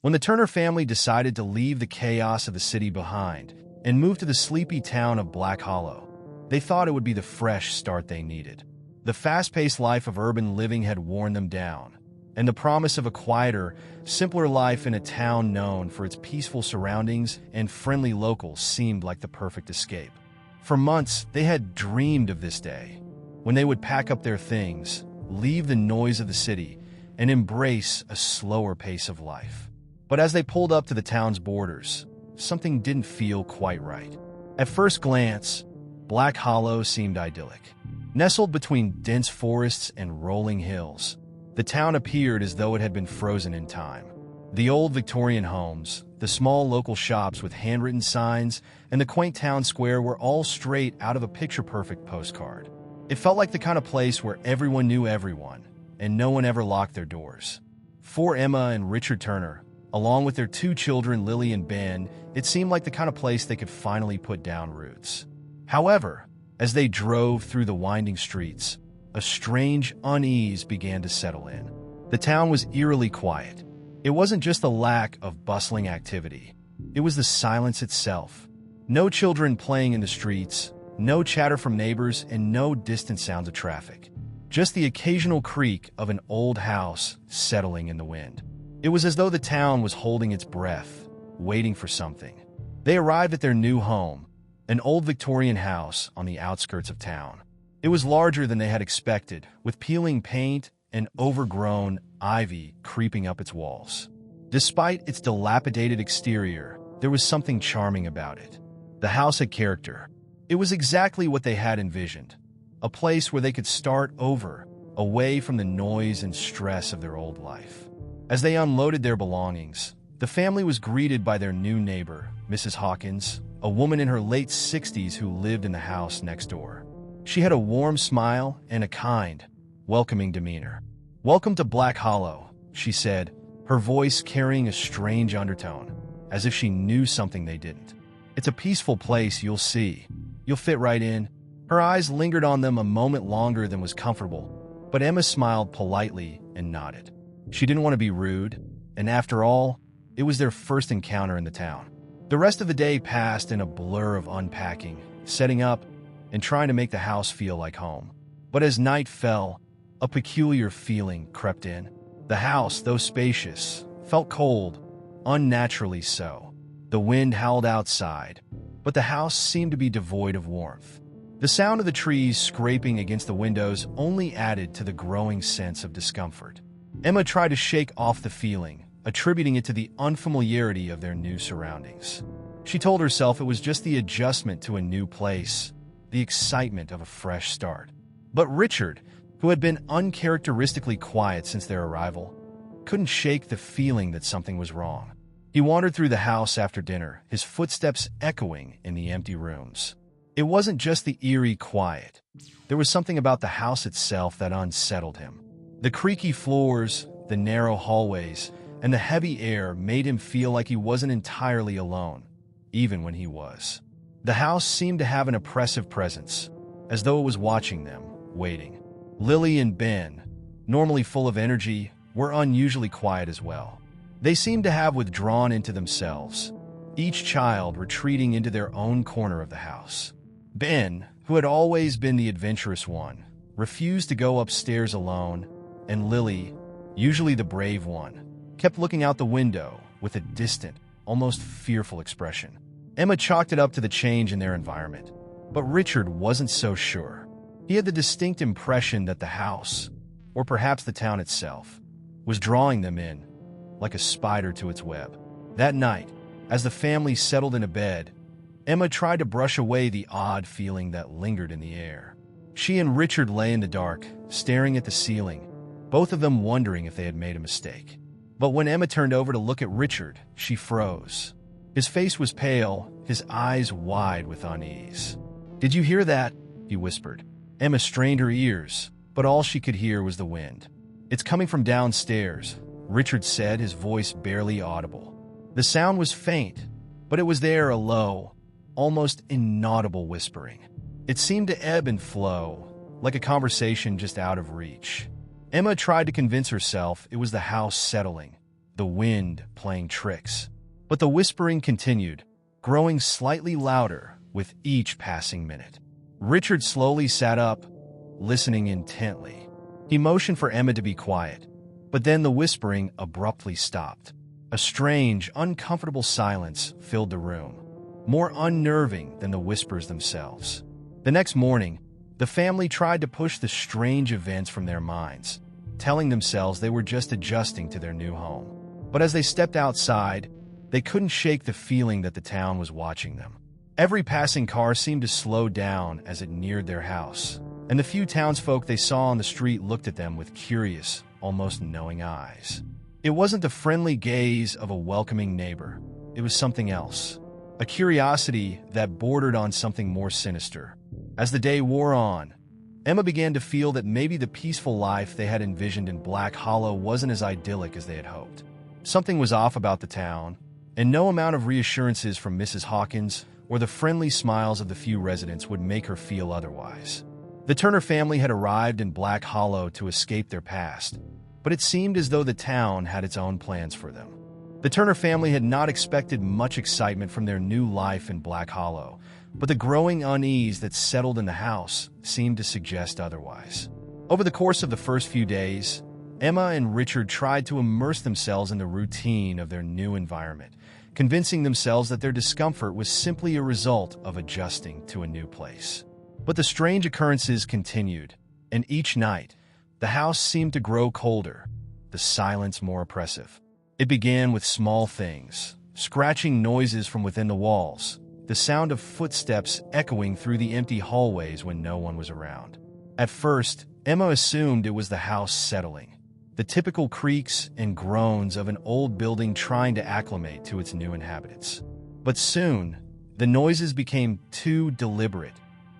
When the Turner family decided to leave the chaos of the city behind and move to the sleepy town of Black Hollow, they thought it would be the fresh start they needed. The fast-paced life of urban living had worn them down, and the promise of a quieter, simpler life in a town known for its peaceful surroundings and friendly locals seemed like the perfect escape. For months, they had dreamed of this day, when they would pack up their things, leave the noise of the city, and embrace a slower pace of life. But as they pulled up to the town's borders, something didn't feel quite right. At first glance, Black Hollow seemed idyllic. Nestled between dense forests and rolling hills, the town appeared as though it had been frozen in time. The old Victorian homes, the small local shops with handwritten signs, and the quaint town square were all straight out of a picture-perfect postcard. It felt like the kind of place where everyone knew everyone, and no one ever locked their doors. For Emma and Richard Turner, along with their two children, Lily and Ben, it seemed like the kind of place they could finally put down roots. However, as they drove through the winding streets, a strange unease began to settle in. The town was eerily quiet. It wasn't just the lack of bustling activity. It was the silence itself. No children playing in the streets, no chatter from neighbors, and no distant sounds of traffic. Just the occasional creak of an old house settling in the wind. It was as though the town was holding its breath, waiting for something. They arrived at their new home, an old Victorian house on the outskirts of town. It was larger than they had expected, with peeling paint and overgrown ivy creeping up its walls. Despite its dilapidated exterior, there was something charming about it. The house had character. It was exactly what they had envisioned, a place where they could start over, away from the noise and stress of their old life. As they unloaded their belongings, the family was greeted by their new neighbor, Mrs. Hawkins, a woman in her late 60s who lived in the house next door. She had a warm smile and a kind, welcoming demeanor. "Welcome to Black Hollow," she said, her voice carrying a strange undertone, as if she knew something they didn't. "It's a peaceful place, you'll see. You'll fit right in." Her eyes lingered on them a moment longer than was comfortable, but Emma smiled politely and nodded. She didn't want to be rude, and after all, it was their first encounter in the town. The rest of the day passed in a blur of unpacking, setting up, and trying to make the house feel like home. But as night fell, a peculiar feeling crept in. The house, though spacious, felt cold, unnaturally so. The wind howled outside, but the house seemed to be devoid of warmth. The sound of the trees scraping against the windows only added to the growing sense of discomfort. Emma tried to shake off the feeling, attributing it to the unfamiliarity of their new surroundings. She told herself it was just the adjustment to a new place, the excitement of a fresh start. But Richard, who had been uncharacteristically quiet since their arrival, couldn't shake the feeling that something was wrong. He wandered through the house after dinner, his footsteps echoing in the empty rooms. It wasn't just the eerie quiet. There was something about the house itself that unsettled him. The creaky floors, the narrow hallways, and the heavy air made him feel like he wasn't entirely alone, even when he was. The house seemed to have an oppressive presence, as though it was watching them, waiting. Lily and Ben, normally full of energy, were unusually quiet as well. They seemed to have withdrawn into themselves, each child retreating into their own corner of the house. Ben, who had always been the adventurous one, refused to go upstairs alone, and Lily, usually the brave one, kept looking out the window with a distant, almost fearful expression. Emma chalked it up to the change in their environment, but Richard wasn't so sure. He had the distinct impression that the house, or perhaps the town itself, was drawing them in, like a spider to its web. That night, as the family settled into bed, Emma tried to brush away the odd feeling that lingered in the air. She and Richard lay in the dark, staring at the ceiling, both of them wondering if they had made a mistake. But when Emma turned over to look at Richard, she froze. His face was pale, his eyes wide with unease. "Did you hear that?" he whispered. Emma strained her ears, but all she could hear was the wind. "It's coming from downstairs," Richard said, his voice barely audible. The sound was faint, but it was there, a low, almost inaudible whispering. It seemed to ebb and flow, like a conversation just out of reach. Emma tried to convince herself it was the house settling, the wind playing tricks. But the whispering continued, growing slightly louder with each passing minute. Richard slowly sat up, listening intently. He motioned for Emma to be quiet, but then the whispering abruptly stopped. A strange, uncomfortable silence filled the room, more unnerving than the whispers themselves. The next morning, the family tried to push the strange events from their minds, telling themselves they were just adjusting to their new home. But as they stepped outside, they couldn't shake the feeling that the town was watching them. Every passing car seemed to slow down as it neared their house, and the few townsfolk they saw on the street looked at them with curious, almost knowing eyes. It wasn't the friendly gaze of a welcoming neighbor. It was something else, a curiosity that bordered on something more sinister. As the day wore on, Emma began to feel that maybe the peaceful life they had envisioned in Black Hollow wasn't as idyllic as they had hoped. Something was off about the town, and no amount of reassurances from Mrs. Hawkins or the friendly smiles of the few residents would make her feel otherwise. The Turner family had arrived in Black Hollow to escape their past, but it seemed as though the town had its own plans for them. The Turner family had not expected much excitement from their new life in Black Hollow, but the growing unease that settled in the house seemed to suggest otherwise. Over the course of the first few days, Emma and Richard tried to immerse themselves in the routine of their new environment, convincing themselves that their discomfort was simply a result of adjusting to a new place. But the strange occurrences continued, and each night, the house seemed to grow colder, the silence more oppressive. It began with small things, scratching noises from within the walls, the sound of footsteps echoing through the empty hallways when no one was around. At first, Emma assumed it was the house settling, the typical creaks and groans of an old building trying to acclimate to its new inhabitants. But soon, the noises became too deliberate,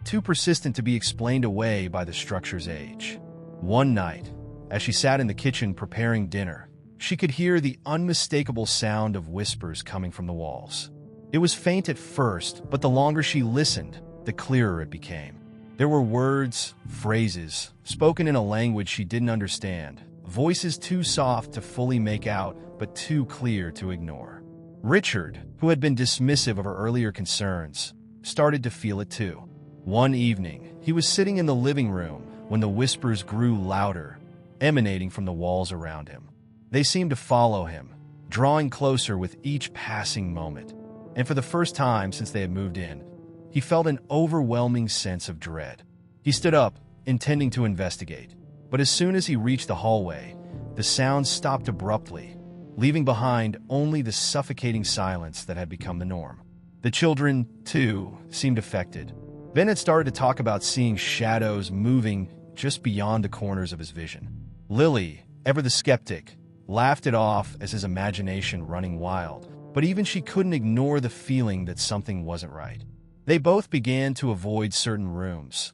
too persistent to be explained away by the structure's age. One night, as she sat in the kitchen preparing dinner, she could hear the unmistakable sound of whispers coming from the walls. It was faint at first, but the longer she listened, the clearer it became. There were words, phrases, spoken in a language she didn't understand, voices too soft to fully make out, but too clear to ignore. Richard, who had been dismissive of her earlier concerns, started to feel it too. One evening, he was sitting in the living room when the whispers grew louder, emanating from the walls around him. They seemed to follow him, drawing closer with each passing moment. And for the first time since they had moved in, he felt an overwhelming sense of dread. He stood up, intending to investigate, but as soon as he reached the hallway, the sound stopped abruptly, leaving behind only the suffocating silence that had become the norm. The children, too, seemed affected. Ben had started to talk about seeing shadows moving just beyond the corners of his vision. Lily, ever the skeptic, laughed it off as his imagination running wild, but even she couldn't ignore the feeling that something wasn't right. They both began to avoid certain rooms.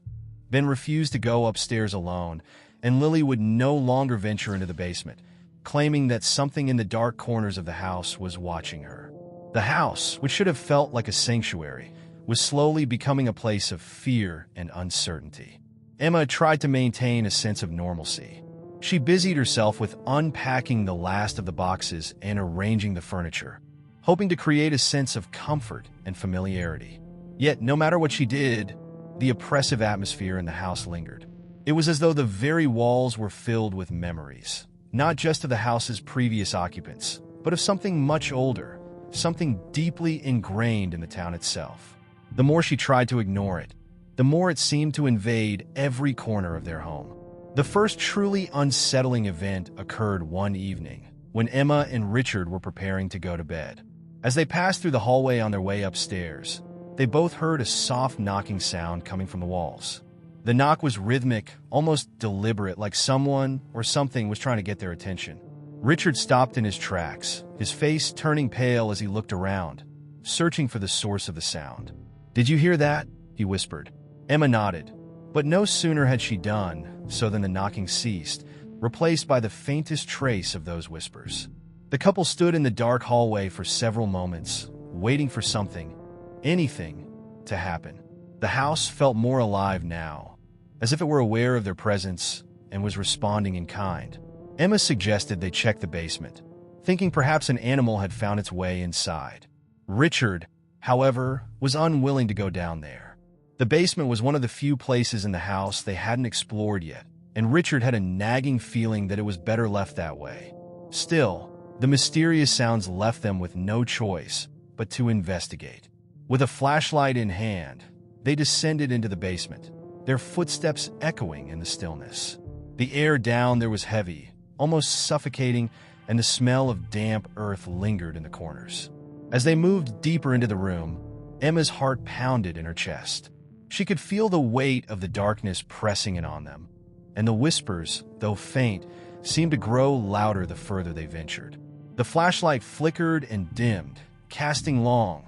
Ben refused to go upstairs alone, and Lily would no longer venture into the basement, claiming that something in the dark corners of the house was watching her. The house, which should have felt like a sanctuary, was slowly becoming a place of fear and uncertainty. Emma tried to maintain a sense of normalcy. She busied herself with unpacking the last of the boxes and arranging the furniture, hoping to create a sense of comfort and familiarity. Yet, no matter what she did, the oppressive atmosphere in the house lingered. It was as though the very walls were filled with memories, not just of the house's previous occupants, but of something much older, something deeply ingrained in the town itself. The more she tried to ignore it, the more it seemed to invade every corner of their home. The first truly unsettling event occurred one evening, when Emma and Richard were preparing to go to bed. As they passed through the hallway on their way upstairs, they both heard a soft knocking sound coming from the walls. The knock was rhythmic, almost deliberate, like someone or something was trying to get their attention. Richard stopped in his tracks, his face turning pale as he looked around, searching for the source of the sound. "Did you hear that?" he whispered. Emma nodded, but no sooner had she done so than the knocking ceased, replaced by the faintest trace of those whispers. The couple stood in the dark hallway for several moments, waiting for something, anything, to happen. The house felt more alive now, as if it were aware of their presence and was responding in kind. Emma suggested they check the basement, thinking perhaps an animal had found its way inside. Richard, however, was unwilling to go down there. The basement was one of the few places in the house they hadn't explored yet, and Richard had a nagging feeling that it was better left that way. Still, the mysterious sounds left them with no choice but to investigate. With a flashlight in hand, they descended into the basement, their footsteps echoing in the stillness. The air down there was heavy, almost suffocating, and the smell of damp earth lingered in the corners. As they moved deeper into the room, Emma's heart pounded in her chest. She could feel the weight of the darkness pressing in on them, and the whispers, though faint, seemed to grow louder the further they ventured. The flashlight flickered and dimmed, casting long,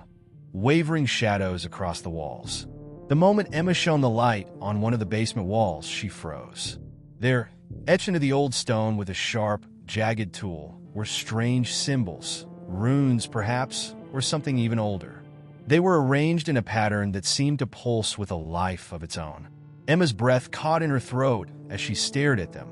wavering shadows across the walls. The moment Emma shone the light on one of the basement walls, she froze. There, etched into the old stone with a sharp, jagged tool, were strange symbols, runes perhaps, or something even older. They were arranged in a pattern that seemed to pulse with a life of its own. Emma's breath caught in her throat as she stared at them,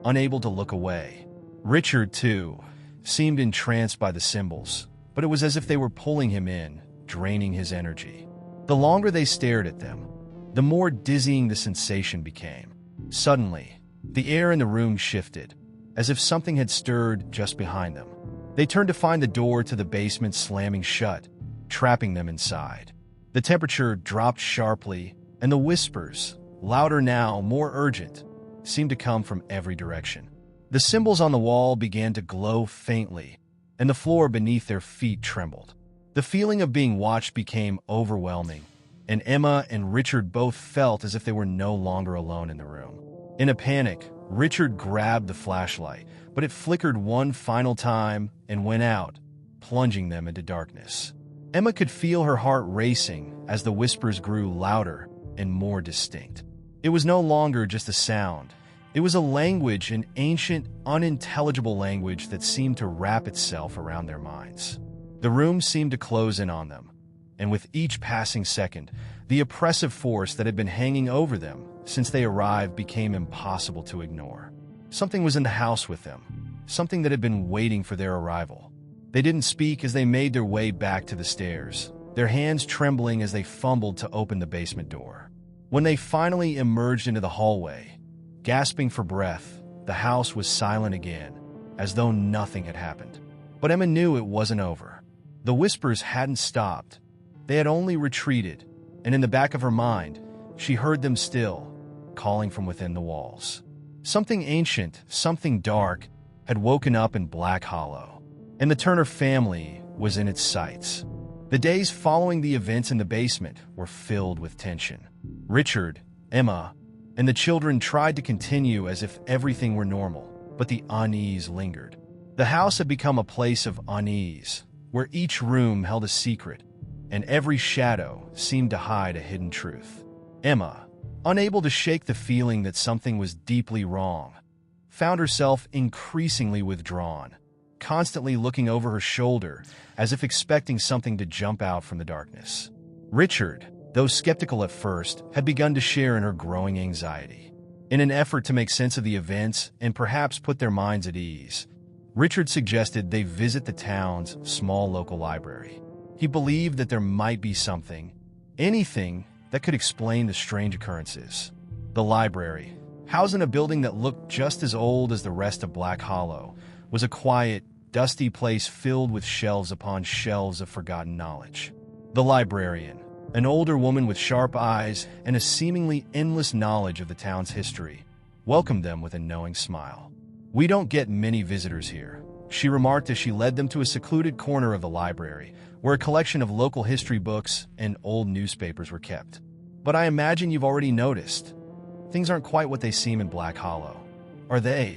unable to look away. Richard, too, seemed entranced by the symbols, but it was as if they were pulling him in, draining his energy. The longer they stared at them, the more dizzying the sensation became. Suddenly, the air in the room shifted, as if something had stirred just behind them. They turned to find the door to the basement slamming shut, trapping them inside. The temperature dropped sharply, and the whispers, louder now, more urgent, seemed to come from every direction. The symbols on the wall began to glow faintly, and the floor beneath their feet trembled. The feeling of being watched became overwhelming, and Emma and Richard both felt as if they were no longer alone in the room. In a panic, Richard grabbed the flashlight, but it flickered one final time and went out, plunging them into darkness. Emma could feel her heart racing as the whispers grew louder and more distinct. It was no longer just a sound. It was a language, an ancient, unintelligible language that seemed to wrap itself around their minds. The room seemed to close in on them, and with each passing second, the oppressive force that had been hanging over them since they arrived became impossible to ignore. Something was in the house with them, something that had been waiting for their arrival. They didn't speak as they made their way back to the stairs, their hands trembling as they fumbled to open the basement door. When they finally emerged into the hallway, gasping for breath, the house was silent again, as though nothing had happened. But Emma knew it wasn't over. The whispers hadn't stopped. They had only retreated, and in the back of her mind, she heard them still, calling from within the walls. Something ancient, something dark, had woken up in Black Hollow, and the Turner family was in its sights. The days following the events in the basement were filled with tension. Richard, Emma, and the children tried to continue as if everything were normal, but the unease lingered. The house had become a place of unease, where each room held a secret, and every shadow seemed to hide a hidden truth. Emma, unable to shake the feeling that something was deeply wrong, found herself increasingly withdrawn, constantly looking over her shoulder as if expecting something to jump out from the darkness. Richard, though skeptical at first, had begun to share in her growing anxiety. In an effort to make sense of the events and perhaps put their minds at ease, Richard suggested they visit the town's small local library. He believed that there might be something, anything, that could explain the strange occurrences. The library, housed in a building that looked just as old as the rest of Black Hollow, was a quiet, dusty place filled with shelves upon shelves of forgotten knowledge. The librarian, an older woman with sharp eyes and a seemingly endless knowledge of the town's history, welcomed them with a knowing smile. "We don't get many visitors here," she remarked as she led them to a secluded corner of the library, where a collection of local history books and old newspapers were kept. "But I imagine you've already noticed. Things aren't quite what they seem in Black Hollow, are they?"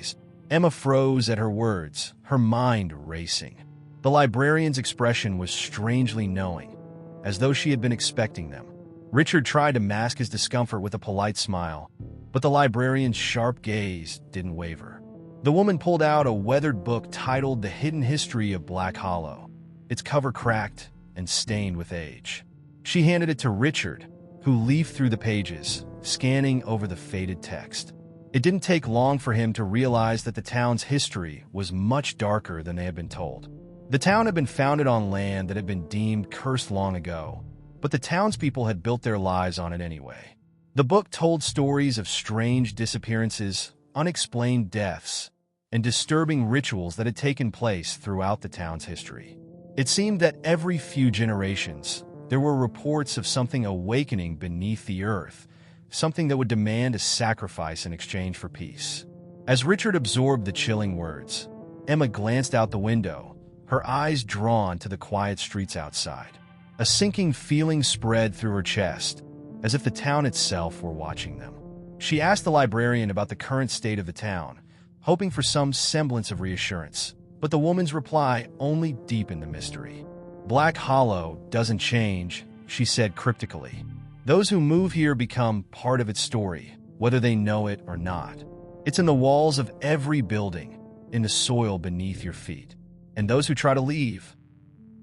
Emma froze at her words, her mind racing. The librarian's expression was strangely knowing, as though she had been expecting them. Richard tried to mask his discomfort with a polite smile, but the librarian's sharp gaze didn't waver. The woman pulled out a weathered book titled The Hidden History of Black Hollow, its cover cracked and stained with age. She handed it to Richard, who leafed through the pages, scanning over the faded text. It didn't take long for him to realize that the town's history was much darker than they had been told. The town had been founded on land that had been deemed cursed long ago, but the townspeople had built their lives on it anyway. The book told stories of strange disappearances, unexplained deaths, and disturbing rituals that had taken place throughout the town's history. It seemed that every few generations, there were reports of something awakening beneath the earth, something that would demand a sacrifice in exchange for peace. As Richard absorbed the chilling words, Emma glanced out the window, her eyes drawn to the quiet streets outside. A sinking feeling spread through her chest, as if the town itself were watching them. She asked the librarian about the current state of the town, hoping for some semblance of reassurance, but the woman's reply only deepened the mystery. "Black Hollow doesn't change," she said cryptically. "Those who move here become part of its story, whether they know it or not. It's in the walls of every building, in the soil beneath your feet. And those who try to leave,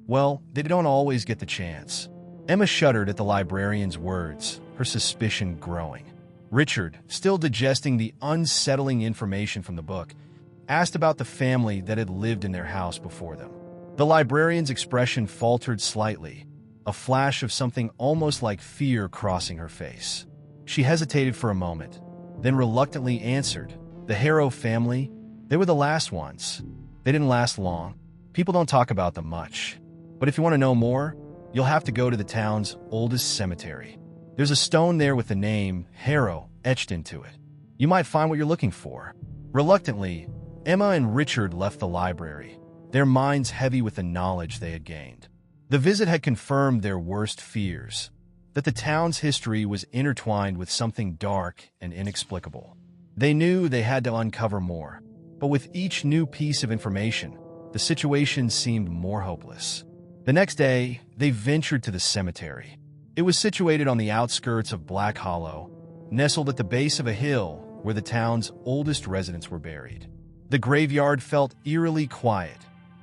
well, they don't always get the chance." Emma shuddered at the librarian's words, her suspicion growing. Richard, still digesting the unsettling information from the book, asked about the family that had lived in their house before them. The librarian's expression faltered slightly, a flash of something almost like fear crossing her face. She hesitated for a moment, then reluctantly answered, "The Harrow family, they were the last ones. They didn't last long. People don't talk about them much. But if you want to know more, you'll have to go to the town's oldest cemetery. There's a stone there with the name Harrow etched into it. You might find what you're looking for." Reluctantly, Emma and Richard left the library, their minds heavy with the knowledge they had gained. The visit had confirmed their worst fears, that the town's history was intertwined with something dark and inexplicable. They knew they had to uncover more, but with each new piece of information, the situation seemed more hopeless. The next day, they ventured to the cemetery. It was situated on the outskirts of Black Hollow, nestled at the base of a hill where the town's oldest residents were buried. The graveyard felt eerily quiet,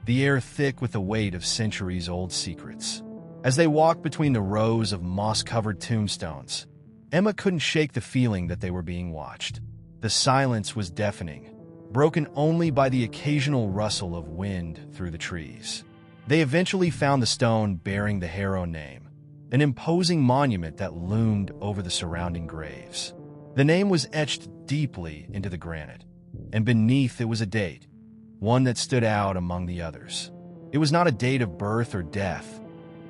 the air thick with the weight of centuries-old secrets. As they walked between the rows of moss-covered tombstones, Emma couldn't shake the feeling that they were being watched. The silence was deafening, broken only by the occasional rustle of wind through the trees. They eventually found the stone bearing the Harrow name, an imposing monument that loomed over the surrounding graves. The name was etched deeply into the granite, and beneath it was a date, one that stood out among the others. It was not a date of birth or death,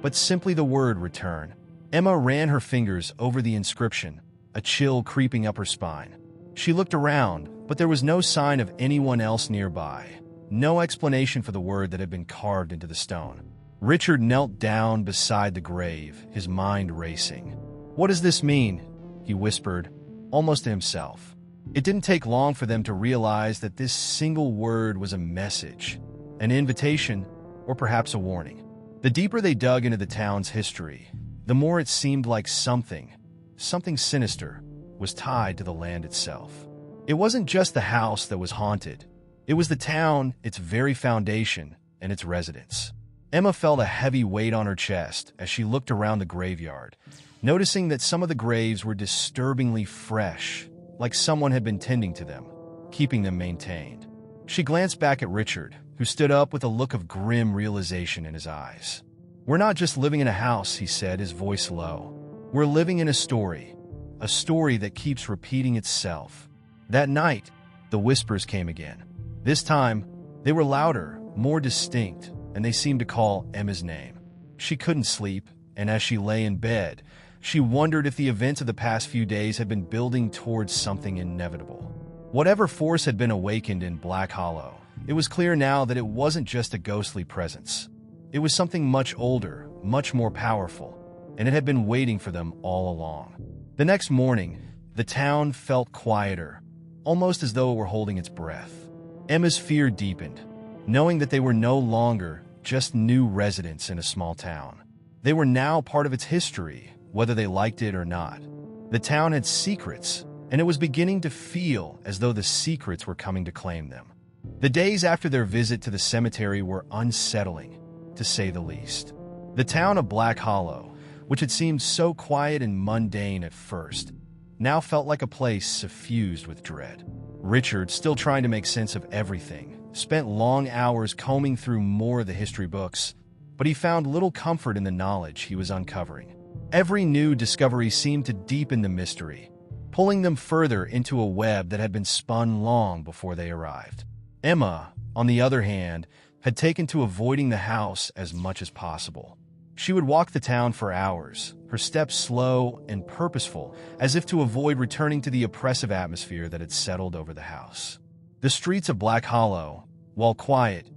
but simply the word return. Emma ran her fingers over the inscription, a chill creeping up her spine. She looked around, but there was no sign of anyone else nearby, no explanation for the word that had been carved into the stone. Richard knelt down beside the grave, his mind racing. "What does this mean?" he whispered, almost to himself. It didn't take long for them to realize that this single word was a message, an invitation, or perhaps a warning. The deeper they dug into the town's history, the more it seemed like something sinister, was tied to the land itself. It wasn't just the house that was haunted. It was the town, its very foundation, and its residents. Emma felt a heavy weight on her chest as she looked around the graveyard, noticing that some of the graves were disturbingly fresh, like someone had been tending to them, keeping them maintained. She glanced back at Richard, who stood up with a look of grim realization in his eyes. "We're not just living in a house," he said, his voice low. "We're living in a story that keeps repeating itself." That night, the whispers came again. This time, they were louder, more distinct, and they seemed to call Emma's name. She couldn't sleep, and as she lay in bed, she wondered if the events of the past few days had been building towards something inevitable. Whatever force had been awakened in Black Hollow, it was clear now that it wasn't just a ghostly presence. It was something much older, much more powerful, and it had been waiting for them all along. The next morning, the town felt quieter, almost as though it were holding its breath. Emma's fear deepened, knowing that they were no longer just new residents in a small town. They were now part of its history, whether they liked it or not. The town had secrets, and it was beginning to feel as though the secrets were coming to claim them. The days after their visit to the cemetery were unsettling, to say the least. The town of Black Hollow, which had seemed so quiet and mundane at first, now felt like a place suffused with dread. Richard, still trying to make sense of everything, spent long hours combing through more of the history books, but he found little comfort in the knowledge he was uncovering. Every new discovery seemed to deepen the mystery, pulling them further into a web that had been spun long before they arrived. Emma, on the other hand, had taken to avoiding the house as much as possible. She would walk the town for hours, her steps slow and purposeful, as if to avoid returning to the oppressive atmosphere that had settled over the house. The streets of Black Hollow, while quiet,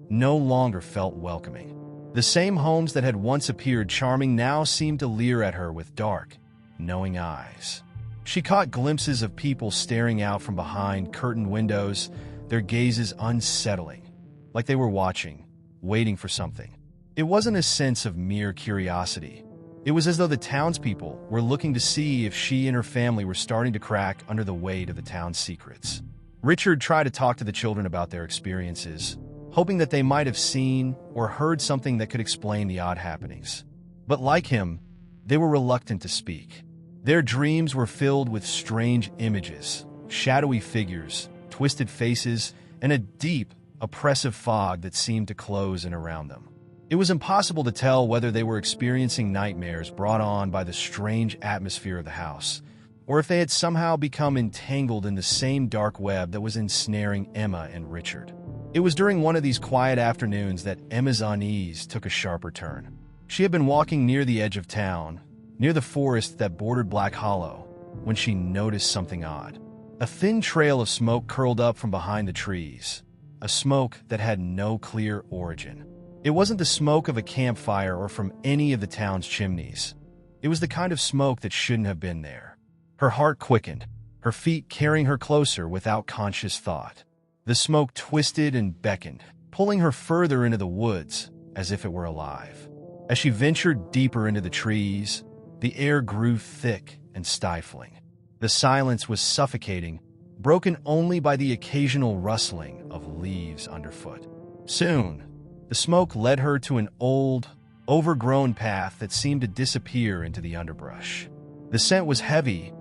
no longer felt welcoming. The same homes that had once appeared charming now seemed to leer at her with dark, knowing eyes. She caught glimpses of people staring out from behind curtained windows, their gazes unsettling, like they were watching, waiting for something. It wasn't a sense of mere curiosity. It was as though the townspeople were looking to see if she and her family were starting to crack under the weight of the town's secrets. Richard tried to talk to the children about their experiences, hoping that they might have seen or heard something that could explain the odd happenings. But like him, they were reluctant to speak. Their dreams were filled with strange images, shadowy figures, twisted faces, and a deep, oppressive fog that seemed to close in around them. It was impossible to tell whether they were experiencing nightmares brought on by the strange atmosphere of the house, or if they had somehow become entangled in the same dark web that was ensnaring Emma and Richard. It was during one of these quiet afternoons that Emma's unease took a sharper turn. She had been walking near the edge of town, near the forest that bordered Black Hollow, when she noticed something odd. A thin trail of smoke curled up from behind the trees, a smoke that had no clear origin. It wasn't the smoke of a campfire or from any of the town's chimneys. It was the kind of smoke that shouldn't have been there. Her heart quickened, her feet carrying her closer without conscious thought. The smoke twisted and beckoned, pulling her further into the woods as if it were alive. As she ventured deeper into the trees, the air grew thick and stifling. The silence was suffocating, broken only by the occasional rustling of leaves underfoot. Soon, the smoke led her to an old, overgrown path that seemed to disappear into the underbrush. The scent was heavy,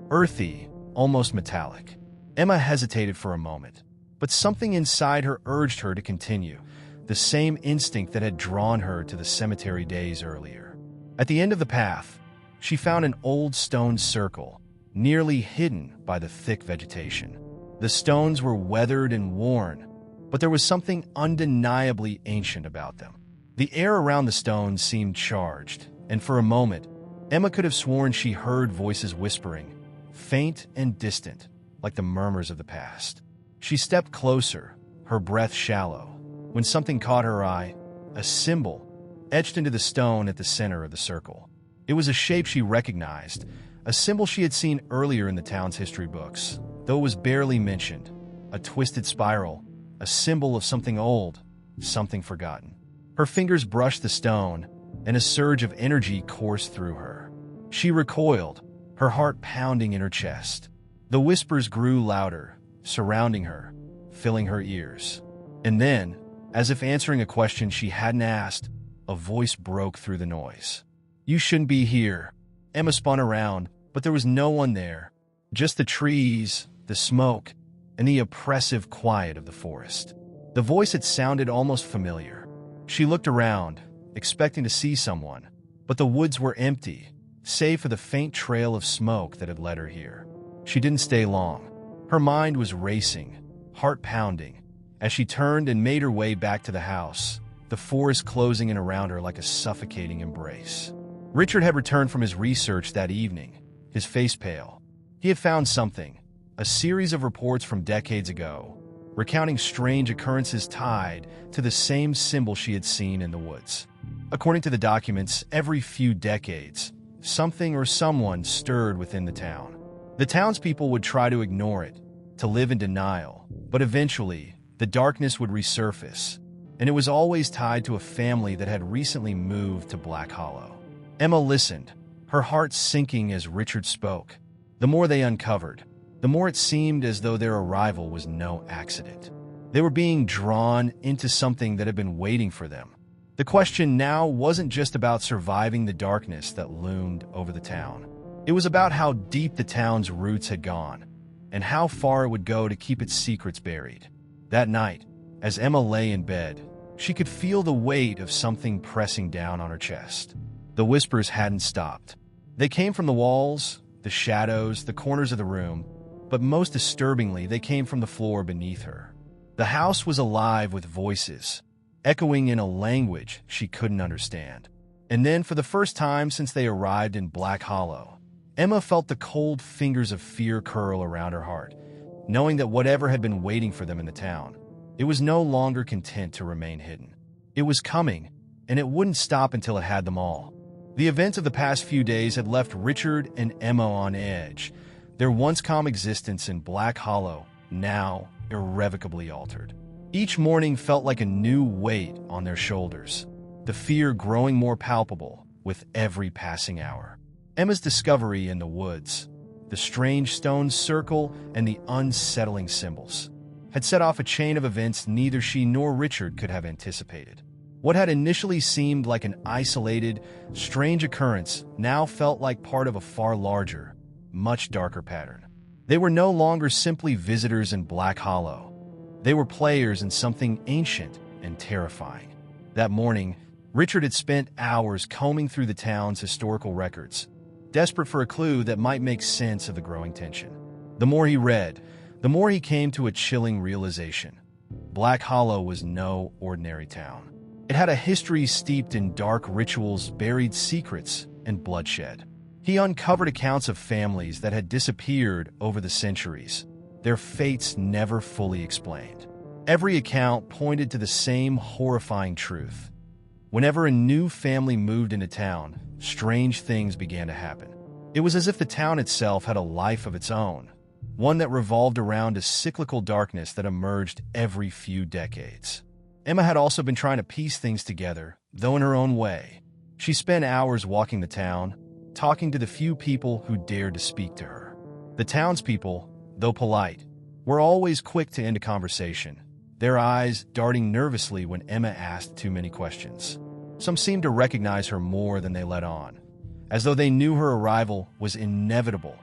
earthy, almost metallic. Emma hesitated for a moment, but something inside her urged her to continue, the same instinct that had drawn her to the cemetery days earlier. At the end of the path, she found an old stone circle, nearly hidden by the thick vegetation. The stones were weathered and worn, but there was something undeniably ancient about them. The air around the stones seemed charged, and for a moment, Emma could have sworn she heard voices whispering, faint and distant, like the murmurs of the past. She stepped closer, her breath shallow, when something caught her eye, a symbol etched into the stone at the center of the circle. It was a shape she recognized, a symbol she had seen earlier in the town's history books, though it was barely mentioned, a twisted spiral, a symbol of something old, something forgotten. Her fingers brushed the stone, and a surge of energy coursed through her. She recoiled, her heart pounding in her chest. The whispers grew louder, surrounding her, filling her ears. And then, as if answering a question she hadn't asked, a voice broke through the noise. "You shouldn't be here." Emma spun around, but there was no one there. Just the trees, the smoke, and the oppressive quiet of the forest. The voice had sounded almost familiar. She looked around, expecting to see someone, but the woods were empty, save for the faint trail of smoke that had led her here. She didn't stay long. Her mind was racing, heart pounding, as she turned and made her way back to the house, the forest closing in around her like a suffocating embrace. Richard had returned from his research that evening, his face pale. He had found something, a series of reports from decades ago, recounting strange occurrences tied to the same symbol she had seen in the woods. According to the documents, every few decades, something or someone stirred within the town. The townspeople would try to ignore it, to live in denial, but eventually, the darkness would resurface, and it was always tied to a family that had recently moved to Black Hollow. Emma listened, her heart sinking as Richard spoke. The more they uncovered, the more it seemed as though their arrival was no accident. They were being drawn into something that had been waiting for them. The question now wasn't just about surviving the darkness that loomed over the town. It was about how deep the town's roots had gone, and how far it would go to keep its secrets buried. That night, as Emma lay in bed, she could feel the weight of something pressing down on her chest. The whispers hadn't stopped. They came from the walls, the shadows, the corners of the room, but most disturbingly, they came from the floor beneath her. The house was alive with voices, echoing in a language she couldn't understand. And then, for the first time since they arrived in Black Hollow, Emma felt the cold fingers of fear curl around her heart, knowing that whatever had been waiting for them in the town, it was no longer content to remain hidden. It was coming, and it wouldn't stop until it had them all. The events of the past few days had left Richard and Emma on edge, their once calm existence in Black Hollow now irrevocably altered. Each morning felt like a new weight on their shoulders, the fear growing more palpable with every passing hour. Emma's discovery in the woods, the strange stone circle, and the unsettling symbols had set off a chain of events neither she nor Richard could have anticipated. What had initially seemed like an isolated, strange occurrence now felt like part of a far larger, much darker pattern. They were no longer simply visitors in Black Hollow. They were players in something ancient and terrifying. That morning, Richard had spent hours combing through the town's historical records, desperate for a clue that might make sense of the growing tension. The more he read, the more he came to a chilling realization. Black Hollow was no ordinary town. It had a history steeped in dark rituals, buried secrets, and bloodshed. He uncovered accounts of families that had disappeared over the centuries, their fates never fully explained. Every account pointed to the same horrifying truth. Whenever a new family moved into town, strange things began to happen. It was as if the town itself had a life of its own, one that revolved around a cyclical darkness that emerged every few decades. Emma had also been trying to piece things together, though in her own way. She spent hours walking the town, talking to the few people who dared to speak to her. The townspeople, though polite, were always quick to end a conversation, their eyes darting nervously when Emma asked too many questions. Some seemed to recognize her more than they let on, as though they knew her arrival was inevitable,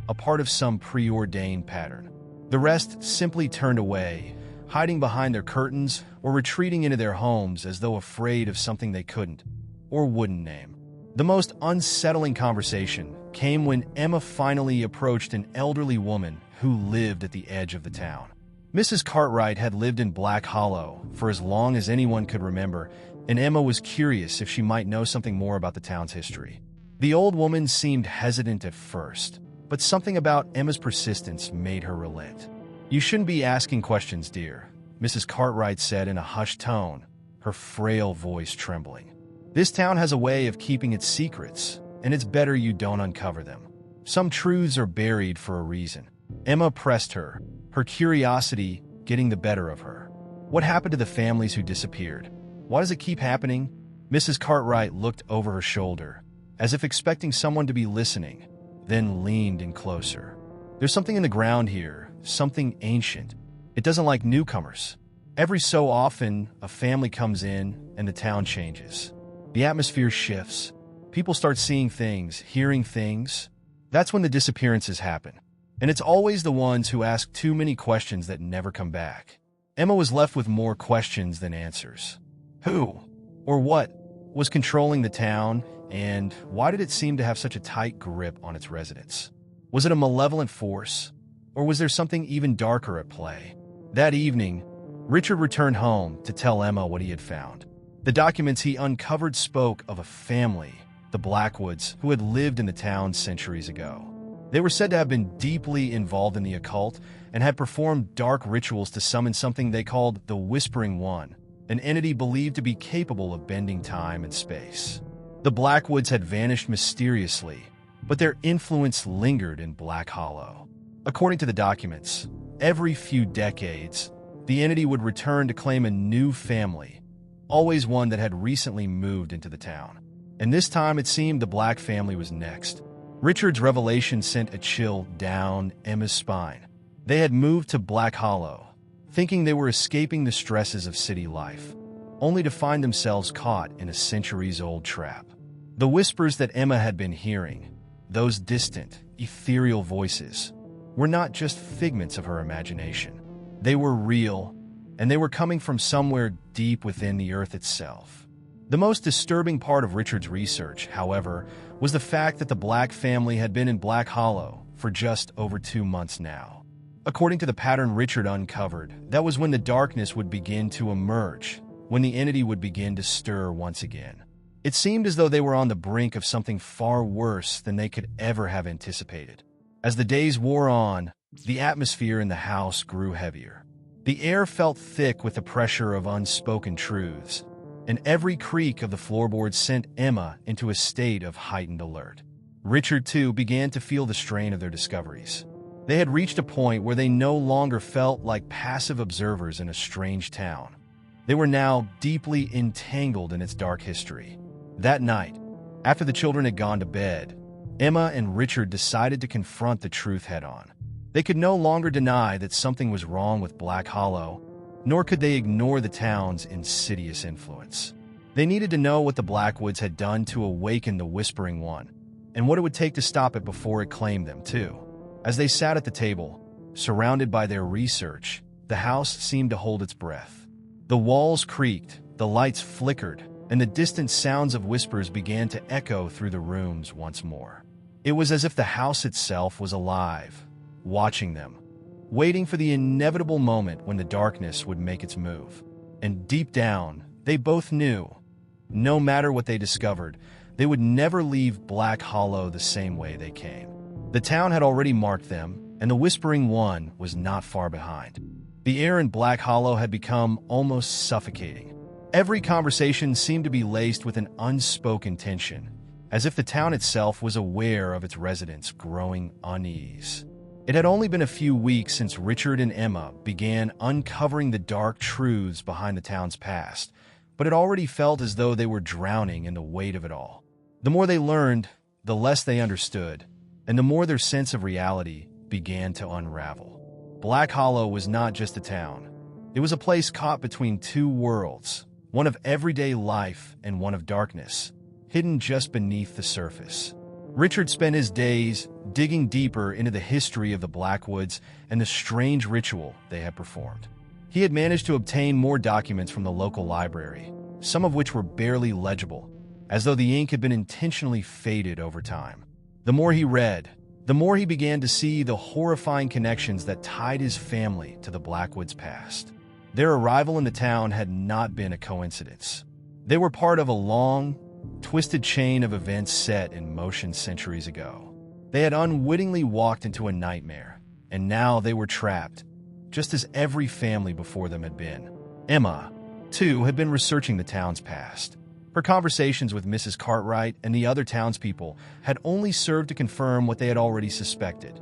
a part of some preordained pattern. The rest simply turned away, hiding behind their curtains or retreating into their homes as though afraid of something they couldn't or wouldn't name. The most unsettling conversation came when Emma finally approached an elderly woman who lived at the edge of the town. Mrs. Cartwright had lived in Black Hollow for as long as anyone could remember, and Emma was curious if she might know something more about the town's history. The old woman seemed hesitant at first, but something about Emma's persistence made her relent. "You shouldn't be asking questions, dear," Mrs. Cartwright said in a hushed tone, her frail voice trembling. "This town has a way of keeping its secrets, and it's better you don't uncover them. Some truths are buried for a reason." Emma pressed her, her curiosity getting the better of her. "What happened to the families who disappeared? Why does it keep happening?" Mrs. Cartwright looked over her shoulder, as if expecting someone to be listening, then leaned in closer. "There's something in the ground here, something ancient. It doesn't like newcomers. Every so often, a family comes in and the town changes. The atmosphere shifts. People start seeing things, hearing things. That's when the disappearances happen. And it's always the ones who ask too many questions that never come back." Emma was left with more questions than answers. Who, or what, was controlling the town, and why did it seem to have such a tight grip on its residents? Was it a malevolent force, or was there something even darker at play? That evening, Richard returned home to tell Emma what he had found. The documents he uncovered spoke of a family, the Blackwoods, who had lived in the town centuries ago. They were said to have been deeply involved in the occult and had performed dark rituals to summon something they called the Whispering One, an entity believed to be capable of bending time and space. The Blackwoods had vanished mysteriously, but their influence lingered in Black Hollow. According to the documents, every few decades, the entity would return to claim a new family, always one that had recently moved into the town. And this time it seemed the Black family was next. Richard's revelation sent a chill down Emma's spine. They had moved to Black Hollow, thinking they were escaping the stresses of city life, only to find themselves caught in a centuries-old trap. The whispers that Emma had been hearing, those distant, ethereal voices, were not just figments of her imagination. They were real, and they were coming from somewhere deep within the earth itself. The most disturbing part of Richard's research, however, was the fact that the Black family had been in Black Hollow for just over 2 months now. According to the pattern Richard uncovered, that was when the darkness would begin to emerge, when the entity would begin to stir once again. It seemed as though they were on the brink of something far worse than they could ever have anticipated. As the days wore on, the atmosphere in the house grew heavier. The air felt thick with the pressure of unspoken truths, and every creak of the floorboards sent Emma into a state of heightened alert. Richard, too, began to feel the strain of their discoveries. They had reached a point where they no longer felt like passive observers in a strange town. They were now deeply entangled in its dark history. That night, after the children had gone to bed, Emma and Richard decided to confront the truth head-on. They could no longer deny that something was wrong with Black Hollow, nor could they ignore the town's insidious influence. They needed to know what the Blackwoods had done to awaken the Whispering One, and what it would take to stop it before it claimed them, too. As they sat at the table, surrounded by their research, the house seemed to hold its breath. The walls creaked, the lights flickered, and the distant sounds of whispers began to echo through the rooms once more. It was as if the house itself was alive, watching them, waiting for the inevitable moment when the darkness would make its move. And deep down, they both knew, no matter what they discovered, they would never leave Black Hollow the same way they came. The town had already marked them, and the Whispering One was not far behind. The air in Black Hollow had become almost suffocating. Every conversation seemed to be laced with an unspoken tension, as if the town itself was aware of its residents' growing unease. It had only been a few weeks since Richard and Emma began uncovering the dark truths behind the town's past, but it already felt as though they were drowning in the weight of it all. The more they learned, the less they understood, and the more their sense of reality began to unravel. Black Hollow was not just a town. It was a place caught between two worlds, one of everyday life and one of darkness, hidden just beneath the surface. Richard spent his days digging deeper into the history of the Blackwoods and the strange ritual they had performed. He had managed to obtain more documents from the local library, some of which were barely legible, as though the ink had been intentionally faded over time. The more he read, the more he began to see the horrifying connections that tied his family to the Blackwoods' past. Their arrival in the town had not been a coincidence. They were part of a long, twisted chain of events set in motion centuries ago. They had unwittingly walked into a nightmare, and now they were trapped, just as every family before them had been. Emma, too, had been researching the town's past. Her conversations with Mrs. Cartwright and the other townspeople had only served to confirm what they had already suspected.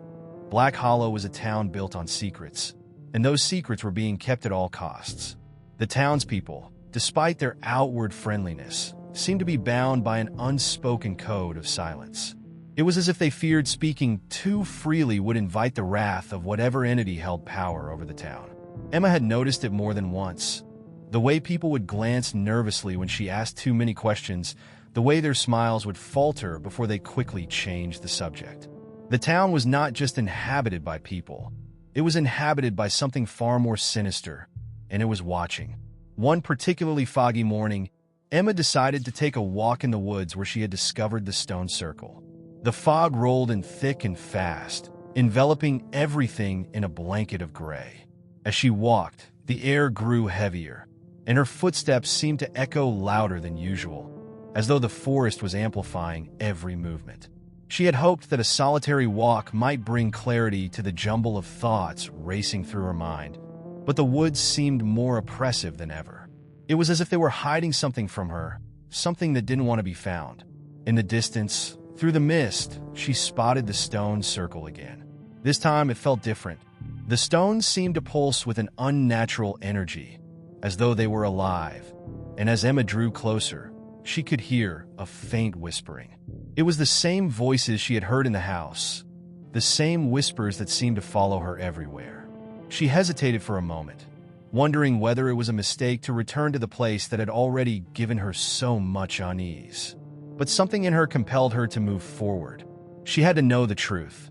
Black Hollow was a town built on secrets, and those secrets were being kept at all costs. The townspeople, despite their outward friendliness, seemed to be bound by an unspoken code of silence. It was as if they feared speaking too freely would invite the wrath of whatever entity held power over the town. Emma had noticed it more than once. The way people would glance nervously when she asked too many questions, the way their smiles would falter before they quickly changed the subject. The town was not just inhabited by people. It was inhabited by something far more sinister, and it was watching. One particularly foggy morning, Emma decided to take a walk in the woods where she had discovered the stone circle. The fog rolled in thick and fast, enveloping everything in a blanket of gray. As she walked, the air grew heavier, and her footsteps seemed to echo louder than usual, as though the forest was amplifying every movement. She had hoped that a solitary walk might bring clarity to the jumble of thoughts racing through her mind, but the woods seemed more oppressive than ever. It was as if they were hiding something from her, something that didn't want to be found. In the distance, through the mist, she spotted the stone circle again. This time it felt different. The stones seemed to pulse with an unnatural energy, as though they were alive, and as Emma drew closer, she could hear a faint whispering. It was the same voices she had heard in the house, the same whispers that seemed to follow her everywhere. She hesitated for a moment, wondering whether it was a mistake to return to the place that had already given her so much unease. But something in her compelled her to move forward. She had to know the truth,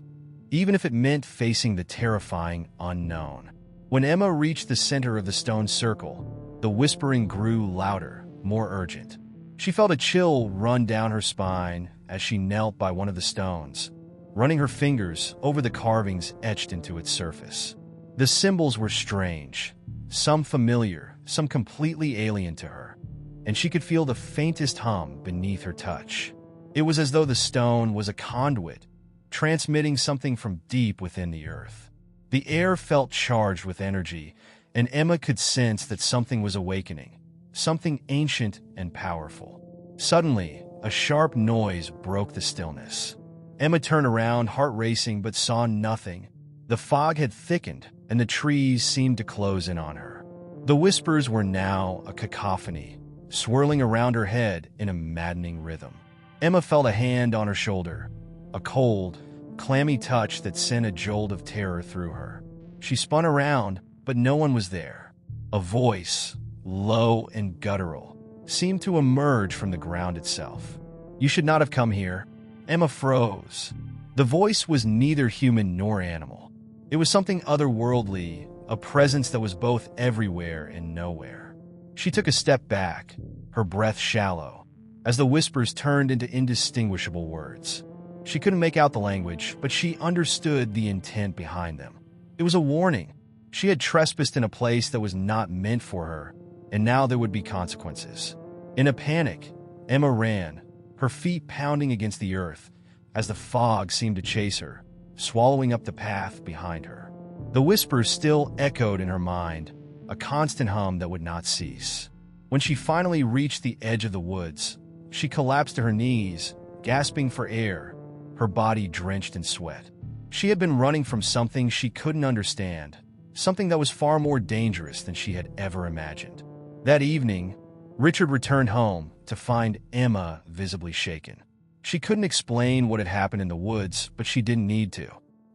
even if it meant facing the terrifying unknown. When Emma reached the center of the stone circle, the whispering grew louder, more urgent. She felt a chill run down her spine as she knelt by one of the stones, running her fingers over the carvings etched into its surface. The symbols were strange, some familiar, some completely alien to her, and she could feel the faintest hum beneath her touch. It was as though the stone was a conduit, transmitting something from deep within the earth. The air felt charged with energy, and Emma could sense that something was awakening, something ancient and powerful. Suddenly, a sharp noise broke the stillness. Emma turned around, heart racing, but saw nothing. The fog had thickened, and the trees seemed to close in on her. The whispers were now a cacophony, swirling around her head in a maddening rhythm. Emma felt a hand on her shoulder, a cold, clammy touch that sent a jolt of terror through her. She spun around, but no one was there. A voice, low and guttural, seemed to emerge from the ground itself. "You should not have come here." Emma froze. The voice was neither human nor animal. It was something otherworldly, a presence that was both everywhere and nowhere. She took a step back, her breath shallow, as the whispers turned into indistinguishable words. She couldn't make out the language, but she understood the intent behind them. It was a warning. She had trespassed in a place that was not meant for her, and now there would be consequences. In a panic, Emma ran, her feet pounding against the earth, as the fog seemed to chase her, swallowing up the path behind her. The whispers still echoed in her mind, a constant hum that would not cease. When she finally reached the edge of the woods, she collapsed to her knees, gasping for air, her body drenched in sweat. She had been running from something she couldn't understand, something that was far more dangerous than she had ever imagined. That evening, Richard returned home to find Emma visibly shaken. She couldn't explain what had happened in the woods, but she didn't need to.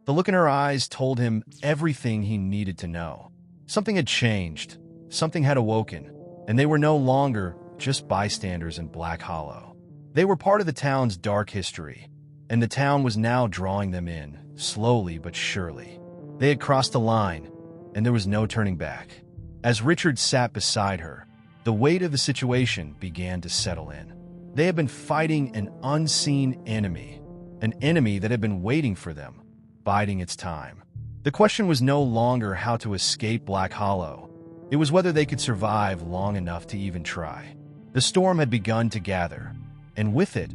The look in her eyes told him everything he needed to know. Something had changed, something had awoken, and they were no longer just bystanders in Black Hollow. They were part of the town's dark history, and the town was now drawing them in, slowly but surely. They had crossed the line, and there was no turning back. As Richard sat beside her, the weight of the situation began to settle in. They had been fighting an unseen enemy, an enemy that had been waiting for them, biding its time. The question was no longer how to escape Black Hollow. It was whether they could survive long enough to even try. The storm had begun to gather, and with it,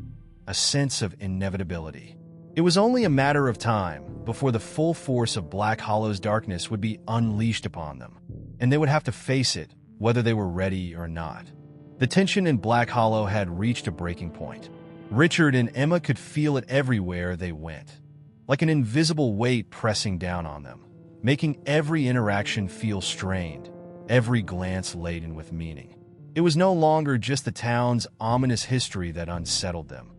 a sense of inevitability. It was only a matter of time before the full force of Black Hollow's darkness would be unleashed upon them, and they would have to face it, whether they were ready or not. The tension in Black Hollow had reached a breaking point. Richard and Emma could feel it everywhere they went, like an invisible weight pressing down on them, making every interaction feel strained, every glance laden with meaning. It was no longer just the town's ominous history that unsettled them.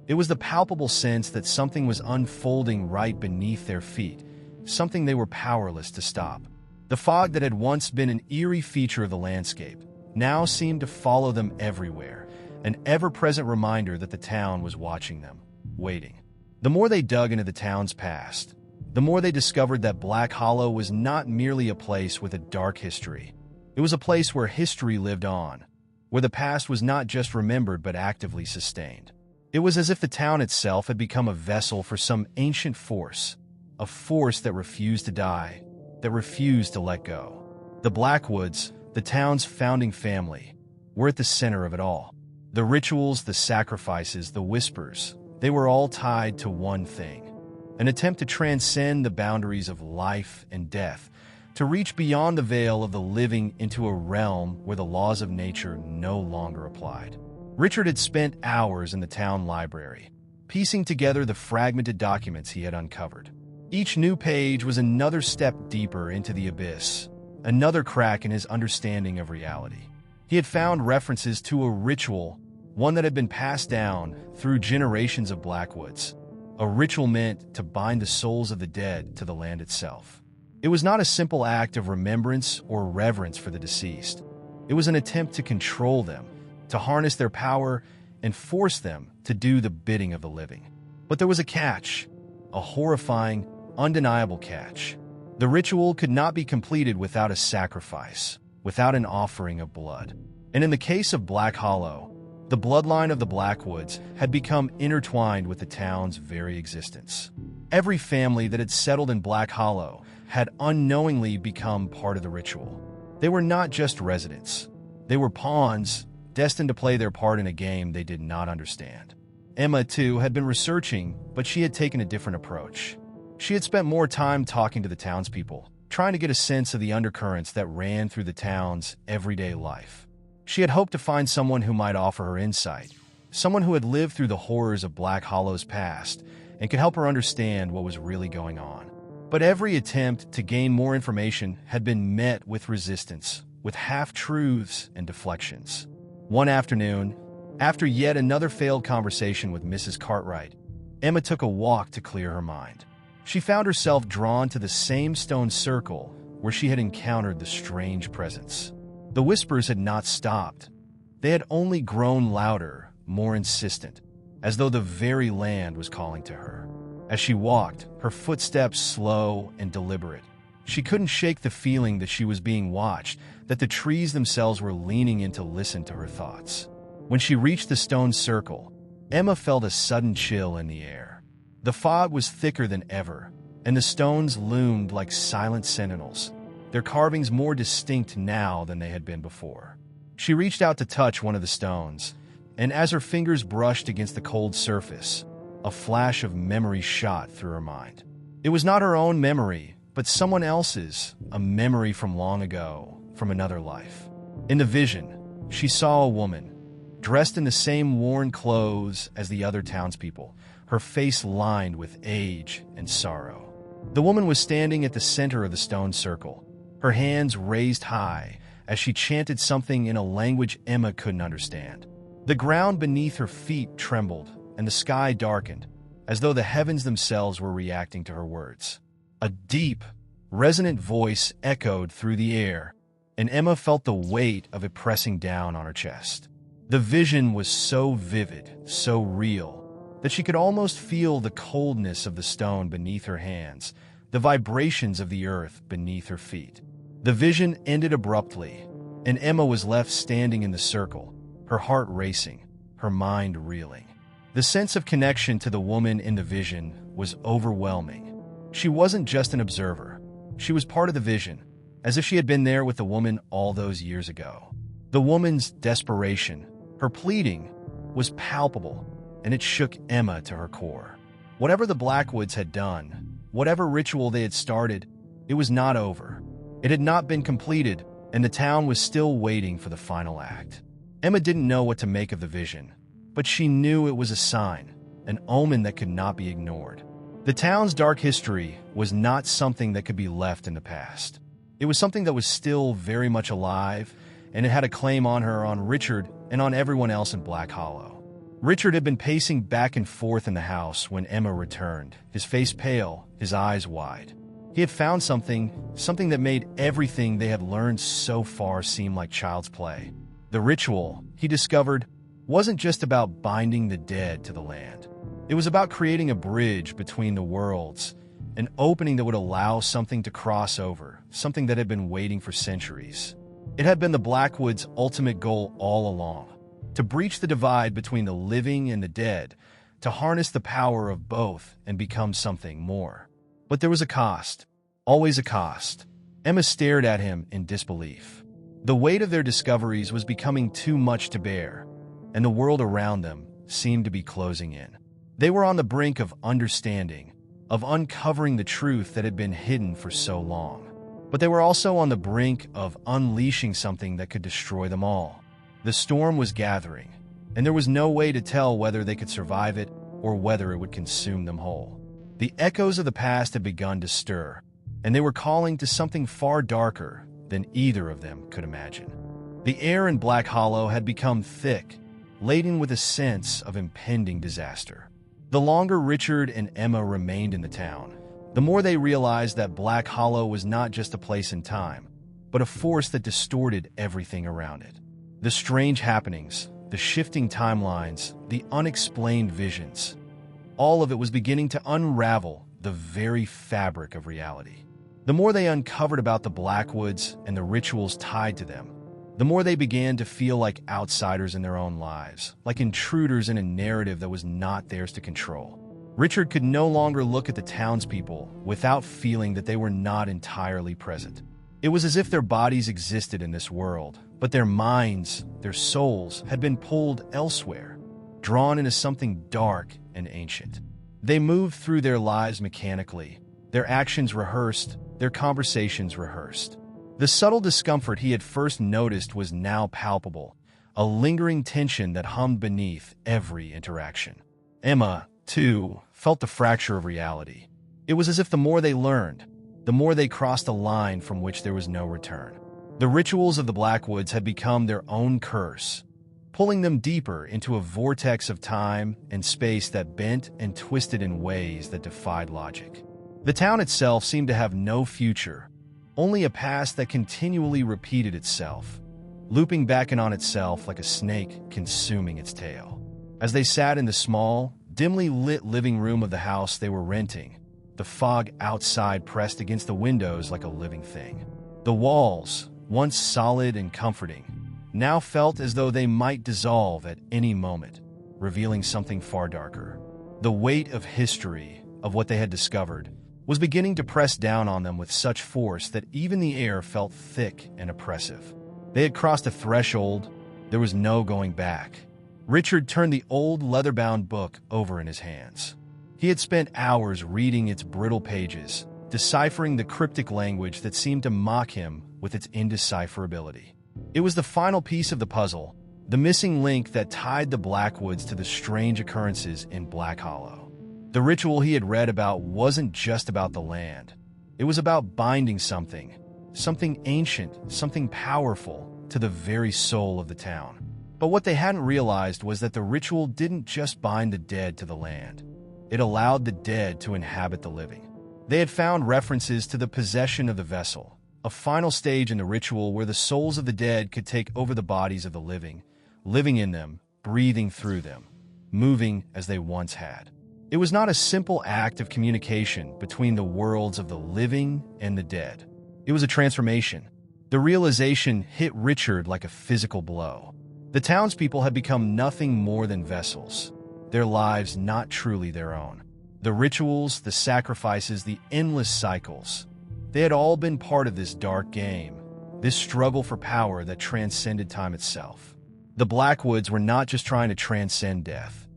It was the palpable sense that something was unfolding right beneath their feet, something they were powerless to stop. The fog that had once been an eerie feature of the landscape now seemed to follow them everywhere, an ever-present reminder that the town was watching them, waiting. The more they dug into the town's past, the more they discovered that Black Hollow was not merely a place with a dark history. It was a place where history lived on, where the past was not just remembered but actively sustained. It was as if the town itself had become a vessel for some ancient force, a force that refused to die, that refused to let go. The Blackwoods, the town's founding family, were at the center of it all. The rituals, the sacrifices, the whispers, they were all tied to one thing: an attempt to transcend the boundaries of life and death, to reach beyond the veil of the living into a realm where the laws of nature no longer applied. Richard had spent hours in the town library, piecing together the fragmented documents he had uncovered. Each new page was another step deeper into the abyss, another crack in his understanding of reality. He had found references to a ritual, one that had been passed down through generations of Blackwoods, a ritual meant to bind the souls of the dead to the land itself. It was not a simple act of remembrance or reverence for the deceased. It was an attempt to control them, to harness their power, and force them to do the bidding of the living. But there was a catch, a horrifying, undeniable catch. The ritual could not be completed without a sacrifice, without an offering of blood. And in the case of Black Hollow, the bloodline of the Blackwoods had become intertwined with the town's very existence. Every family that had settled in Black Hollow had unknowingly become part of the ritual. They were not just residents. They were pawns, destined to play their part in a game they did not understand. Emma, too, had been researching, but she had taken a different approach. She had spent more time talking to the townspeople, trying to get a sense of the undercurrents that ran through the town's everyday life. She had hoped to find someone who might offer her insight, someone who had lived through the horrors of Black Hollow's past and could help her understand what was really going on. But every attempt to gain more information had been met with resistance, with half-truths and deflections. One afternoon, after yet another failed conversation with Mrs. Cartwright, Emma took a walk to clear her mind. She found herself drawn to the same stone circle where she had encountered the strange presence. The whispers had not stopped. They had only grown louder, more insistent, as though the very land was calling to her. As she walked, her footsteps slow and deliberate. She couldn't shake the feeling that she was being watched, that the trees themselves were leaning in to listen to her thoughts. When she reached the stone circle, Emma felt a sudden chill in the air. The fog was thicker than ever, and the stones loomed like silent sentinels, their carvings more distinct now than they had been before. She reached out to touch one of the stones, and as her fingers brushed against the cold surface, a flash of memory shot through her mind. It was not her own memory, but someone else's, a memory from long ago, from another life. In the vision, she saw a woman, dressed in the same worn clothes as the other townspeople, her face lined with age and sorrow. The woman was standing at the center of the stone circle, her hands raised high as she chanted something in a language Emma couldn't understand. The ground beneath her feet trembled, and the sky darkened, as though the heavens themselves were reacting to her words. A deep, resonant voice echoed through the air, and Emma felt the weight of it pressing down on her chest. The vision was so vivid, so real, that she could almost feel the coldness of the stone beneath her hands, the vibrations of the earth beneath her feet. The vision ended abruptly, and Emma was left standing in the circle, her heart racing, her mind reeling. The sense of connection to the woman in the vision was overwhelming. She wasn't just an observer. She was part of the vision, as if she had been there with the woman all those years ago. The woman's desperation, her pleading, was palpable, and it shook Emma to her core. Whatever the Blackwoods had done, whatever ritual they had started, it was not over. It had not been completed, and the town was still waiting for the final act. Emma didn't know what to make of the vision, but she knew it was a sign, an omen that could not be ignored. The town's dark history was not something that could be left in the past. It was something that was still very much alive, and it had a claim on her, on Richard, and on everyone else in Black Hollow. Richard had been pacing back and forth in the house when Emma returned, his face pale, his eyes wide. He had found something that made everything they had learned so far seem like child's play. The ritual, he discovered, wasn't just about binding the dead to the land. It was about creating a bridge between the worlds, an opening that would allow something to cross over, something that had been waiting for centuries. It had been the Blackwoods' ultimate goal all along, to breach the divide between the living and the dead, to harness the power of both and become something more. But there was a cost, always a cost. Emma stared at him in disbelief. The weight of their discoveries was becoming too much to bear, and the world around them seemed to be closing in. They were on the brink of understanding, of uncovering the truth that had been hidden for so long. But they were also on the brink of unleashing something that could destroy them all. The storm was gathering, and there was no way to tell whether they could survive it or whether it would consume them whole. The echoes of the past had begun to stir, and they were calling to something far darker than either of them could imagine. The air in Black Hollow had become thick, laden with a sense of impending disaster. The longer Richard and Emma remained in the town, the more they realized that Black Hollow was not just a place in time, but a force that distorted everything around it. The strange happenings, the shifting timelines, the unexplained visions, All of it was beginning to unravel the very fabric of reality. The more they uncovered about the Blackwoods and the rituals tied to them, the more they began to feel like outsiders in their own lives, like intruders in a narrative that was not theirs to control. Richard could no longer look at the townspeople without feeling that they were not entirely present. It was as if their bodies existed in this world, but their minds, their souls, had been pulled elsewhere, drawn into something dark and ancient. They moved through their lives mechanically, their actions rehearsed, their conversations rehearsed. The subtle discomfort he had first noticed was now palpable, a lingering tension that hummed beneath every interaction. Emma, too, felt the fracture of reality. It was as if the more they learned, the more they crossed a line from which there was no return. The rituals of the Blackwoods had become their own curse, pulling them deeper into a vortex of time and space that bent and twisted in ways that defied logic. The town itself seemed to have no future, only a past that continually repeated itself, looping back in on itself like a snake consuming its tail. As they sat in the small, dimly lit living room of the house they were renting, the fog outside pressed against the windows like a living thing. The walls, once solid and comforting, now felt as though they might dissolve at any moment, revealing something far darker. The weight of history, of what they had discovered, was beginning to press down on them with such force that even the air felt thick and oppressive. They had crossed a threshold. There was no going back. Richard turned the old leather-bound book over in his hands. He had spent hours reading its brittle pages, deciphering the cryptic language that seemed to mock him with its indecipherability. It was the final piece of the puzzle, the missing link that tied the Blackwoods to the strange occurrences in Black Hollow. The ritual he had read about wasn't just about the land. It was about binding something ancient, something powerful, to the very soul of the town. But what they hadn't realized was that the ritual didn't just bind the dead to the land. It allowed the dead to inhabit the living. They had found references to the possession of the vessel, a final stage in the ritual where the souls of the dead could take over the bodies of the living, living in them, breathing through them, moving as they once had. It was not a simple act of communication between the worlds of the living and the dead. It was a transformation. The realization hit Richard like a physical blow. The townspeople had become nothing more than vessels, their lives not truly their own. The rituals, the sacrifices, the endless cycles, they had all been part of this dark game, this struggle for power that transcended time itself. The Blackwoods were not just trying to transcend death.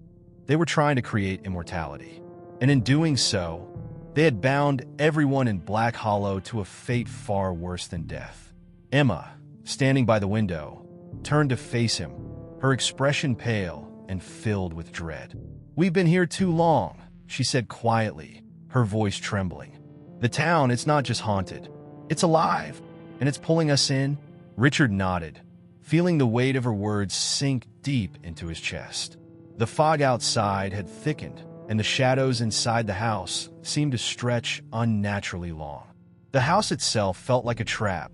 They were trying to create immortality. And in doing so, they had bound everyone in Black Hollow to a fate far worse than death. Emma, standing by the window, turned to face him, her expression pale and filled with dread. "We've been here too long," she said quietly, her voice trembling. "The town, it's not just haunted. It's alive, and it's pulling us in." Richard nodded, feeling the weight of her words sink deep into his chest. The fog outside had thickened, and the shadows inside the house seemed to stretch unnaturally long. The house itself felt like a trap,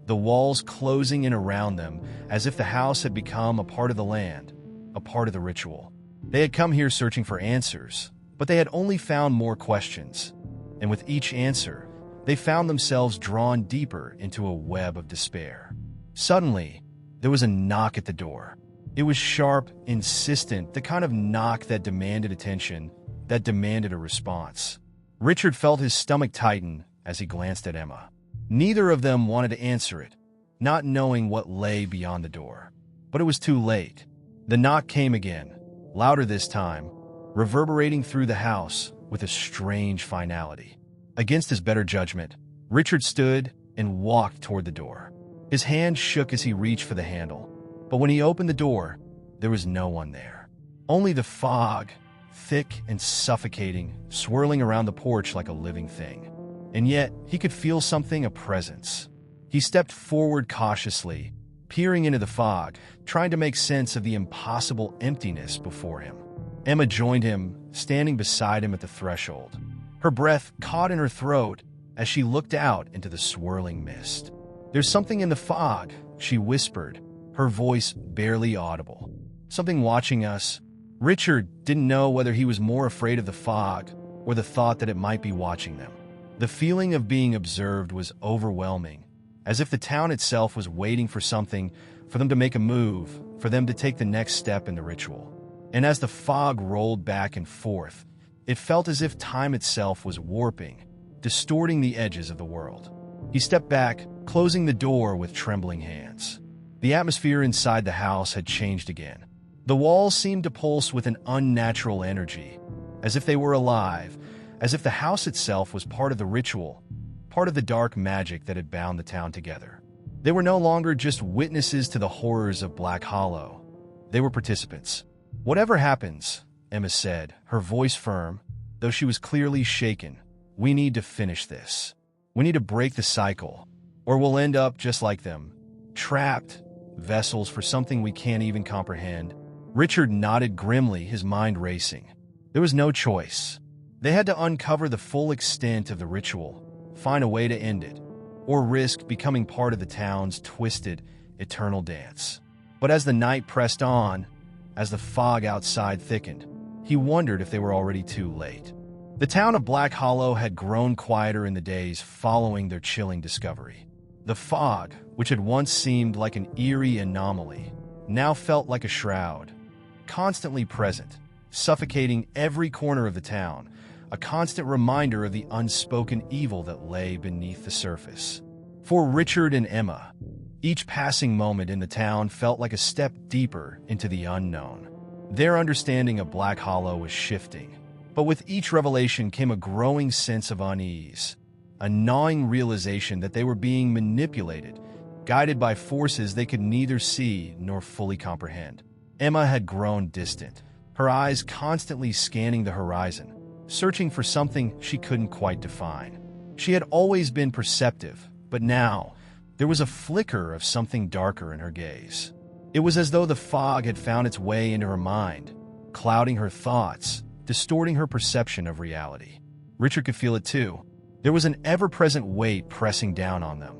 the walls closing in around them as if the house had become a part of the land, a part of the ritual. They had come here searching for answers, but they had only found more questions. And with each answer, they found themselves drawn deeper into a web of despair. Suddenly, there was a knock at the door. It was sharp, insistent, the kind of knock that demanded attention, that demanded a response. Richard felt his stomach tighten as he glanced at Emma. Neither of them wanted to answer it, not knowing what lay beyond the door. But it was too late. The knock came again, louder this time, reverberating through the house with a strange finality. Against his better judgment, Richard stood and walked toward the door. His hand shook as he reached for the handle. But when he opened the door, there was no one there. Only the fog, thick and suffocating, swirling around the porch like a living thing. And yet, he could feel something, a presence. He stepped forward cautiously, peering into the fog, trying to make sense of the impossible emptiness before him. Emma joined him, standing beside him at the threshold. Her breath caught in her throat as she looked out into the swirling mist. "There's something in the fog," she whispered, her voice barely audible. "Something watching us, Richard didn't know whether he was more afraid of the fog or the thought that it might be watching them. The feeling of being observed was overwhelming, as if the town itself was waiting for something, for them to make a move, for them to take the next step in the ritual. And as the fog rolled back and forth, it felt as if time itself was warping, distorting the edges of the world. He stepped back, closing the door with trembling hands. The atmosphere inside the house had changed again. The walls seemed to pulse with an unnatural energy, as if they were alive, as if the house itself was part of the ritual, part of the dark magic that had bound the town together. They were no longer just witnesses to the horrors of Black Hollow. They were participants. "Whatever happens," Emma said, her voice firm, though she was clearly shaken, "we need to finish this. We need to break the cycle, or we'll end up just like them, trapped, vessels for something we can't even comprehend." Richard nodded grimly, his mind racing. There was no choice. They had to uncover the full extent of the ritual, find a way to end it, or risk becoming part of the town's twisted, eternal dance. But as the night pressed on, as the fog outside thickened, he wondered if they were already too late. The town of Black Hollow had grown quieter in the days following their chilling discovery. The fog, which had once seemed like an eerie anomaly, now felt like a shroud, constantly present, suffocating every corner of the town, a constant reminder of the unspoken evil that lay beneath the surface. For Richard and Emma, each passing moment in the town felt like a step deeper into the unknown. Their understanding of Black Hollow was shifting, but with each revelation came a growing sense of unease, a gnawing realization that they were being manipulated, guided by forces they could neither see nor fully comprehend. Emma had grown distant, her eyes constantly scanning the horizon, searching for something she couldn't quite define. She had always been perceptive, but now there was a flicker of something darker in her gaze. It was as though the fog had found its way into her mind, clouding her thoughts, distorting her perception of reality. Richard could feel it too. There was an ever-present weight pressing down on them,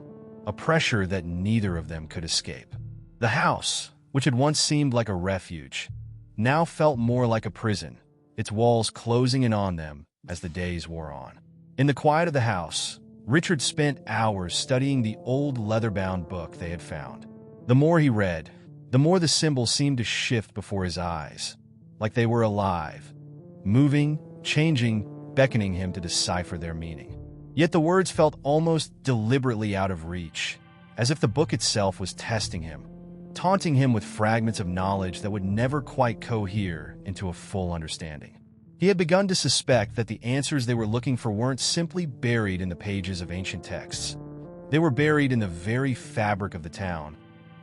a pressure that neither of them could escape. The house, which had once seemed like a refuge, now felt more like a prison, its walls closing in on them as the days wore on. In the quiet of the house, Richard spent hours studying the old leather-bound book they had found. The more he read, the more the symbols seemed to shift before his eyes, like they were alive, moving, changing, beckoning him to decipher their meaning. Yet the words felt almost deliberately out of reach, as if the book itself was testing him, taunting him with fragments of knowledge that would never quite cohere into a full understanding. He had begun to suspect that the answers they were looking for weren't simply buried in the pages of ancient texts. They were buried in the very fabric of the town,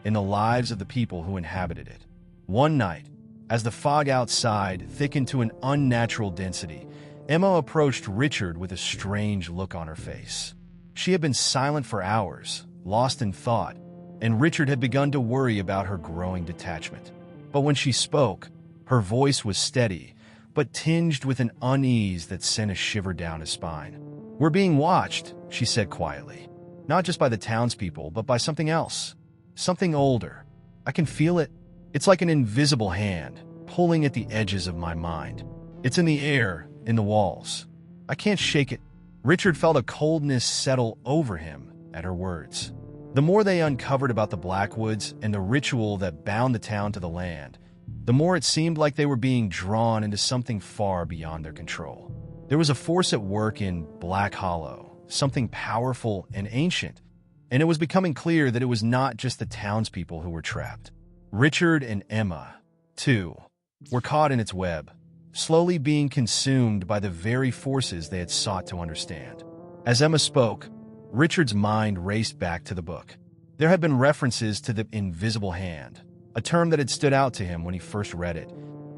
in the lives of the people who inhabited it. One night, as the fog outside thickened to an unnatural density, Emma approached Richard with a strange look on her face. She had been silent for hours, lost in thought, and Richard had begun to worry about her growing detachment. But when she spoke, her voice was steady, but tinged with an unease that sent a shiver down his spine. "We're being watched," she said quietly. "Not just by the townspeople, but by something else. Something older. I can feel it. It's like an invisible hand, pulling at the edges of my mind. It's in the air, in the walls. I can't shake it." Richard felt a coldness settle over him at her words. The more they uncovered about the Blackwoods and the ritual that bound the town to the land, the more it seemed like they were being drawn into something far beyond their control. There was a force at work in Black Hollow, something powerful and ancient, and it was becoming clear that it was not just the townspeople who were trapped. Richard and Emma, too, were caught in its web, slowly being consumed by the very forces they had sought to understand. As Emma spoke, Richard's mind raced back to the book. There had been references to the invisible hand, a term that had stood out to him when he first read it,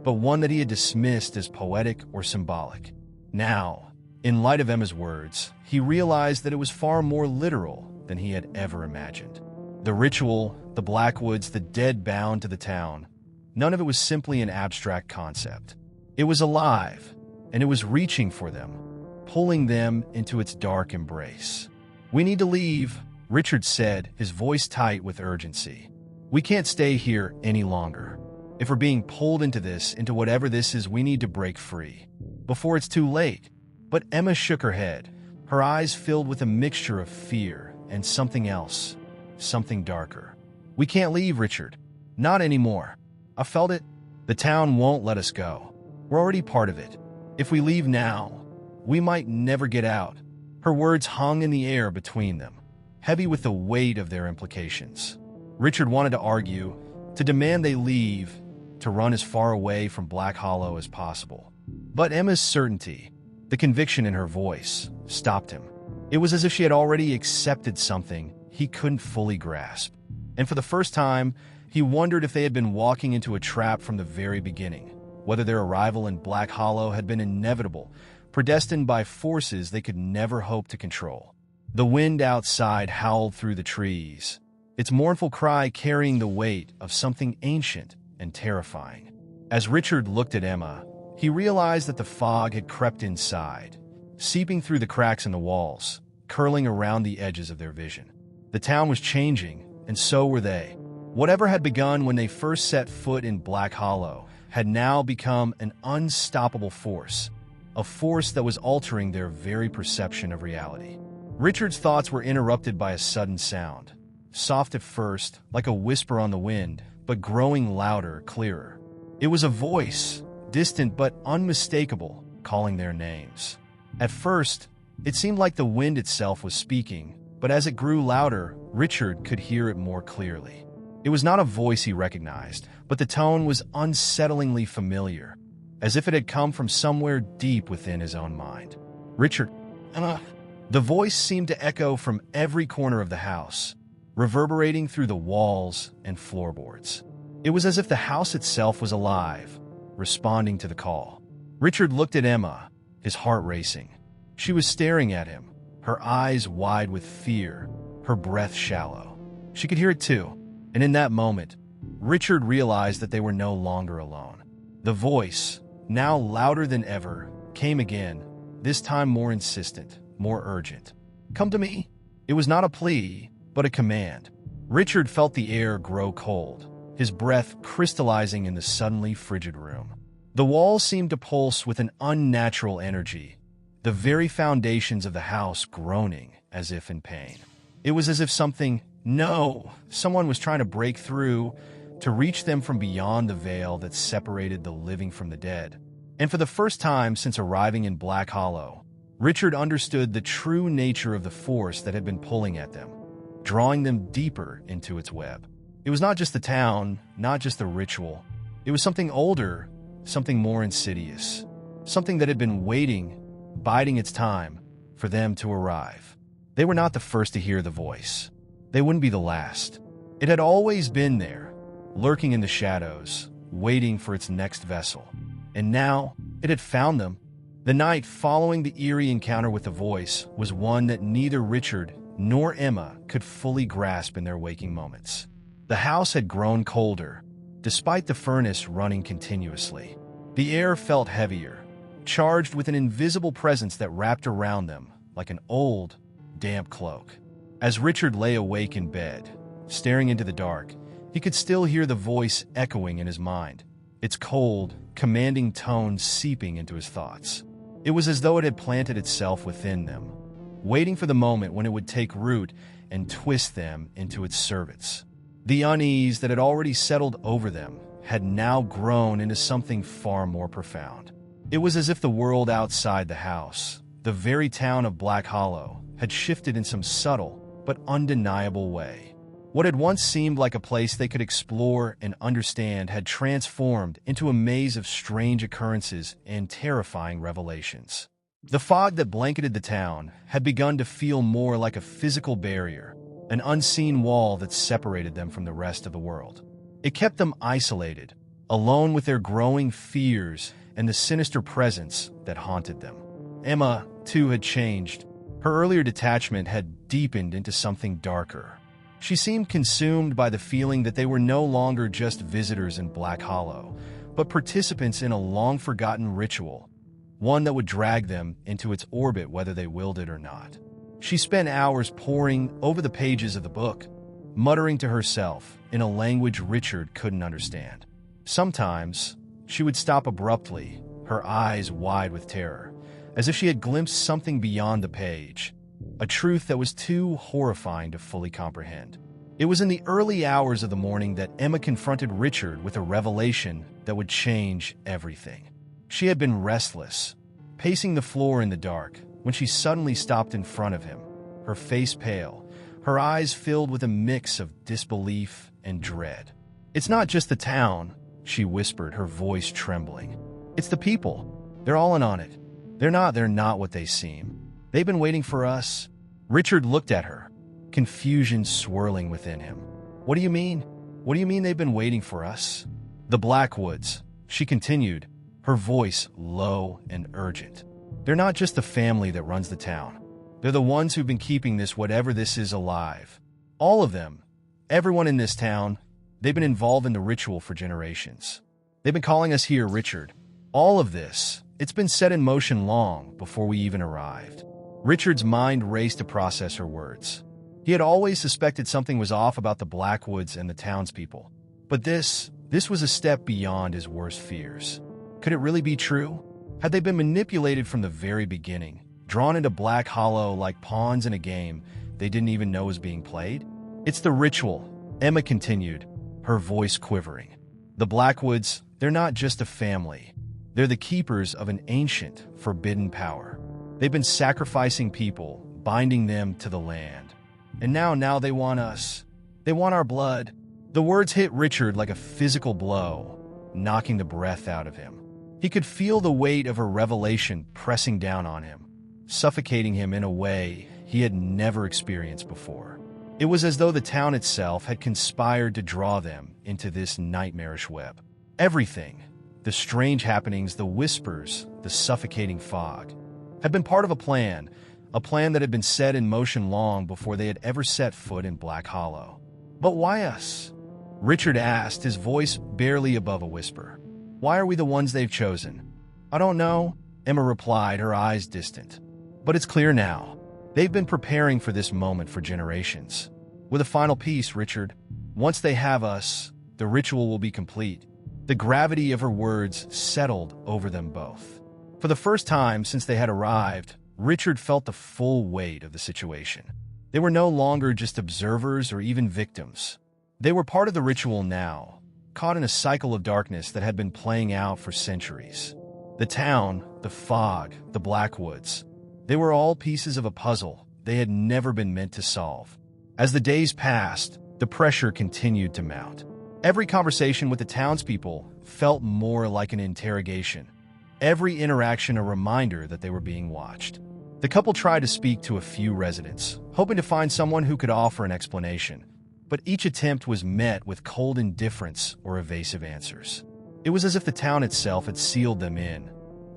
but one that he had dismissed as poetic or symbolic. Now, in light of Emma's words, he realized that it was far more literal than he had ever imagined. The ritual, the Blackwoods, the dead bound to the town, none of it was simply an abstract concept. It was alive, and it was reaching for them, pulling them into its dark embrace. "We need to leave," Richard said, his voice tight with urgency. "We can't stay here any longer." If we're being pulled into whatever this is, we need to break free before it's too late. But Emma shook her head, her eyes filled with a mixture of fear and something else, something darker. We can't leave, Richard. Not anymore. I felt it. The town won't let us go. We're already part of it. If we leave now, we might never get out. Her words hung in the air between them, heavy with the weight of their implications. Richard wanted to argue, to demand they leave, to run as far away from Black Hollow as possible. But Emma's certainty, the conviction in her voice, stopped him. It was as if she had already accepted something he couldn't fully grasp. And for the first time, he wondered if they had been walking into a trap from the very beginning, whether their arrival in Black Hollow had been inevitable, predestined by forces they could never hope to control. The wind outside howled through the trees, its mournful cry carrying the weight of something ancient and terrifying. As Richard looked at Emma, he realized that the fog had crept inside, seeping through the cracks in the walls, curling around the edges of their vision. The town was changing, and so were they. Whatever had begun when they first set foot in Black Hollow had now become an unstoppable force, a force that was altering their very perception of reality. Richard's thoughts were interrupted by a sudden sound, soft at first, like a whisper on the wind, but growing louder, clearer. It was a voice, distant but unmistakable, calling their names. At first, it seemed like the wind itself was speaking, but as it grew louder, Richard could hear it more clearly. It was not a voice he recognized, but the tone was unsettlingly familiar, as if it had come from somewhere deep within his own mind. Richard, the voice seemed to echo from every corner of the house, reverberating through the walls and floorboards. It was as if the house itself was alive, responding to the call. Richard looked at Emma, his heart racing. She was staring at him, her eyes wide with fear, her breath shallow. She could hear it too, and in that moment, Richard realized that they were no longer alone. The voice, now louder than ever, came again, this time more insistent, more urgent. "Come to me." It was not a plea, but a command. Richard felt the air grow cold, his breath crystallizing in the suddenly frigid room. The walls seemed to pulse with an unnatural energy, the very foundations of the house groaning as if in pain. It was as if someone was trying to break through, to reach them from beyond the veil that separated the living from the dead. And for the first time since arriving in Black Hollow, Richard understood the true nature of the force that had been pulling at them, drawing them deeper into its web. It was not just the town, not just the ritual. It was something older, something more insidious, something that had been waiting, biding its time, for them to arrive. They were not the first to hear the voice. They wouldn't be the last. It had always been there, lurking in the shadows, waiting for its next vessel. And now, it had found them. The night following the eerie encounter with the voice was one that neither Richard nor Emma could fully grasp in their waking moments. The house had grown colder, despite the furnace running continuously. The air felt heavier, charged with an invisible presence that wrapped around them like an old, damp cloak. As Richard lay awake in bed, staring into the dark, he could still hear the voice echoing in his mind, its cold, commanding tones seeping into his thoughts. It was as though it had planted itself within them, waiting for the moment when it would take root and twist them into its servants. The unease that had already settled over them had now grown into something far more profound. It was as if the world outside the house, the very town of Black Hollow, had shifted in some subtle but undeniable way. What had once seemed like a place they could explore and understand had transformed into a maze of strange occurrences and terrifying revelations. The fog that blanketed the town had begun to feel more like a physical barrier, an unseen wall that separated them from the rest of the world. It kept them isolated, alone with their growing fears and the sinister presence that haunted them. Emma, too, had changed. Her earlier detachment had deepened into something darker. She seemed consumed by the feeling that they were no longer just visitors in Black Hollow, but participants in a long-forgotten ritual, one that would drag them into its orbit whether they willed it or not. She spent hours poring over the pages of the book, muttering to herself in a language Richard couldn't understand. Sometimes, she would stop abruptly, her eyes wide with terror, as if she had glimpsed something beyond the page, a truth that was too horrifying to fully comprehend. It was in the early hours of the morning that Emma confronted Richard with a revelation that would change everything. She had been restless, pacing the floor in the dark, when she suddenly stopped in front of him, her face pale, her eyes filled with a mix of disbelief and dread. "It's not just the town," she whispered, her voice trembling. "It's the people. They're all in on it. They're not what they seem. They've been waiting for us." Richard looked at her, confusion swirling within him. "What do you mean? What do you mean they've been waiting for us?" "The Blackwoods," she continued, her voice low and urgent. "They're not just the family that runs the town. They're the ones who've been keeping this whatever this is alive. All of them, everyone in this town, they've been involved in the ritual for generations. They've been calling us here, Richard. All of this, it's been set in motion long before we even arrived." Richard's mind raced to process her words. He had always suspected something was off about the Blackwoods and the townspeople. But this was a step beyond his worst fears. Could it really be true? Had they been manipulated from the very beginning, drawn into Black Hollow like pawns in a game they didn't even know was being played? "It's the ritual," Emma continued, her voice quivering. "The Blackwoods, they're not just a family. They're the keepers of an ancient, forbidden power. They've been sacrificing people, binding them to the land. And now they want us. They want our blood." The words hit Richard like a physical blow, knocking the breath out of him. He could feel the weight of her revelation pressing down on him, suffocating him in a way he had never experienced before. It was as though the town itself had conspired to draw them into this nightmarish web. Everything, the strange happenings, the whispers, the suffocating fog, had been part of a plan that had been set in motion long before they had ever set foot in Black Hollow. "But why us?" Richard asked, his voice barely above a whisper. "Why are we the ones they've chosen?" "I don't know," Emma replied, her eyes distant. "But it's clear now. They've been preparing for this moment for generations. With a final piece, Richard. Once they have us, the ritual will be complete." The gravity of her words settled over them both. For the first time since they had arrived, Richard felt the full weight of the situation. They were no longer just observers or even victims. They were part of the ritual now, caught in a cycle of darkness that had been playing out for centuries. The town, the fog, the Blackwoods, they were all pieces of a puzzle they had never been meant to solve. As the days passed, the pressure continued to mount. Every conversation with the townspeople felt more like an interrogation. Every interaction a reminder that they were being watched. The couple tried to speak to a few residents, hoping to find someone who could offer an explanation, but each attempt was met with cold indifference or evasive answers. It was as if the town itself had sealed them in,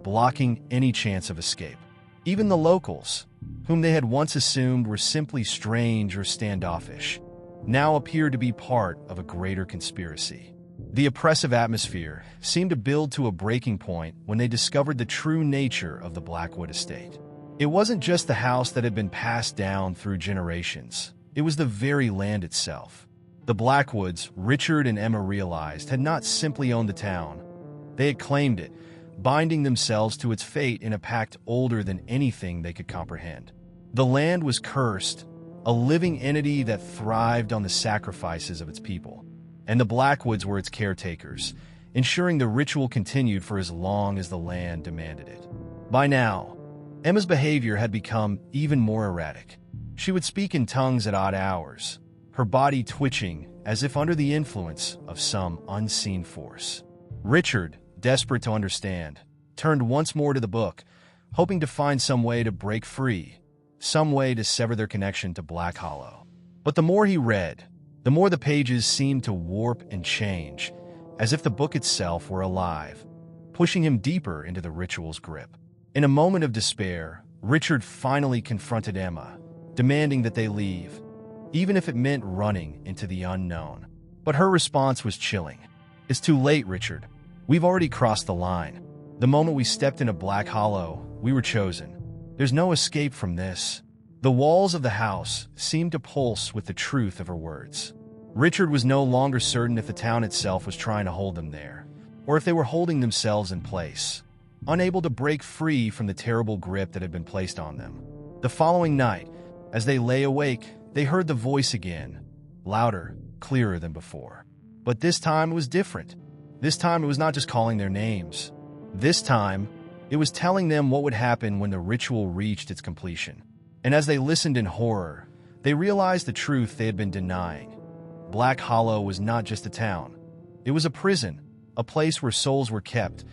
blocking any chance of escape. Even the locals, whom they had once assumed were simply strange or standoffish, now appeared to be part of a greater conspiracy. The oppressive atmosphere seemed to build to a breaking point when they discovered the true nature of the Blackwood estate. It wasn't just the house that had been passed down through generations. It was the very land itself. The Blackwoods, Richard and Emma realized, had not simply owned the town. They had claimed it, binding themselves to its fate in a pact older than anything they could comprehend. The land was cursed, a living entity that thrived on the sacrifices of its people. And the Blackwoods were its caretakers, ensuring the ritual continued for as long as the land demanded it. By now, Emma's behavior had become even more erratic. She would speak in tongues at odd hours, her body twitching as if under the influence of some unseen force. Richard, desperate to understand, turned once more to the book, hoping to find some way to break free, some way to sever their connection to Black Hollow. But the more he read, the more the pages seemed to warp and change, as if the book itself were alive, pushing him deeper into the ritual's grip. In a moment of despair, Richard finally confronted Emma, demanding that they leave, even if it meant running into the unknown. But her response was chilling. "It's too late, Richard. We've already crossed the line. The moment we stepped into Black Hollow, we were chosen. There's no escape from this." The walls of the house seemed to pulse with the truth of her words. Richard was no longer certain if the town itself was trying to hold them there, or if they were holding themselves in place, unable to break free from the terrible grip that had been placed on them. The following night, as they lay awake, they heard the voice again, louder, clearer than before. But this time it was different. This time it was not just calling their names. This time, it was telling them what would happen when the ritual reached its completion. And as they listened in horror, they realized the truth they had been denying. Black Hollow was not just a town. It was a prison, a place where souls were kept,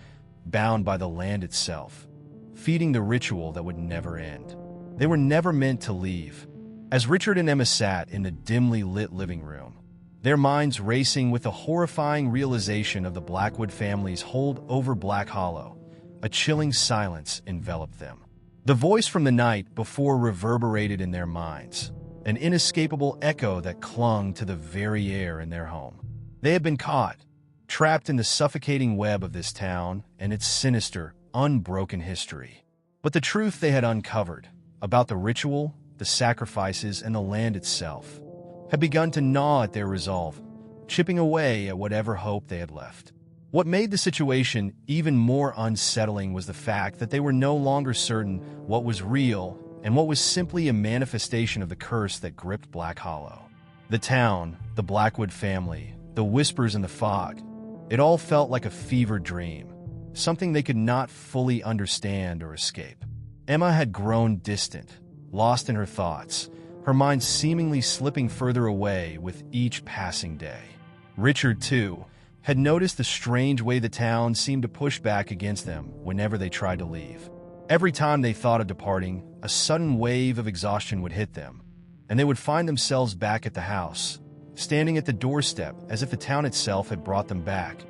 bound by the land itself, feeding the ritual that would never end. They were never meant to leave. As Richard and Emma sat in the dimly lit living room, their minds racing with the horrifying realization of the Blackwood family's hold over Black Hollow, a chilling silence enveloped them. The voice from the night before reverberated in their minds, an inescapable echo that clung to the very air in their home. They had been caught, trapped in the suffocating web of this town and its sinister, unbroken history. But the truth they had uncovered about the ritual, the sacrifices, and the land itself had begun to gnaw at their resolve, chipping away at whatever hope they had left. What made the situation even more unsettling was the fact that they were no longer certain what was real and what was simply a manifestation of the curse that gripped Black Hollow. The town, the Blackwood family, the whispers in the fog, it all felt like a fevered dream, something they could not fully understand or escape. Emma had grown distant, lost in her thoughts, her mind seemingly slipping further away with each passing day. Richard, too, had noticed the strange way the town seemed to push back against them whenever they tried to leave. Every time they thought of departing, a sudden wave of exhaustion would hit them, and they would find themselves back at the house, standing at the doorstep as if the town itself had brought them back,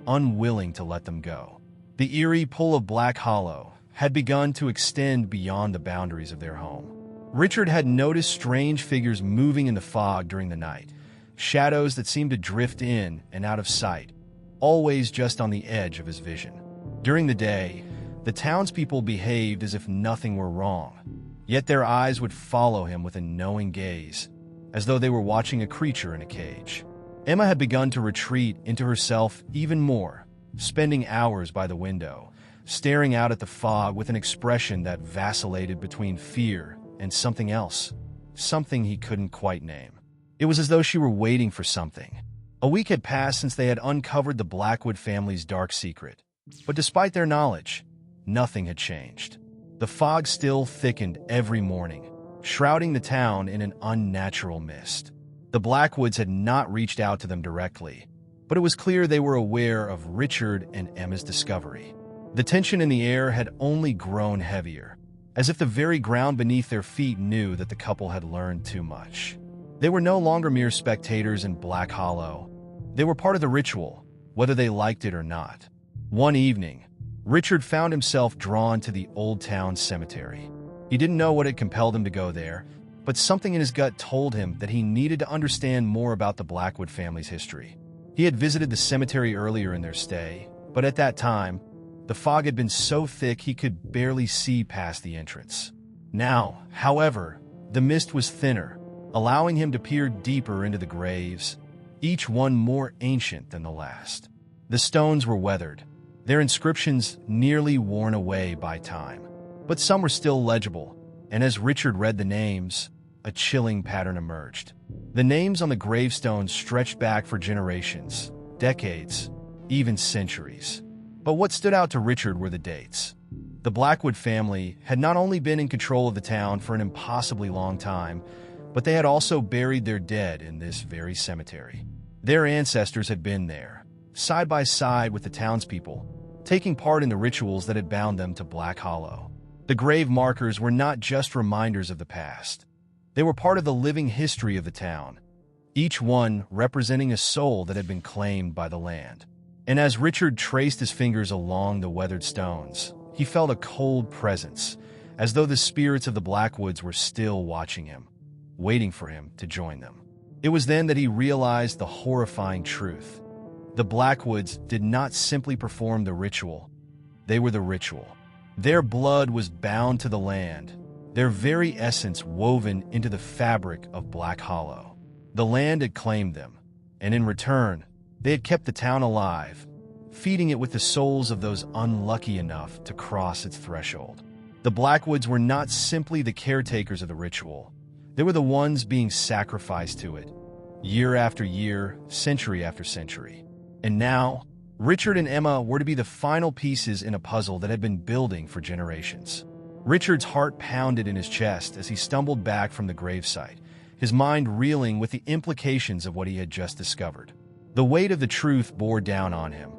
unwilling to let them go. The eerie pull of Black Hollow had begun to extend beyond the boundaries of their home. Richard had noticed strange figures moving in the fog during the night, shadows that seemed to drift in and out of sight, always just on the edge of his vision. During the day, the townspeople behaved as if nothing were wrong, yet their eyes would follow him with a knowing gaze, as though they were watching a creature in a cage. Emma had begun to retreat into herself even more, spending hours by the window, staring out at the fog with an expression that vacillated between fear and something else, something he couldn't quite name. It was as though she were waiting for something. A week had passed since they had uncovered the Blackwood family's dark secret, but despite their knowledge, nothing had changed. The fog still thickened every morning, shrouding the town in an unnatural mist. The Blackwoods had not reached out to them directly, but it was clear they were aware of Richard and Emma's discovery. The tension in the air had only grown heavier, as if the very ground beneath their feet knew that the couple had learned too much. They were no longer mere spectators in Black Hollow. They were part of the ritual, whether they liked it or not. One evening, Richard found himself drawn to the Old Town Cemetery. He didn't know what had compelled him to go there, but something in his gut told him that he needed to understand more about the Blackwood family's history. He had visited the cemetery earlier in their stay, but at that time, the fog had been so thick he could barely see past the entrance. Now, however, the mist was thinner, allowing him to peer deeper into the graves, each one more ancient than the last. The stones were weathered, their inscriptions nearly worn away by time, but some were still legible, and as Richard read the names, a chilling pattern emerged. The names on the gravestones stretched back for generations, decades, even centuries. But what stood out to Richard were the dates. The Blackwood family had not only been in control of the town for an impossibly long time, but they had also buried their dead in this very cemetery. Their ancestors had been there, side by side with the townspeople, taking part in the rituals that had bound them to Black Hollow. The grave markers were not just reminders of the past. They were part of the living history of the town, each one representing a soul that had been claimed by the land. And as Richard traced his fingers along the weathered stones, he felt a cold presence, as though the spirits of the Blackwoods were still watching him, waiting for him to join them. It was then that he realized the horrifying truth. The Blackwoods did not simply perform the ritual, they were the ritual. Their blood was bound to the land, their very essence woven into the fabric of Black Hollow. The land had claimed them, and in return, they had kept the town alive, feeding it with the souls of those unlucky enough to cross its threshold. The Blackwoods were not simply the caretakers of the ritual. They were the ones being sacrificed to it, year after year, century after century. And now, Richard and Emma were to be the final pieces in a puzzle that had been building for generations. Richard's heart pounded in his chest as he stumbled back from the gravesite, his mind reeling with the implications of what he had just discovered. The weight of the truth bore down on him,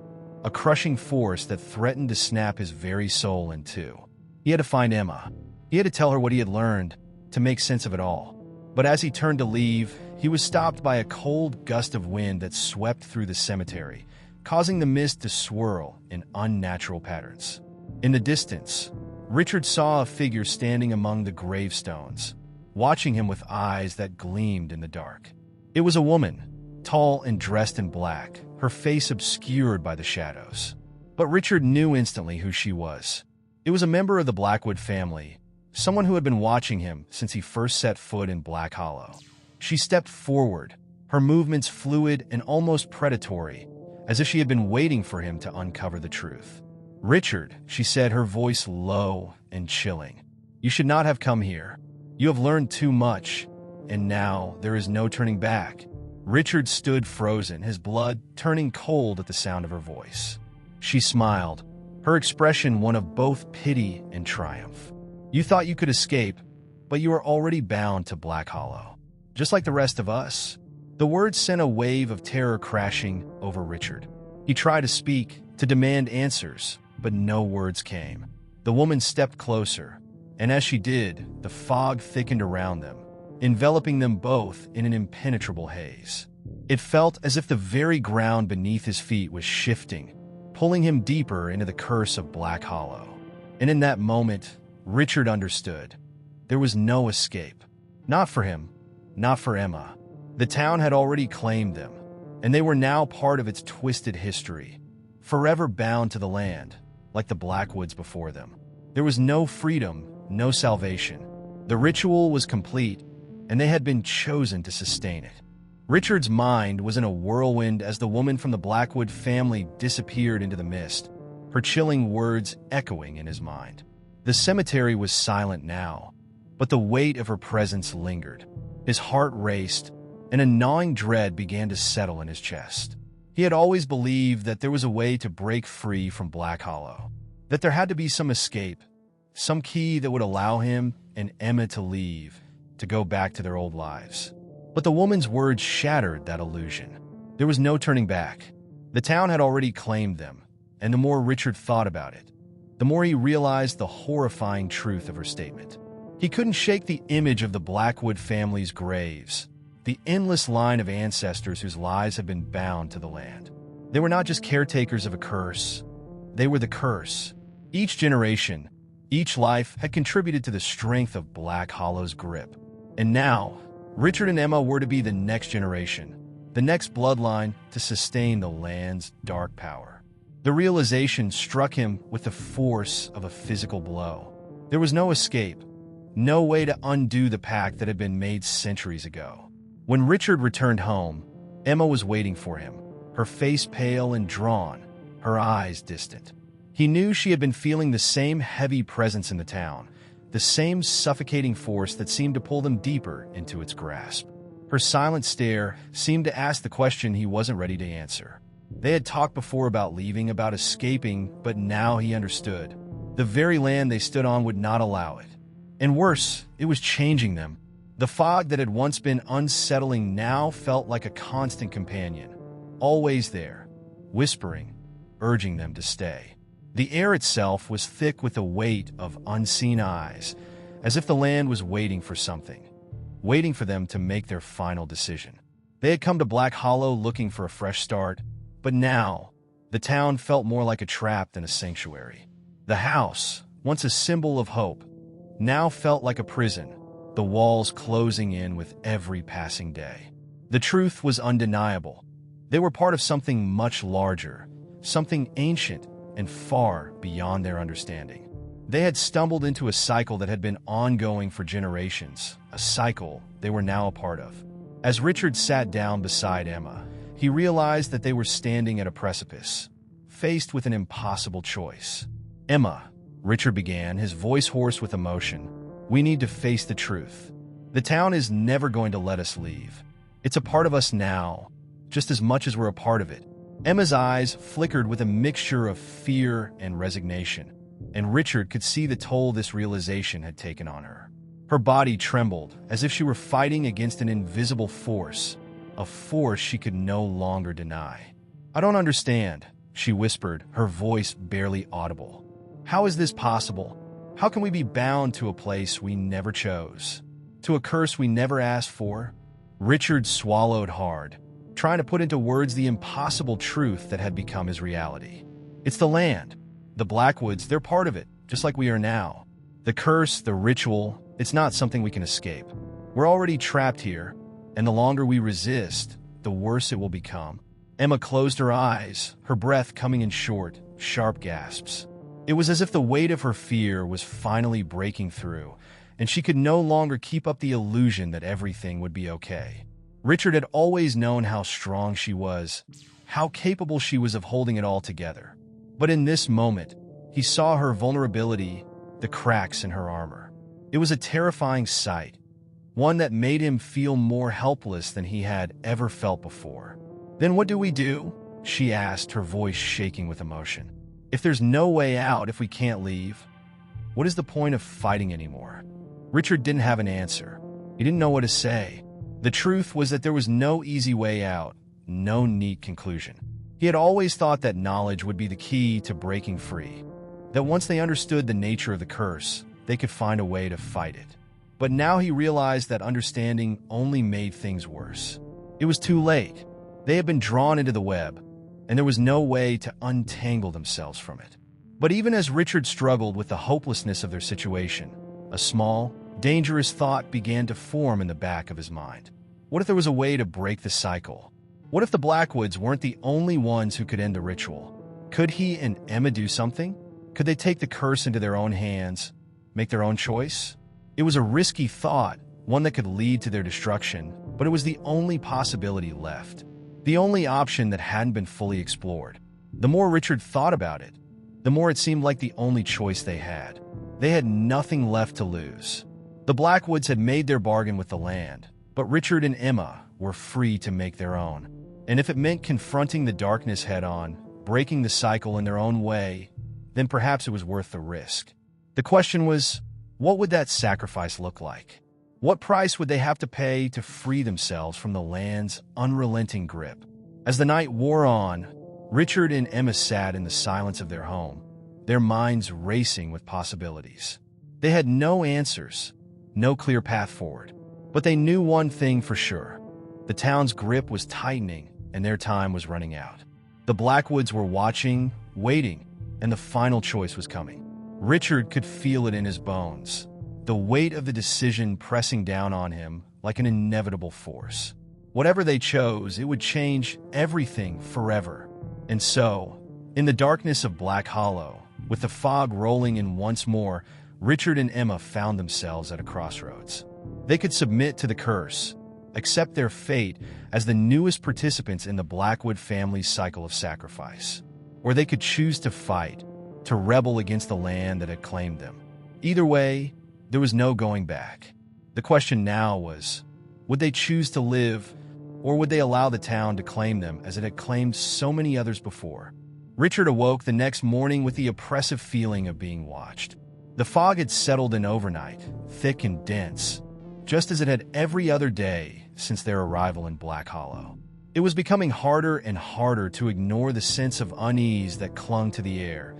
a crushing force that threatened to snap his very soul in two. He had to find Emma. He had to tell her what he had learned, to make sense of it all. But as he turned to leave, he was stopped by a cold gust of wind that swept through the cemetery, causing the mist to swirl in unnatural patterns. In the distance, Richard saw a figure standing among the gravestones, watching him with eyes that gleamed in the dark. It was a woman, tall and dressed in black, her face obscured by the shadows. But Richard knew instantly who she was. It was a member of the Blackwood family, someone who had been watching him since he first set foot in Black Hollow. She stepped forward, her movements fluid and almost predatory, as if she had been waiting for him to uncover the truth. "Richard," she said, her voice low and chilling. "You should not have come here. You have learned too much, and now there is no turning back." Richard stood frozen, his blood turning cold at the sound of her voice. She smiled, her expression one of both pity and triumph. "You thought you could escape, but you are already bound to Black Hollow, just like the rest of us." The words sent a wave of terror crashing over Richard. He tried to speak, to demand answers, but no words came. The woman stepped closer, and as she did, the fog thickened around them, enveloping them both in an impenetrable haze. It felt as if the very ground beneath his feet was shifting, pulling him deeper into the curse of Black Hollow. And in that moment, Richard understood. There was no escape. Not for him, not for Emma. The town had already claimed them, and they were now part of its twisted history, forever bound to the land, like the Blackwoods before them. There was no freedom, no salvation. The ritual was complete, and they had been chosen to sustain it. Richard's mind was in a whirlwind as the woman from the Blackwood family disappeared into the mist, her chilling words echoing in his mind. The cemetery was silent now, but the weight of her presence lingered. His heart raced, and a gnawing dread began to settle in his chest. He had always believed that there was a way to break free from Black Hollow, that there had to be some escape, some key that would allow him and Emma to leave, to go back to their old lives. But the woman's words shattered that illusion. There was no turning back. The town had already claimed them, and the more Richard thought about it, the more he realized the horrifying truth of her statement. He couldn't shake the image of the Blackwood family's graves, the endless line of ancestors whose lives had been bound to the land. They were not just caretakers of a curse. They were the curse. Each generation, each life had contributed to the strength of Black Hollow's grip. And now, Richard and Emma were to be the next generation, the next bloodline to sustain the land's dark power. The realization struck him with the force of a physical blow. There was no escape, no way to undo the pact that had been made centuries ago. When Richard returned home, Emma was waiting for him, her face pale and drawn, her eyes distant. He knew she had been feeling the same heavy presence in the town, the same suffocating force that seemed to pull them deeper into its grasp. Her silent stare seemed to ask the question he wasn't ready to answer. They had talked before about leaving, about escaping, but now he understood. The very land they stood on would not allow it. And worse, it was changing them. The fog that had once been unsettling now felt like a constant companion, always there, whispering, urging them to stay. The air itself was thick with the weight of unseen eyes, as if the land was waiting for something, waiting for them to make their final decision. They had come to Black Hollow looking for a fresh start, but now, the town felt more like a trap than a sanctuary. The house, once a symbol of hope, now felt like a prison, the walls closing in with every passing day. The truth was undeniable. They were part of something much larger, something ancient and far beyond their understanding. They had stumbled into a cycle that had been ongoing for generations, a cycle they were now a part of. As Richard sat down beside Emma, he realized that they were standing at a precipice, faced with an impossible choice. "Emma," Richard began, his voice hoarse with emotion, "we need to face the truth. The town is never going to let us leave. It's a part of us now, just as much as we're a part of it." Emma's eyes flickered with a mixture of fear and resignation, and Richard could see the toll this realization had taken on her. Her body trembled, as if she were fighting against an invisible force, a force she could no longer deny. "I don't understand," she whispered, her voice barely audible. "How is this possible? How can we be bound to a place we never chose? To a curse we never asked for?" Richard swallowed hard, trying to put into words the impossible truth that had become his reality. "It's the land. The Blackwoods, they're part of it, just like we are now. The curse, the ritual, it's not something we can escape. We're already trapped here, and the longer we resist, the worse it will become." Emma closed her eyes, her breath coming in short, sharp gasps. It was as if the weight of her fear was finally breaking through, and she could no longer keep up the illusion that everything would be okay. Richard had always known how strong she was, how capable she was of holding it all together. But in this moment, he saw her vulnerability, the cracks in her armor. It was a terrifying sight, one that made him feel more helpless than he had ever felt before. "Then what do we do?" she asked, her voice shaking with emotion. "If there's no way out, if we can't leave, what is the point of fighting anymore?" Richard didn't have an answer. He didn't know what to say. The truth was that there was no easy way out, no neat conclusion. He had always thought that knowledge would be the key to breaking free, that once they understood the nature of the curse, they could find a way to fight it. But now he realized that understanding only made things worse. It was too late. They had been drawn into the web, and there was no way to untangle themselves from it. But even as Richard struggled with the hopelessness of their situation, a small, dangerous thought began to form in the back of his mind. What if there was a way to break the cycle? What if the Blackwoods weren't the only ones who could end the ritual? Could he and Emma do something? Could they take the curse into their own hands, make their own choice? It was a risky thought, one that could lead to their destruction, but it was the only possibility left. The only option that hadn't been fully explored. The more Richard thought about it, the more it seemed like the only choice they had. They had nothing left to lose. The Blackwoods had made their bargain with the land, but Richard and Emma were free to make their own. And if it meant confronting the darkness head-on, breaking the cycle in their own way, then perhaps it was worth the risk. The question was, what would that sacrifice look like? What price would they have to pay to free themselves from the land's unrelenting grip? As the night wore on, Richard and Emma sat in the silence of their home, their minds racing with possibilities. They had no answers, no clear path forward, but they knew one thing for sure. The town's grip was tightening, and their time was running out. The Blackwoods were watching, waiting, and the final choice was coming. Richard could feel it in his bones, the weight of the decision pressing down on him like an inevitable force. Whatever they chose, it would change everything forever. And so, in the darkness of Black Hollow, with the fog rolling in once more, Richard and Emma found themselves at a crossroads. They could submit to the curse, accept their fate as the newest participants in the Blackwood family's cycle of sacrifice, or they could choose to fight, to rebel against the land that had claimed them. Either way, there was no going back. The question now was, would they choose to live, or would they allow the town to claim them as it had claimed so many others before? Richard awoke the next morning with the oppressive feeling of being watched. The fog had settled in overnight, thick and dense, just as it had every other day since their arrival in Black Hollow. It was becoming harder and harder to ignore the sense of unease that clung to the air,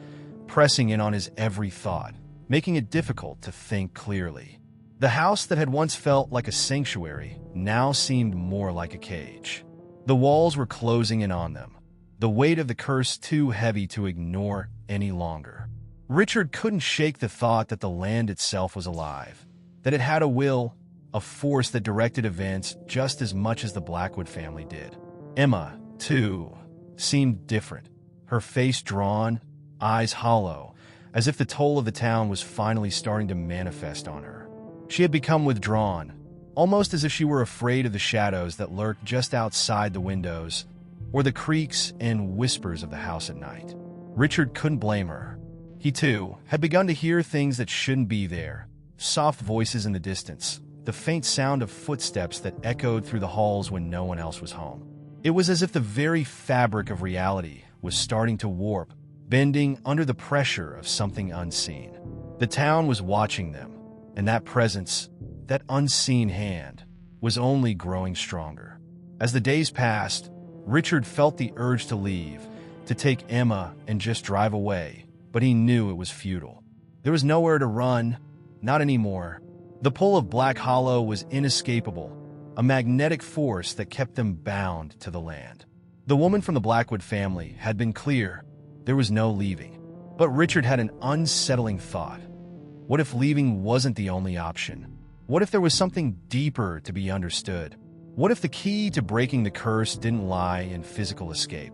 pressing in on his every thought, making it difficult to think clearly. The house that had once felt like a sanctuary now seemed more like a cage. The walls were closing in on them, the weight of the curse too heavy to ignore any longer. Richard couldn't shake the thought that the land itself was alive, that it had a will, a force that directed events just as much as the Blackwood family did. Emma, too, seemed different, her face drawn, eyes hollow, as if the toll of the town was finally starting to manifest on her. She had become withdrawn, almost as if she were afraid of the shadows that lurked just outside the windows, or the creaks and whispers of the house at night. Richard couldn't blame her. He, too, had begun to hear things that shouldn't be there. Soft voices in the distance, the faint sound of footsteps that echoed through the halls when no one else was home. It was as if the very fabric of reality was starting to warp, bending under the pressure of something unseen. The town was watching them, and that presence, that unseen hand, was only growing stronger. As the days passed, Richard felt the urge to leave, to take Emma and just drive away, but he knew it was futile. There was nowhere to run, not anymore. The pull of Black Hollow was inescapable, a magnetic force that kept them bound to the land. The woman from the Blackwood family had been clear. There was no leaving. But Richard had an unsettling thought. What if leaving wasn't the only option? What if there was something deeper to be understood? What if the key to breaking the curse didn't lie in physical escape,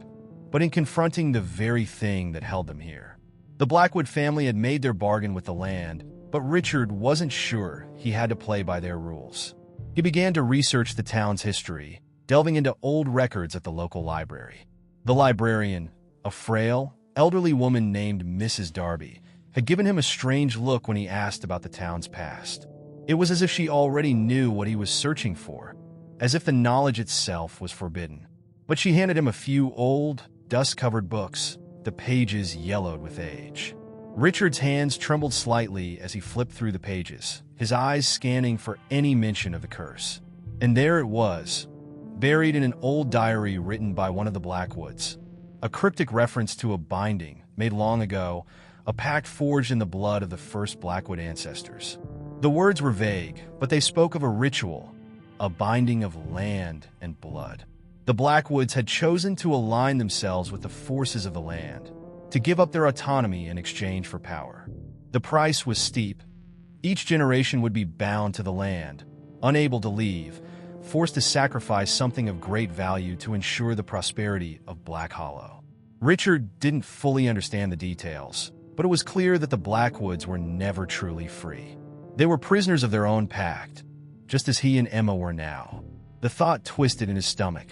but in confronting the very thing that held them here? The Blackwood family had made their bargain with the land, but Richard wasn't sure he had to play by their rules. He began to research the town's history, delving into old records at the local library. The librarian, a frail, elderly woman named Mrs. Darby, had given him a strange look when he asked about the town's past. It was as if she already knew what he was searching for, as if the knowledge itself was forbidden. But she handed him a few old, dust-covered books, the pages yellowed with age. Richard's hands trembled slightly as he flipped through the pages, his eyes scanning for any mention of the curse. And there it was, buried in an old diary written by one of the Blackwoods, a cryptic reference to a binding made long ago, a pact forged in the blood of the first Blackwood ancestors. The words were vague, but they spoke of a ritual, a binding of land and blood. The Blackwoods had chosen to align themselves with the forces of the land, to give up their autonomy in exchange for power. The price was steep. Each generation would be bound to the land, unable to leave, forced to sacrifice something of great value to ensure the prosperity of Black Hollow. Richard didn't fully understand the details, but it was clear that the Blackwoods were never truly free. They were prisoners of their own pact, just as he and Emma were now. The thought twisted in his stomach.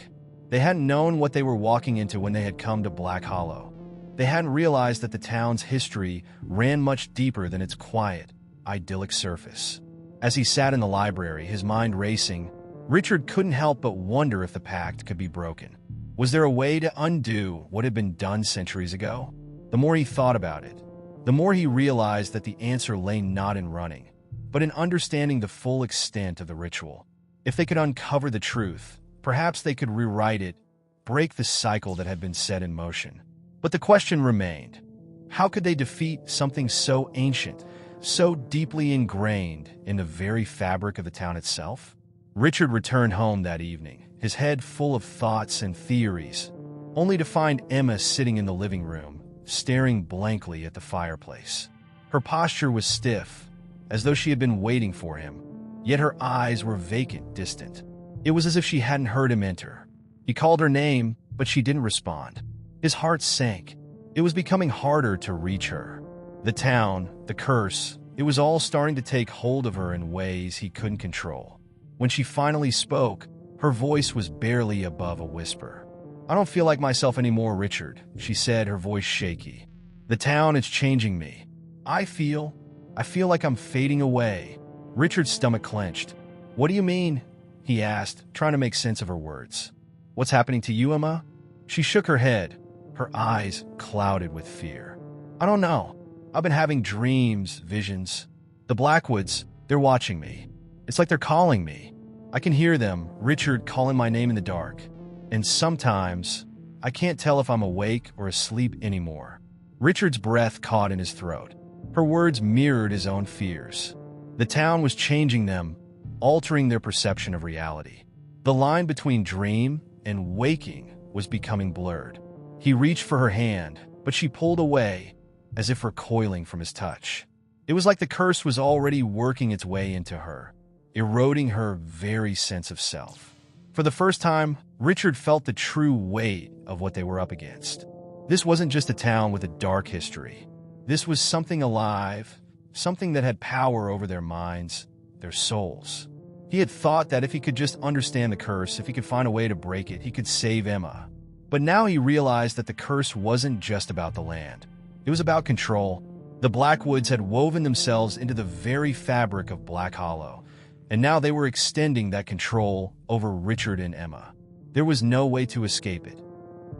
They hadn't known what they were walking into when they had come to Black Hollow. They hadn't realized that the town's history ran much deeper than its quiet, idyllic surface. As he sat in the library, his mind racing, Richard couldn't help but wonder if the pact could be broken. Was there a way to undo what had been done centuries ago? The more he thought about it, the more he realized that the answer lay not in running, but in understanding the full extent of the ritual. If they could uncover the truth, perhaps they could rewrite it, break the cycle that had been set in motion. But the question remained, how could they defeat something so ancient, so deeply ingrained in the very fabric of the town itself? Richard returned home that evening, his head full of thoughts and theories, only to find Emma sitting in the living room, staring blankly at the fireplace. Her posture was stiff, as though she had been waiting for him, yet her eyes were vacant, distant. It was as if she hadn't heard him enter. He called her name, but she didn't respond. His heart sank. It was becoming harder to reach her. The town, the curse, it was all starting to take hold of her in ways he couldn't control. When she finally spoke, her voice was barely above a whisper. "I don't feel like myself anymore, Richard," she said, her voice shaky. "The town is changing me. I feel like I'm fading away." Richard's stomach clenched. "What do you mean?" he asked, trying to make sense of her words. "What's happening to you, Emma?" She shook her head, her eyes clouded with fear. "I don't know. I've been having dreams, visions. The Blackwoods, they're watching me. It's like they're calling me. I can hear them, Richard, calling my name in the dark. And sometimes, I can't tell if I'm awake or asleep anymore." Richard's breath caught in his throat. Her words mirrored his own fears. The town was changing them, altering their perception of reality. The line between dream and waking was becoming blurred. He reached for her hand, but she pulled away, as if recoiling from his touch. It was like the curse was already working its way into her, eroding her very sense of self. For the first time, Richard felt the true weight of what they were up against. This wasn't just a town with a dark history. This was something alive, something that had power over their minds, their souls. He had thought that if he could just understand the curse, if he could find a way to break it, he could save Emma. But now he realized that the curse wasn't just about the land. It was about control. The Blackwoods had woven themselves into the very fabric of Black Hollow, and now they were extending that control over Richard and Emma. There was no way to escape it.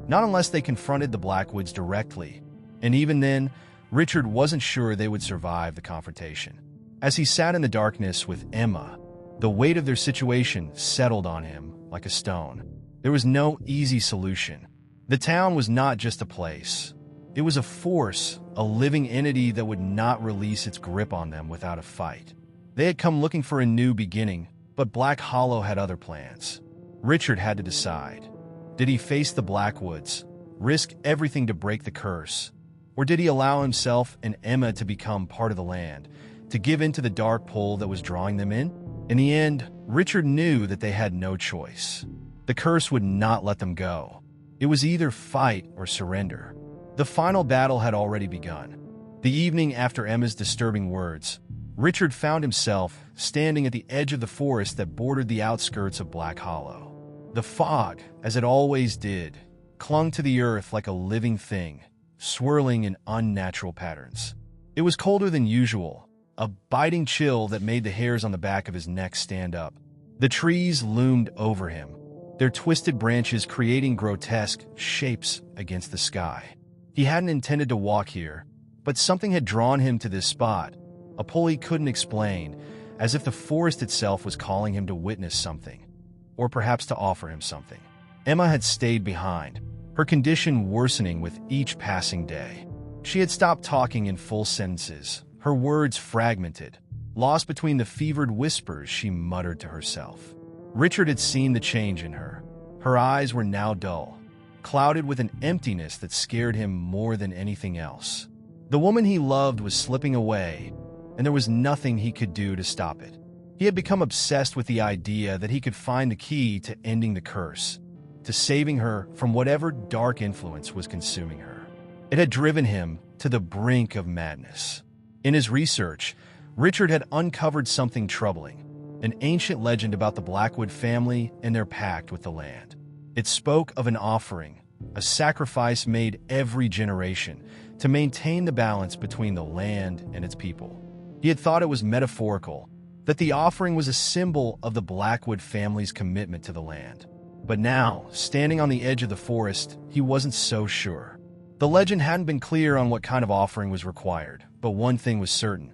Not unless they confronted the Blackwoods directly, and even then, Richard wasn't sure they would survive the confrontation. As he sat in the darkness with Emma, the weight of their situation settled on him like a stone. There was no easy solution. The town was not just a place. It was a force, a living entity that would not release its grip on them without a fight. They had come looking for a new beginning, but Black Hollow had other plans. Richard had to decide. Did he face the Blackwoods, risk everything to break the curse? Or did he allow himself and Emma to become part of the land, to give in to the dark pull that was drawing them in? In the end, Richard knew that they had no choice. The curse would not let them go. It was either fight or surrender. The final battle had already begun. The evening after Emma's disturbing words, Richard found himself standing at the edge of the forest that bordered the outskirts of Black Hollow. The fog, as it always did, clung to the earth like a living thing, swirling in unnatural patterns. It was colder than usual, a biting chill that made the hairs on the back of his neck stand up. The trees loomed over him, their twisted branches creating grotesque shapes against the sky. He hadn't intended to walk here, but something had drawn him to this spot, a pull he couldn't explain, as if the forest itself was calling him to witness something, or perhaps to offer him something. Emma had stayed behind, her condition worsening with each passing day. She had stopped talking in full sentences, her words fragmented, lost between the fevered whispers she muttered to herself. Richard had seen the change in her. Her eyes were now dull, clouded with an emptiness that scared him more than anything else. The woman he loved was slipping away, and there was nothing he could do to stop it. He had become obsessed with the idea that he could find the key to ending the curse, to saving her from whatever dark influence was consuming her. It had driven him to the brink of madness. In his research, Richard had uncovered something troubling, an ancient legend about the Blackwood family and their pact with the land. It spoke of an offering, a sacrifice made every generation to maintain the balance between the land and its people. He had thought it was metaphorical, that the offering was a symbol of the Blackwood family's commitment to the land. But now, standing on the edge of the forest, he wasn't so sure. The legend hadn't been clear on what kind of offering was required, but one thing was certain.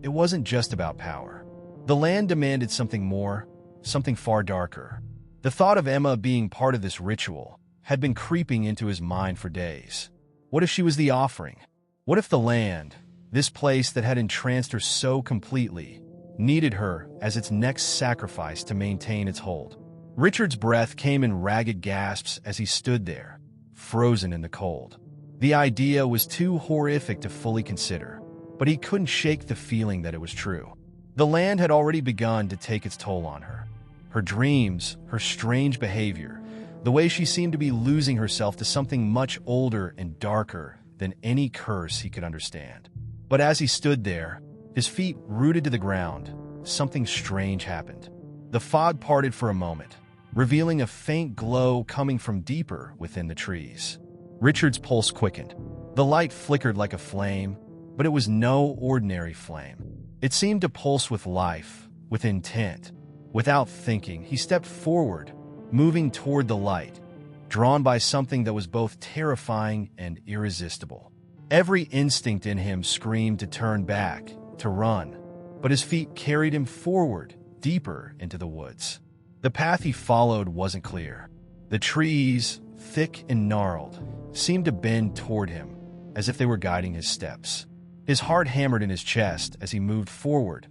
It wasn't just about power. The land demanded something more, something far darker. The thought of Emma being part of this ritual had been creeping into his mind for days. What if she was the offering? What if the land, this place that had entranced her so completely, needed her as its next sacrifice to maintain its hold? Richard's breath came in ragged gasps as he stood there, frozen in the cold. The idea was too horrific to fully consider, but he couldn't shake the feeling that it was true. The land had already begun to take its toll on her. Her dreams, her strange behavior, the way she seemed to be losing herself to something much older and darker than any curse he could understand. But as he stood there, his feet rooted to the ground, something strange happened. The fog parted for a moment, revealing a faint glow coming from deeper within the trees. Richard's pulse quickened. The light flickered like a flame, but it was no ordinary flame. It seemed to pulse with life, with intent. Without thinking, he stepped forward, moving toward the light, drawn by something that was both terrifying and irresistible. Every instinct in him screamed to turn back, to run, but his feet carried him forward, deeper into the woods. The path he followed wasn't clear. The trees, thick and gnarled, seemed to bend toward him, as if they were guiding his steps. His heart hammered in his chest as he moved forward,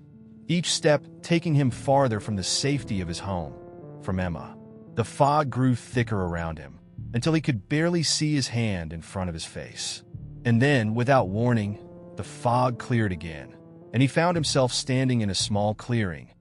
each step taking him farther from the safety of his home, from Emma. The fog grew thicker around him, until he could barely see his hand in front of his face. And then, without warning, the fog cleared again, and he found himself standing in a small clearing,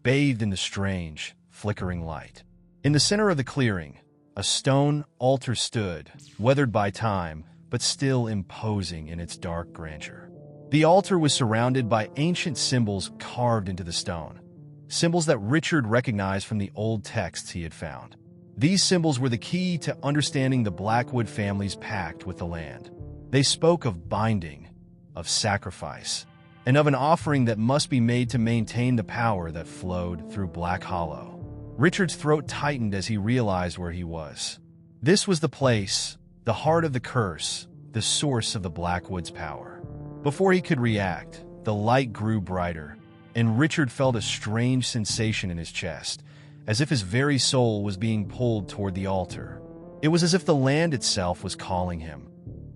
bathed in the strange, flickering light. In the center of the clearing, a stone altar stood, weathered by time, but still imposing in its dark grandeur. The altar was surrounded by ancient symbols carved into the stone, symbols that Richard recognized from the old texts he had found. These symbols were the key to understanding the Blackwood family's pact with the land. They spoke of binding, of sacrifice, and of an offering that must be made to maintain the power that flowed through Black Hollow. Richard's throat tightened as he realized where he was. This was the place, the heart of the curse, the source of the Blackwood's power. Before he could react, the light grew brighter, and Richard felt a strange sensation in his chest, as if his very soul was being pulled toward the altar. It was as if the land itself was calling him,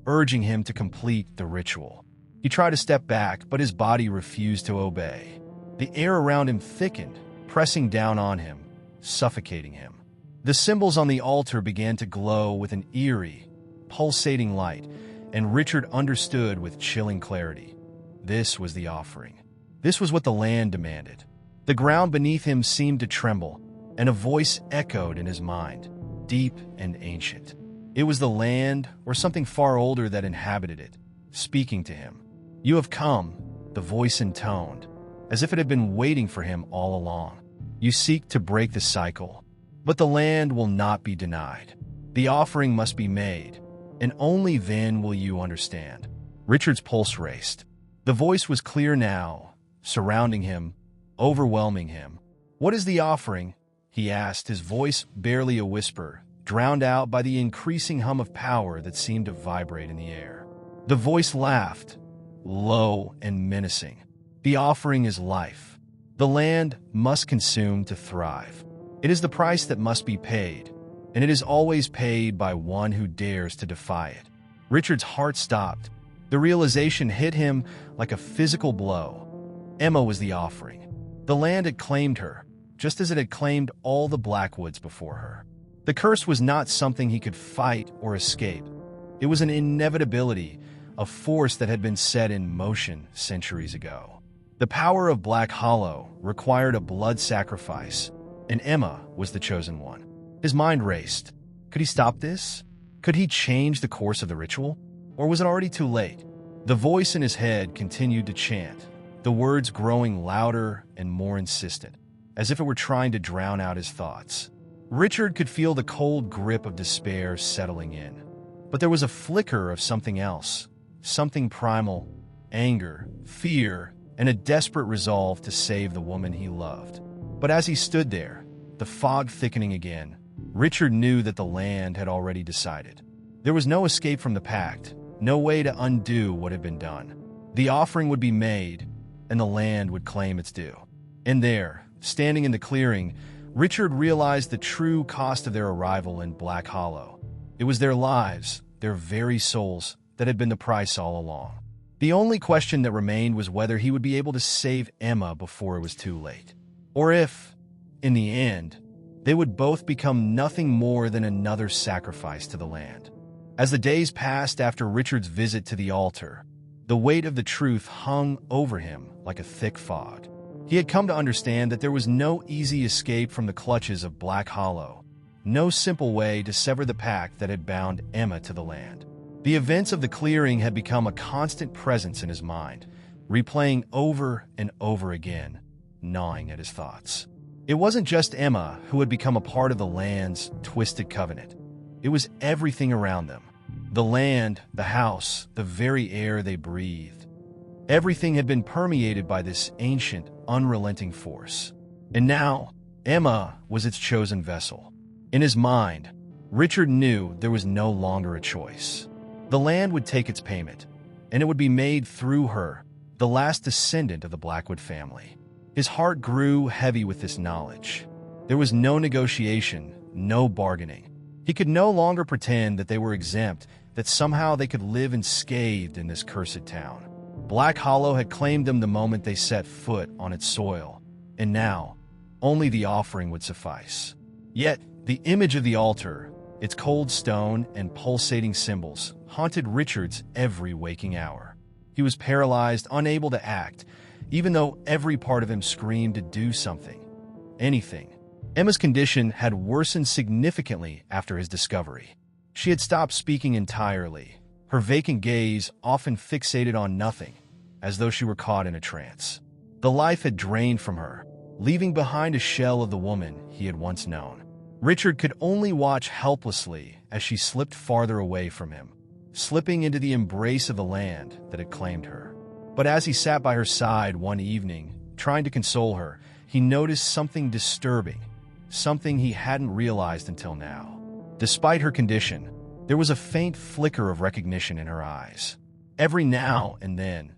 urging him to complete the ritual. He tried to step back, but his body refused to obey. The air around him thickened, pressing down on him, suffocating him. The symbols on the altar began to glow with an eerie, pulsating light, and Richard understood with chilling clarity. This was the offering. This was what the land demanded. The ground beneath him seemed to tremble, and a voice echoed in his mind, deep and ancient. It was the land, or something far older that inhabited it, speaking to him. "You have come," the voice intoned, as if it had been waiting for him all along. "You seek to break the cycle, but the land will not be denied. The offering must be made, and only then will you understand." Richard's pulse raced. The voice was clear now, surrounding him, overwhelming him. "What is the offering?" he asked, his voice barely a whisper, drowned out by the increasing hum of power that seemed to vibrate in the air. The voice laughed, low and menacing. "The offering is life. The land must consume to thrive. It is the price that must be paid, and it is always paid by one who dares to defy it." Richard's heart stopped. The realization hit him like a physical blow. Emma was the offering. The land had claimed her, just as it had claimed all the Blackwoods before her. The curse was not something he could fight or escape. It was an inevitability, a force that had been set in motion centuries ago. The power of Black Hollow required a blood sacrifice, and Emma was the chosen one. His mind raced. Could he stop this? Could he change the course of the ritual? Or was it already too late? The voice in his head continued to chant, the words growing louder and more insistent, as if it were trying to drown out his thoughts. Richard could feel the cold grip of despair settling in. But there was a flicker of something else, something primal, anger, fear, and a desperate resolve to save the woman he loved. But as he stood there, the fog thickening again, Richard knew that the land had already decided. There was no escape from the pact, no way to undo what had been done. The offering would be made, and the land would claim its due. And there, standing in the clearing, Richard realized the true cost of their arrival in Black Hollow. It was their lives, their very souls, that had been the price all along. The only question that remained was whether he would be able to save Emma before it was too late. Or if, in the end, they would both become nothing more than another sacrifice to the land. As the days passed after Richard's visit to the altar, the weight of the truth hung over him like a thick fog. He had come to understand that there was no easy escape from the clutches of Black Hollow, no simple way to sever the pact that had bound Emma to the land. The events of the clearing had become a constant presence in his mind, replaying over and over again, gnawing at his thoughts. It wasn't just Emma who had become a part of the land's twisted covenant. It was everything around them. The land, the house, the very air they breathed. Everything had been permeated by this ancient, unrelenting force. And now, Emma was its chosen vessel. In his mind, Richard knew there was no longer a choice. The land would take its payment, and it would be made through her, the last descendant of the Blackwood family. His heart grew heavy with this knowledge. There was no negotiation, no bargaining. He could no longer pretend that they were exempt, that somehow they could live unscathed in this cursed town. Black Hollow had claimed them the moment they set foot on its soil, and now, only the offering would suffice. Yet, the image of the altar, its cold stone and pulsating symbols, haunted Richard's every waking hour. He was paralyzed, unable to act, even though every part of him screamed to do something. Anything. Emma's condition had worsened significantly after his discovery. She had stopped speaking entirely, her vacant gaze often fixated on nothing, as though she were caught in a trance. The life had drained from her, leaving behind a shell of the woman he had once known. Richard could only watch helplessly as she slipped farther away from him, slipping into the embrace of the land that had claimed her. But as he sat by her side one evening, trying to console her, he noticed something disturbing, something he hadn't realized until now. Despite her condition, there was a faint flicker of recognition in her eyes. Every now and then,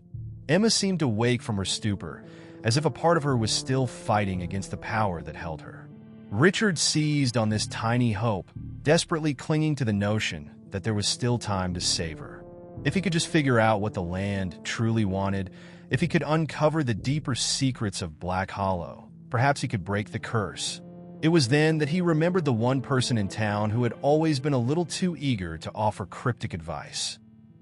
Emma seemed to wake from her stupor, as if a part of her was still fighting against the power that held her. Richard seized on this tiny hope, desperately clinging to the notion that there was still time to save her. If he could just figure out what the land truly wanted, if he could uncover the deeper secrets of Black Hollow, perhaps he could break the curse. It was then that he remembered the one person in town who had always been a little too eager to offer cryptic advice.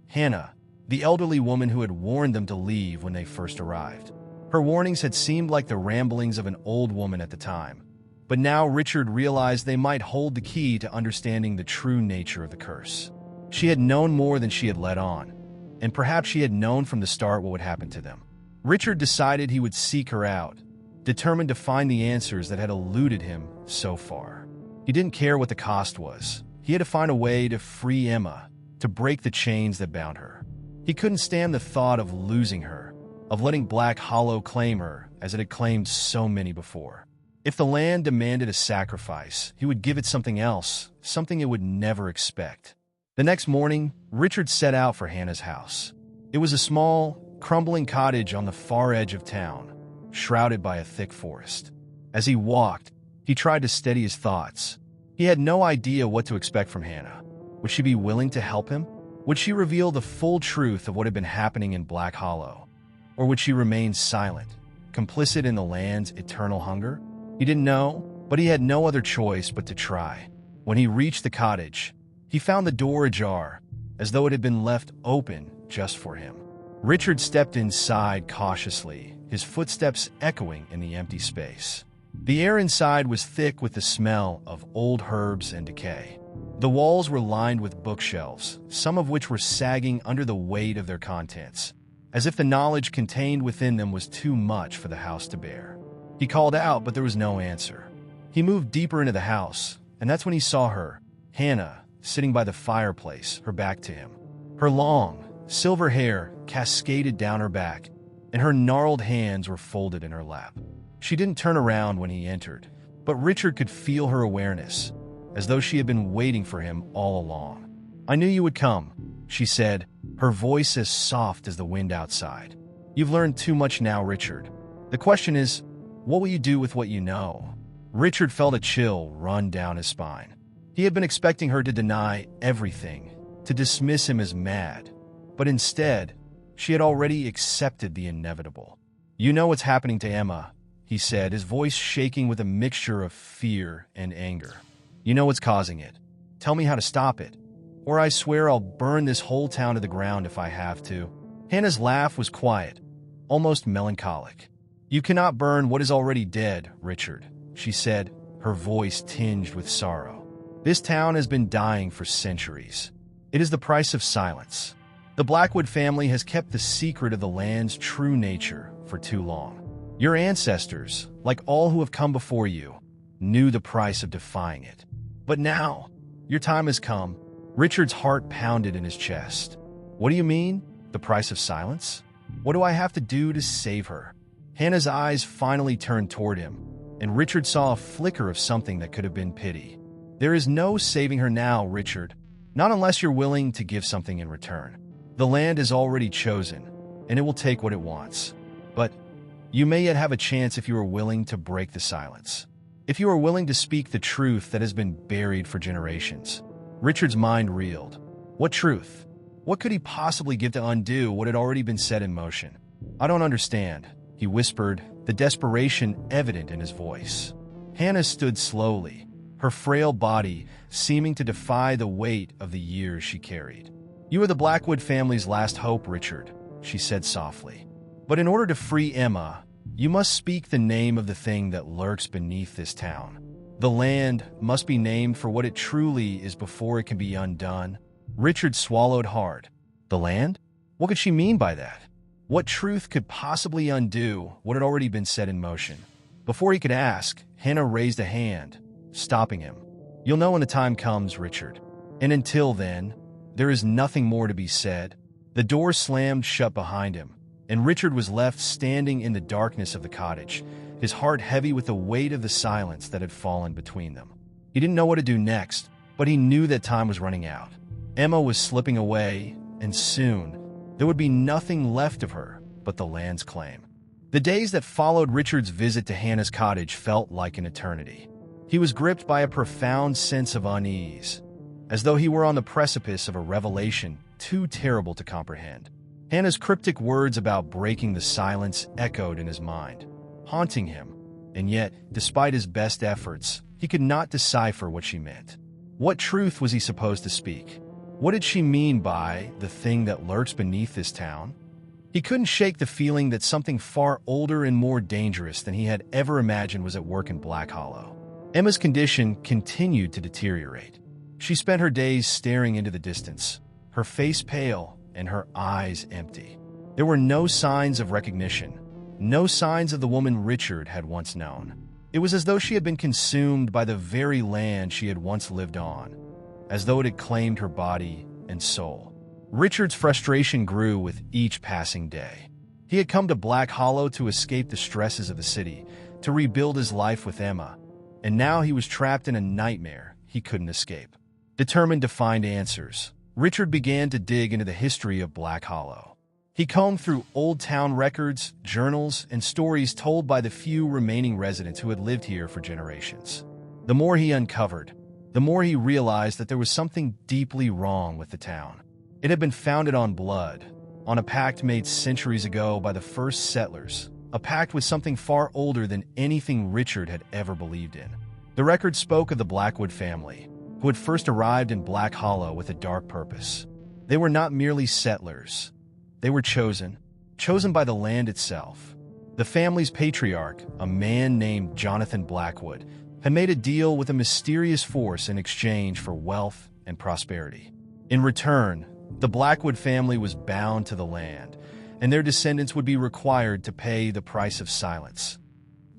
Hannah, the elderly woman who had warned them to leave when they first arrived. Her warnings had seemed like the ramblings of an old woman at the time, but now Richard realized they might hold the key to understanding the true nature of the curse. She had known more than she had let on, and perhaps she had known from the start what would happen to them. Richard decided he would seek her out, determined to find the answers that had eluded him so far. He didn't care what the cost was. He had to find a way to free Emma, to break the chains that bound her. He couldn't stand the thought of losing her, of letting Black Hollow claim her as it had claimed so many before. If the land demanded a sacrifice, he would give it something else, something it would never expect. The next morning, Richard set out for Hannah's house. It was a small, crumbling cottage on the far edge of town, shrouded by a thick forest. As he walked, he tried to steady his thoughts. He had no idea what to expect from Hannah. Would she be willing to help him? Would she reveal the full truth of what had been happening in Black Hollow? Or would she remain silent, complicit in the land's eternal hunger? He didn't know, but he had no other choice but to try. When he reached the cottage, he found the door ajar, as though it had been left open just for him. Richard stepped inside cautiously, his footsteps echoing in the empty space. The air inside was thick with the smell of old herbs and decay. The walls were lined with bookshelves, some of which were sagging under the weight of their contents, as if the knowledge contained within them was too much for the house to bear. He called out, but there was no answer. He moved deeper into the house, and that's when he saw her, Hannah, sitting by the fireplace, her back to him. Her long, silver hair cascaded down her back, and her gnarled hands were folded in her lap. She didn't turn around when he entered, but Richard could feel her awareness, as though she had been waiting for him all along. "I knew you would come," she said, her voice as soft as the wind outside. "You've learned too much now, Richard. The question is, what will you do with what you know?" Richard felt a chill run down his spine. He had been expecting her to deny everything, to dismiss him as mad, but instead, she had already accepted the inevitable. "You know what's happening to Emma," he said, his voice shaking with a mixture of fear and anger. "You know what's causing it. Tell me how to stop it, or I swear I'll burn this whole town to the ground if I have to." Hannah's laugh was quiet, almost melancholic. "You cannot burn what is already dead, Richard," she said, her voice tinged with sorrow. "This town has been dying for centuries. It is the price of silence. The Blackwood family has kept the secret of the land's true nature for too long. Your ancestors, like all who have come before you, knew the price of defying it. But now, your time has come." Richard's heart pounded in his chest. "What do you mean? The price of silence? What do I have to do to save her?" Hannah's eyes finally turned toward him, and Richard saw a flicker of something that could have been pity. "There is no saving her now, Richard. Not unless you're willing to give something in return. The land is already chosen, and it will take what it wants. But you may yet have a chance if you are willing to break the silence. If you are willing to speak the truth that has been buried for generations." Richard's mind reeled. What truth? What could he possibly give to undo what had already been set in motion? "I don't understand," he whispered, the desperation evident in his voice. Hannah stood slowly, her frail body seeming to defy the weight of the years she carried. "You are the Blackwood family's last hope, Richard," she said softly. "But in order to free Emma, you must speak the name of the thing that lurks beneath this town. The land must be named for what it truly is before it can be undone." Richard swallowed hard. The land? What could she mean by that? What truth could possibly undo what had already been set in motion? Before he could ask, Hannah raised a hand, stopping him. You'll know when the time comes, Richard. And until then, there is nothing more to be said." The door slammed shut behind him, and Richard was left standing in the darkness of the cottage, his heart heavy with the weight of the silence that had fallen between them. He didn't know what to do next, but he knew that time was running out. Emma was slipping away, and soon there would be nothing left of her but the land's claim. The days that followed Richard's visit to Hannah's cottage felt like an eternity. He was gripped by a profound sense of unease, as though he were on the precipice of a revelation too terrible to comprehend. Hannah's cryptic words about breaking the silence echoed in his mind, haunting him, and yet, despite his best efforts, he could not decipher what she meant. What truth was he supposed to speak? What did she mean by the thing that lurks beneath this town? He couldn't shake the feeling that something far older and more dangerous than he had ever imagined was at work in Black Hollow. Emma's condition continued to deteriorate. She spent her days staring into the distance, her face pale and her eyes empty. There were no signs of recognition, no signs of the woman Richard had once known. It was as though she had been consumed by the very land she had once lived on, as though it had claimed her body and soul. Richard's frustration grew with each passing day. He had come to Black Hollow to escape the stresses of the city, to rebuild his life with Emma, and now he was trapped in a nightmare he couldn't escape. Determined to find answers, Richard began to dig into the history of Black Hollow. He combed through old town records, journals, and stories told by the few remaining residents who had lived here for generations. The more he uncovered, the more he realized that there was something deeply wrong with the town. It had been founded on blood, on a pact made centuries ago by the first settlers, a pact with something far older than anything Richard had ever believed in. The record spoke of the Blackwood family, who had first arrived in Black Hollow with a dark purpose. They were not merely settlers. They were chosen by the land itself. The family's patriarch, a man named Jonathan Blackwood, had made a deal with a mysterious force in exchange for wealth and prosperity. In return, the Blackwood family was bound to the land, and their descendants would be required to pay the price of silence,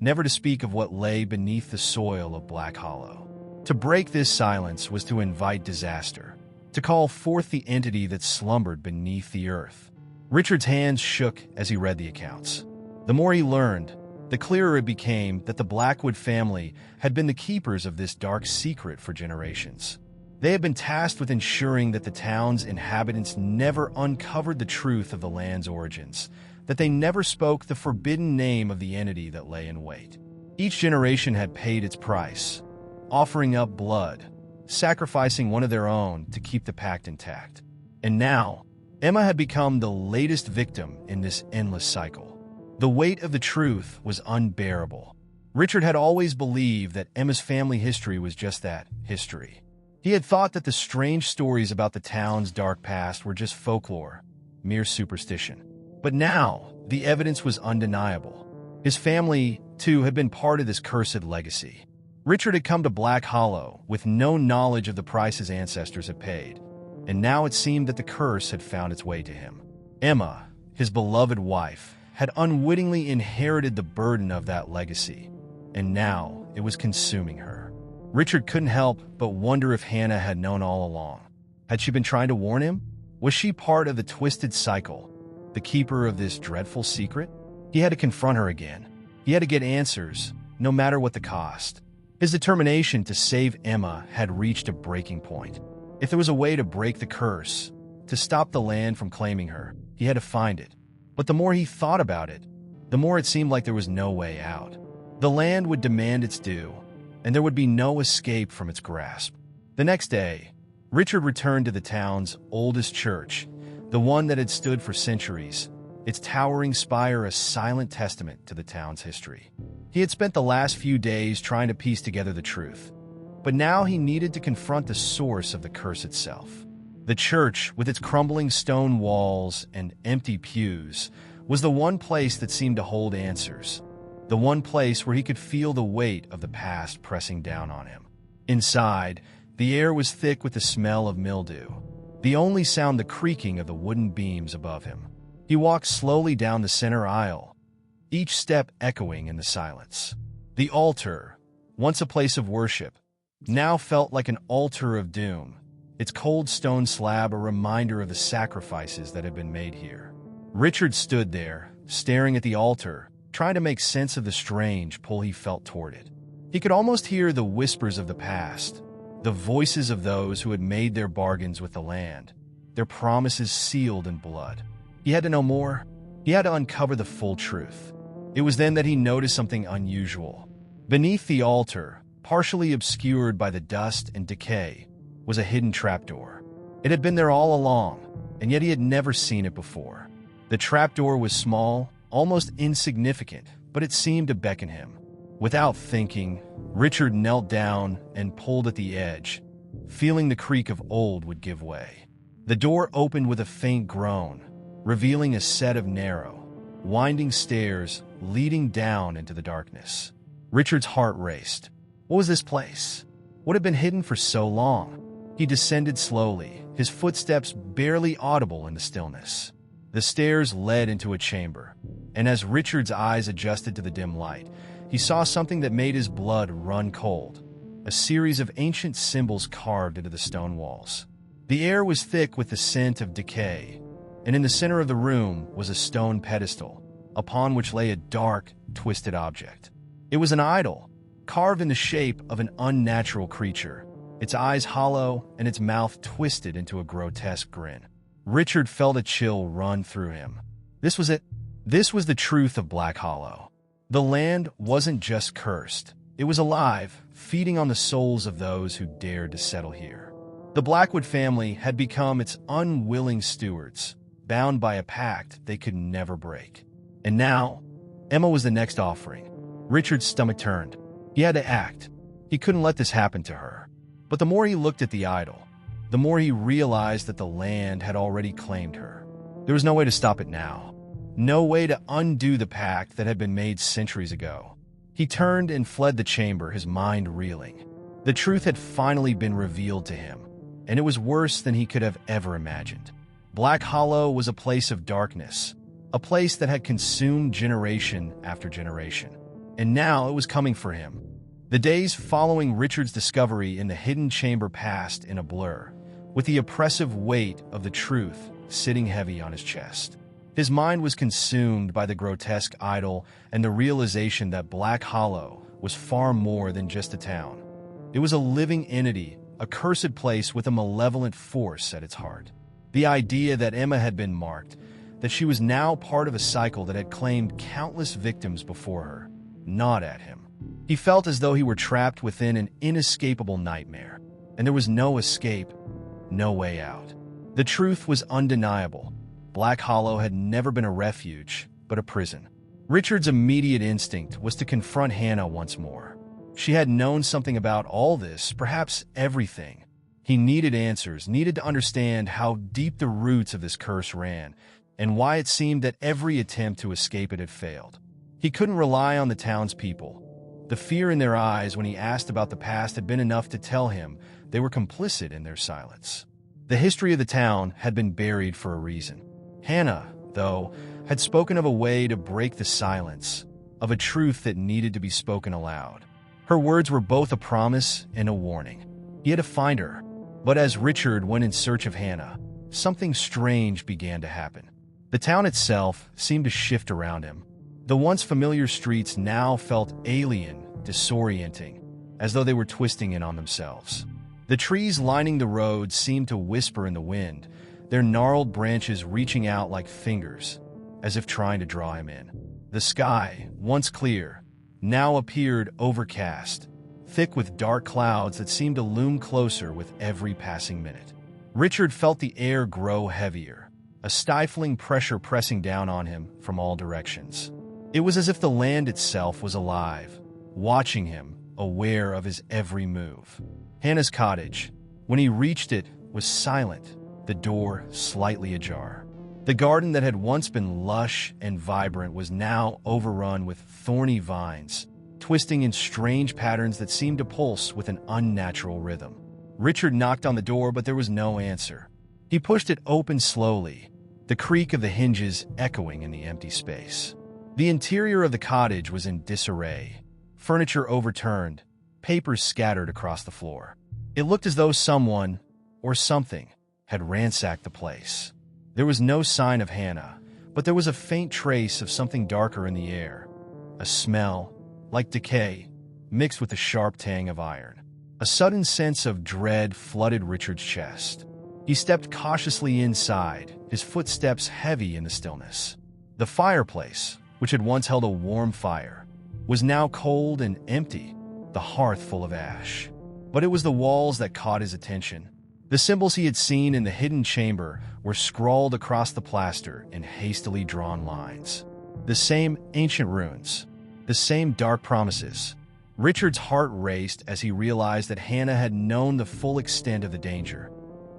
never to speak of what lay beneath the soil of Black Hollow. To break this silence was to invite disaster, to call forth the entity that slumbered beneath the earth. Richard's hands shook as he read the accounts. The more he learned, the clearer it became that the Blackwood family had been the keepers of this dark secret for generations. They had been tasked with ensuring that the town's inhabitants never uncovered the truth of the land's origins, that they never spoke the forbidden name of the entity that lay in wait. Each generation had paid its price, offering up blood, sacrificing one of their own to keep the pact intact. And now, Emma had become the latest victim in this endless cycle. The weight of the truth was unbearable. Richard had always believed that Emma's family history was just that, history. He had thought that the strange stories about the town's dark past were just folklore, mere superstition. But now, the evidence was undeniable. His family, too, had been part of this cursed legacy. Richard had come to Black Hollow with no knowledge of the price his ancestors had paid, and now it seemed that the curse had found its way to him. Emma, his beloved wife, had unwittingly inherited the burden of that legacy, and now it was consuming her. Richard couldn't help but wonder if Hannah had known all along. Had she been trying to warn him? Was she part of the twisted cycle, the keeper of this dreadful secret? He had to confront her again. He had to get answers, no matter what the cost. His determination to save Emma had reached a breaking point. If there was a way to break the curse, to stop the land from claiming her, he had to find it. But the more he thought about it, the more it seemed like there was no way out. The land would demand its due, and there would be no escape from its grasp. The next day, Richard returned to the town's oldest church, the one that had stood for centuries, its towering spire a silent testament to the town's history. He had spent the last few days trying to piece together the truth, but now he needed to confront the source of the curse itself. The church, with its crumbling stone walls and empty pews, was the one place that seemed to hold answers, the one place where he could feel the weight of the past pressing down on him. Inside, the air was thick with the smell of mildew, the only sound the creaking of the wooden beams above him. He walked slowly down the center aisle, each step echoing in the silence. The altar, once a place of worship, now felt like an altar of doom, its cold stone slab a reminder of the sacrifices that had been made here. Richard stood there, staring at the altar, trying to make sense of the strange pull he felt toward it. He could almost hear the whispers of the past, the voices of those who had made their bargains with the land, their promises sealed in blood. He had to know more. He had to uncover the full truth. It was then that he noticed something unusual. Beneath the altar, partially obscured by the dust and decay, was a hidden trapdoor. It had been there all along, and yet he had never seen it before. The trapdoor was small, almost insignificant, but it seemed to beckon him. Without thinking, Richard knelt down and pulled at the edge, feeling the creak of old would give way. The door opened with a faint groan, revealing a set of narrow, winding stairs leading down into the darkness. Richard's heart raced. What was this place? What had been hidden for so long? He descended slowly, his footsteps barely audible in the stillness. The stairs led into a chamber, and as Richard's eyes adjusted to the dim light, he saw something that made his blood run cold, a series of ancient symbols carved into the stone walls. The air was thick with the scent of decay, and in the center of the room was a stone pedestal, upon which lay a dark, twisted object. It was an idol, carved in the shape of an unnatural creature, its eyes hollow and its mouth twisted into a grotesque grin. Richard felt a chill run through him. This was it. This was the truth of Black Hollow. The land wasn't just cursed. It was alive, feeding on the souls of those who dared to settle here. The Blackwood family had become its unwilling stewards, bound by a pact they could never break. And now, Emma was the next offering. Richard's stomach turned. He had to act. He couldn't let this happen to her. But the more he looked at the idol, the more he realized that the land had already claimed her. There was no way to stop it now. No way to undo the pact that had been made centuries ago. He turned and fled the chamber, his mind reeling. The truth had finally been revealed to him, and it was worse than he could have ever imagined. Black Hollow was a place of darkness, a place that had consumed generation after generation. And now it was coming for him. The days following Richard's discovery in the hidden chamber passed in a blur, with the oppressive weight of the truth sitting heavy on his chest. His mind was consumed by the grotesque idol and the realization that Black Hollow was far more than just a town. It was a living entity, a cursed place with a malevolent force at its heart. The idea that Emma had been marked, that she was now part of a cycle that had claimed countless victims before her, gnawed at him. He felt as though he were trapped within an inescapable nightmare, and there was no escape, no way out. The truth was undeniable. Black Hollow had never been a refuge, but a prison. Richard's immediate instinct was to confront Hannah once more. She had known something about all this, perhaps everything. He needed answers, needed to understand how deep the roots of this curse ran, and why it seemed that every attempt to escape it had failed. He couldn't rely on the townspeople. The fear in their eyes when he asked about the past had been enough to tell him they were complicit in their silence. The history of the town had been buried for a reason. Hannah, though, had spoken of a way to break the silence, of a truth that needed to be spoken aloud. Her words were both a promise and a warning. He had to find her. But as Richard went in search of Hannah, something strange began to happen. The town itself seemed to shift around him. The once familiar streets now felt alien, disorienting, as though they were twisting in on themselves. The trees lining the road seemed to whisper in the wind, their gnarled branches reaching out like fingers, as if trying to draw him in. The sky, once clear, now appeared overcast, thick with dark clouds that seemed to loom closer with every passing minute. Richard felt the air grow heavier, a stifling pressure pressing down on him from all directions. It was as if the land itself was alive, watching him, aware of his every move. Hannah's cottage, when he reached it, was silent, the door slightly ajar. The garden that had once been lush and vibrant was now overrun with thorny vines, twisting in strange patterns that seemed to pulse with an unnatural rhythm. Richard knocked on the door, but there was no answer. He pushed it open slowly, the creak of the hinges echoing in the empty space. The interior of the cottage was in disarray, furniture overturned, papers scattered across the floor. It looked as though someone, or something, had ransacked the place. There was no sign of Hannah, but there was a faint trace of something darker in the air. A smell, like decay, mixed with the sharp tang of iron. A sudden sense of dread flooded Richard's chest. He stepped cautiously inside, his footsteps heavy in the stillness. The fireplace, which had once held a warm fire, was now cold and empty, the hearth full of ash. But it was the walls that caught his attention. The symbols he had seen in the hidden chamber were scrawled across the plaster in hastily drawn lines. The same ancient runes, the same dark promises. Richard's heart raced as he realized that Hannah had known the full extent of the danger,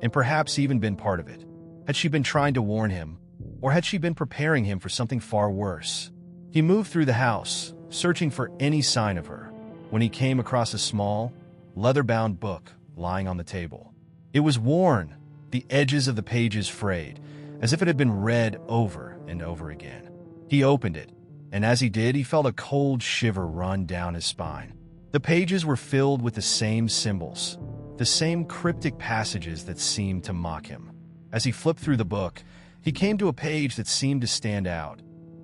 and perhaps even been part of it. Had she been trying to warn him, or had she been preparing him for something far worse? He moved through the house, searching for any sign of her, when he came across a small, leather-bound book lying on the table. It was worn, the edges of the pages frayed, as if it had been read over and over again. He opened it, and as he did, he felt a cold shiver run down his spine. The pages were filled with the same symbols, the same cryptic passages that seemed to mock him. As he flipped through the book, he came to a page that seemed to stand out,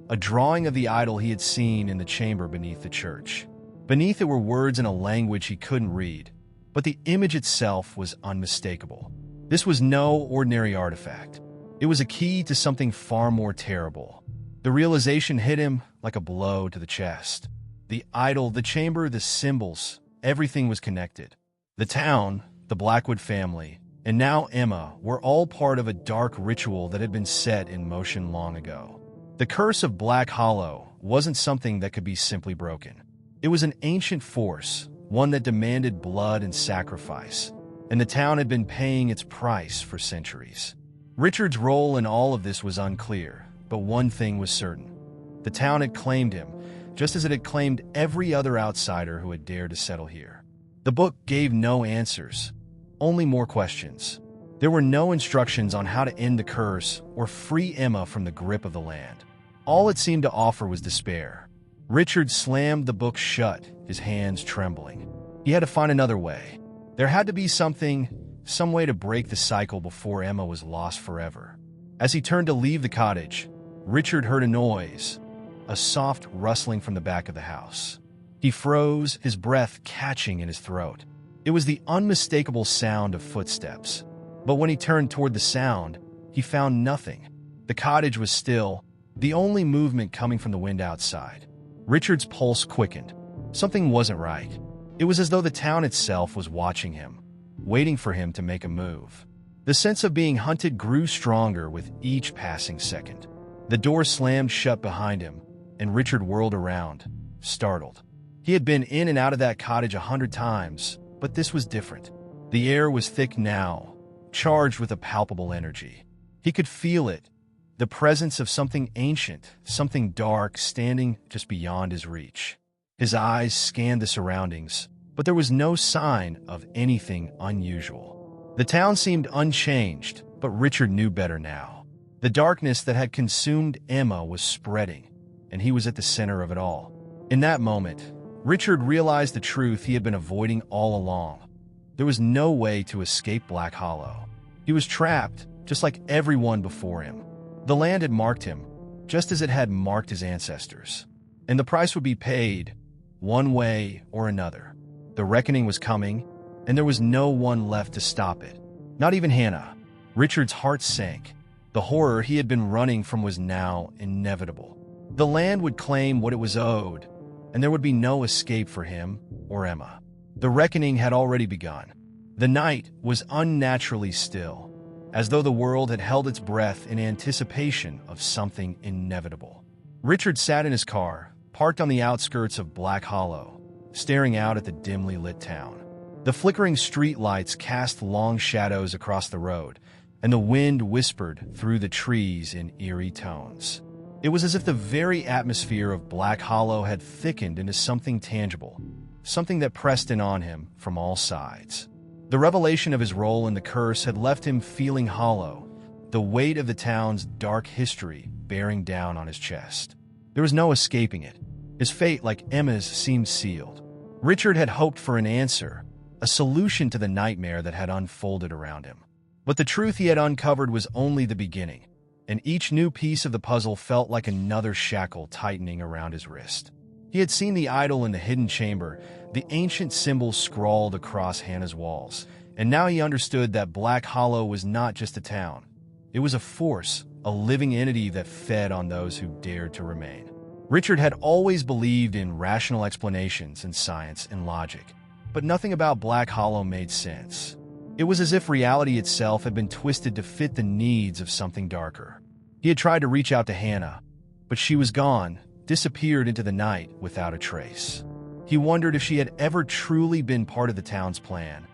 a drawing of the idol he had seen in the chamber beneath the church. Beneath it were words in a language he couldn't read, but the image itself was unmistakable. This was no ordinary artifact. It was a key to something far more terrible. The realization hit him like a blow to the chest. The idol, the chamber, the symbols, everything was connected. The town, the Blackwood family, and now Emma were all part of a dark ritual that had been set in motion long ago. The curse of Black Hollow wasn't something that could be simply broken. It was an ancient force, one that demanded blood and sacrifice, and the town had been paying its price for centuries. Richard's role in all of this was unclear, but one thing was certain. The town had claimed him, just as it had claimed every other outsider who had dared to settle here. The book gave no answers, only more questions. There were no instructions on how to end the curse or free Emma from the grip of the land. All it seemed to offer was despair. Richard slammed the book shut, his hands trembling. He had to find another way. There had to be some way to break the cycle before Emma was lost forever. As he turned to leave the cottage, Richard heard a noise, a soft rustling from the back of the house. He froze, his breath catching in his throat. It was the unmistakable sound of footsteps. But when he turned toward the sound, he found nothing. The cottage was still, the only movement coming from the wind outside. Richard's pulse quickened. Something wasn't right. It was as though the town itself was watching him, waiting for him to make a move. The sense of being hunted grew stronger with each passing second. The door slammed shut behind him, and Richard whirled around, startled. He had been in and out of that cottage 100 times, but this was different. The air was thick now, charged with a palpable energy. He could feel it, the presence of something ancient, something dark standing just beyond his reach. His eyes scanned the surroundings, but there was no sign of anything unusual. The town seemed unchanged, but Richard knew better now. The darkness that had consumed Emma was spreading, and he was at the center of it all. In that moment, Richard realized the truth he had been avoiding all along. There was no way to escape Black Hollow. He was trapped, just like everyone before him. The land had marked him, just as it had marked his ancestors. And the price would be paid, one way or another. The reckoning was coming, and there was no one left to stop it. Not even Hannah. Richard's heart sank. The horror he had been running from was now inevitable. The land would claim what it was owed, and there would be no escape for him or Emma. The reckoning had already begun. The night was unnaturally still, as though the world had held its breath in anticipation of something inevitable. Richard sat in his car, parked on the outskirts of Black Hollow, staring out at the dimly lit town. The flickering street lights cast long shadows across the road, and the wind whispered through the trees in eerie tones. It was as if the very atmosphere of Black Hollow had thickened into something tangible, something that pressed in on him from all sides. The revelation of his role in the curse had left him feeling hollow, the weight of the town's dark history bearing down on his chest. There was no escaping it. His fate, like Emma's, seemed sealed. Richard had hoped for an answer, a solution to the nightmare that had unfolded around him. But the truth he had uncovered was only the beginning, and each new piece of the puzzle felt like another shackle tightening around his wrist. He had seen the idol in the hidden chamber, the ancient symbol scrawled across Hannah's walls, and now he understood that Black Hollow was not just a town. It was a force, a living entity that fed on those who dared to remain. Richard had always believed in rational explanations and science and logic, but nothing about Black Hollow made sense. It was as if reality itself had been twisted to fit the needs of something darker. He had tried to reach out to Hannah, but she was gone, disappeared into the night without a trace. He wondered if she had ever truly been part of the town's plan,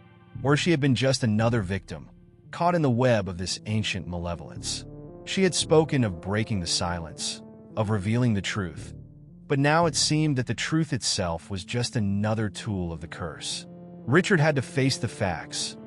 or if she had been just another victim, caught in the web of this ancient malevolence. She had spoken of breaking the silence, of revealing the truth, but now it seemed that the truth itself was just another tool of the curse. Richard had to face the facts.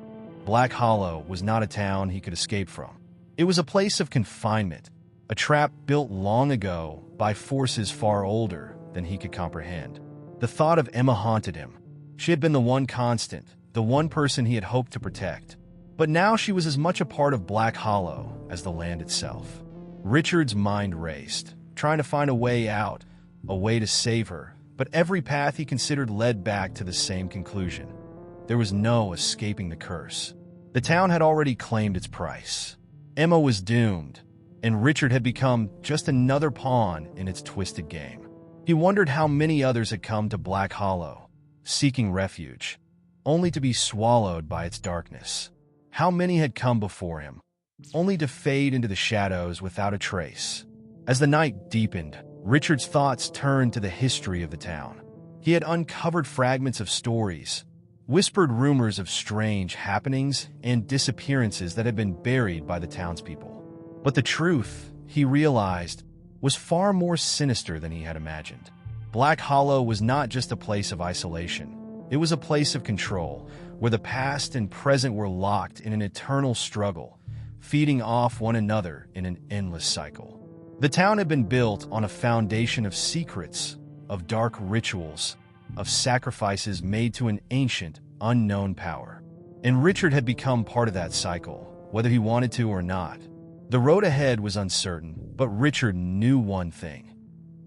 Black Hollow was not a town he could escape from. It was a place of confinement, a trap built long ago by forces far older than he could comprehend. The thought of Emma haunted him. She had been the one constant, the one person he had hoped to protect. But now she was as much a part of Black Hollow as the land itself. Richard's mind raced, trying to find a way out, a way to save her, but every path he considered led back to the same conclusion. There was no escaping the curse. The town had already claimed its price. Emma was doomed, and Richard had become just another pawn in its twisted game. He wondered how many others had come to Black Hollow, seeking refuge, only to be swallowed by its darkness. How many had come before him, only to fade into the shadows without a trace. As the night deepened, Richard's thoughts turned to the history of the town. He had uncovered fragments of stories, whispered rumors of strange happenings and disappearances that had been buried by the townspeople. But the truth, he realized, was far more sinister than he had imagined. Black Hollow was not just a place of isolation. It was a place of control, where the past and present were locked in an eternal struggle, feeding off one another in an endless cycle. The town had been built on a foundation of secrets, of dark rituals, of sacrifices made to an ancient, unknown power. And Richard had become part of that cycle, whether he wanted to or not. The road ahead was uncertain, but Richard knew one thing.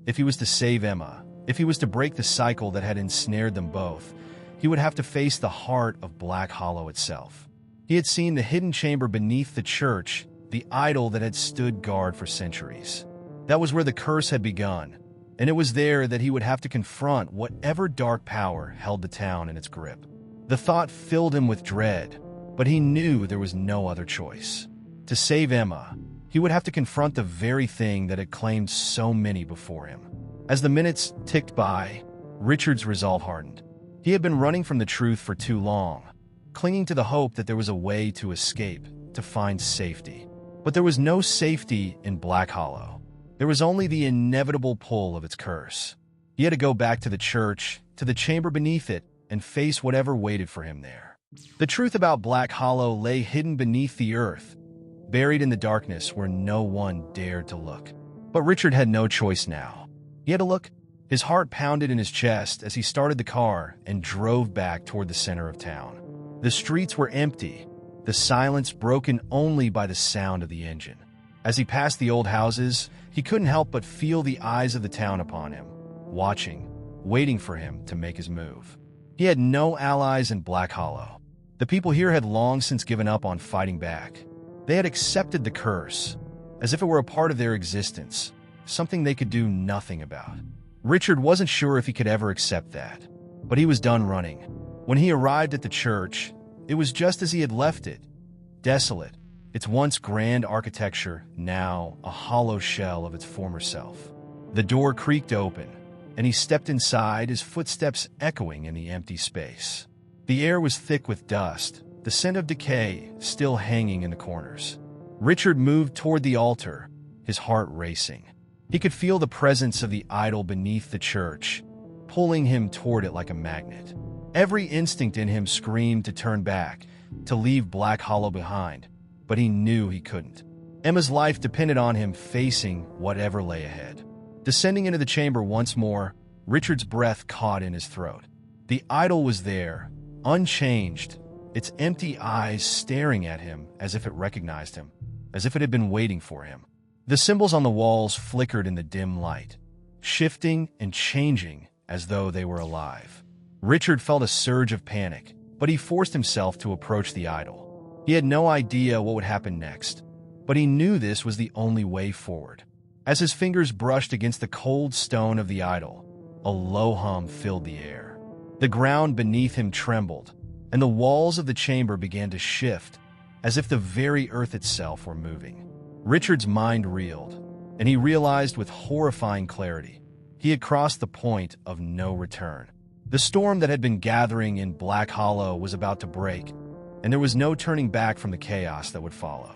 If he was to save Emma, if he was to break the cycle that had ensnared them both, he would have to face the heart of Black Hollow itself. He had seen the hidden chamber beneath the church, the idol that had stood guard for centuries. That was where the curse had begun, and it was there that he would have to confront whatever dark power held the town in its grip. The thought filled him with dread, but he knew there was no other choice. To save Emma, he would have to confront the very thing that had claimed so many before him. As the minutes ticked by, Richard's resolve hardened. He had been running from the truth for too long, clinging to the hope that there was a way to escape, to find safety. But there was no safety in Black Hollow. There was only the inevitable pull of its curse. He had to go back to the church, to the chamber beneath it, and face whatever waited for him there. The truth about Black Hollow lay hidden beneath the earth, buried in the darkness where no one dared to look. But Richard had no choice now. He had to look. His heart pounded in his chest as he started the car and drove back toward the center of town. The streets were empty, the silence broken only by the sound of the engine. As he passed the old houses, he couldn't help but feel the eyes of the town upon him, watching, waiting for him to make his move. He had no allies in Black Hollow. The people here had long since given up on fighting back. They had accepted the curse, as if it were a part of their existence, something they could do nothing about. Richard wasn't sure if he could ever accept that, but he was done running. When he arrived at the church, it was just as he had left it, desolate, its once grand architecture now a hollow shell of its former self. The door creaked open, and he stepped inside, his footsteps echoing in the empty space. The air was thick with dust, the scent of decay still hanging in the corners. Richard moved toward the altar, his heart racing. He could feel the presence of the idol beneath the church, pulling him toward it like a magnet. Every instinct in him screamed to turn back, to leave Black Hollow behind, but he knew he couldn't. Emma's life depended on him facing whatever lay ahead. Descending into the chamber once more, Richard's breath caught in his throat. The idol was there, unchanged, its empty eyes staring at him as if it recognized him, as if it had been waiting for him. The symbols on the walls flickered in the dim light, shifting and changing as though they were alive. Richard felt a surge of panic, but he forced himself to approach the idol. He had no idea what would happen next, but he knew this was the only way forward. As his fingers brushed against the cold stone of the idol, a low hum filled the air. The ground beneath him trembled, and the walls of the chamber began to shift, as if the very earth itself were moving. Richard's mind reeled, and he realized with horrifying clarity he had crossed the point of no return. The storm that had been gathering in Black Hollow was about to break, and there was no turning back from the chaos that would follow.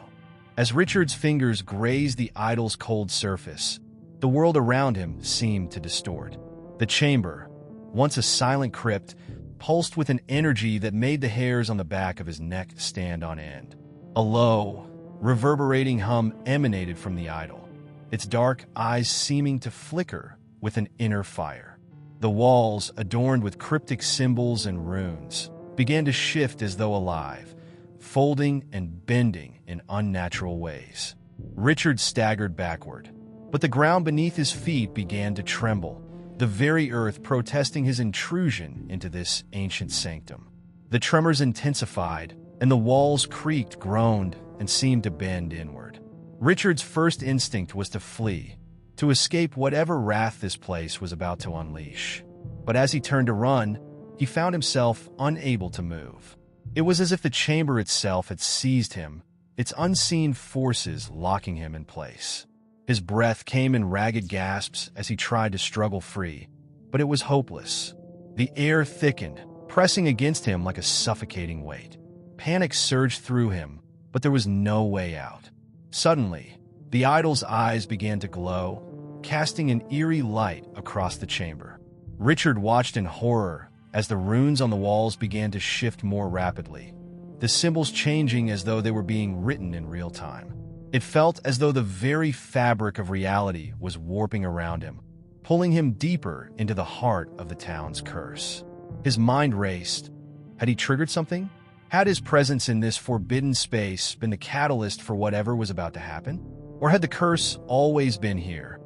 As Richard's fingers grazed the idol's cold surface, the world around him seemed to distort. The chamber, once a silent crypt, pulsed with an energy that made the hairs on the back of his neck stand on end. A low, reverberating hum emanated from the idol, its dark eyes seeming to flicker with an inner fire. The walls, adorned with cryptic symbols and runes, began to shift as though alive, folding and bending in unnatural ways. Richard staggered backward, but the ground beneath his feet began to tremble, the very earth protesting his intrusion into this ancient sanctum. The tremors intensified, and the walls creaked, groaned, and seemed to bend inward. Richard's first instinct was to flee, to escape whatever wrath this place was about to unleash. But as he turned to run, he found himself unable to move. It was as if the chamber itself had seized him, its unseen forces locking him in place. His breath came in ragged gasps as he tried to struggle free, but it was hopeless. The air thickened, pressing against him like a suffocating weight. Panic surged through him, but there was no way out. Suddenly, the idol's eyes began to glow, casting an eerie light across the chamber. Richard watched in horror as the runes on the walls began to shift more rapidly, the symbols changing as though they were being written in real time. It felt as though the very fabric of reality was warping around him, pulling him deeper into the heart of the town's curse. His mind raced. Had he triggered something? Had his presence in this forbidden space been the catalyst for whatever was about to happen? Or had the curse always been here,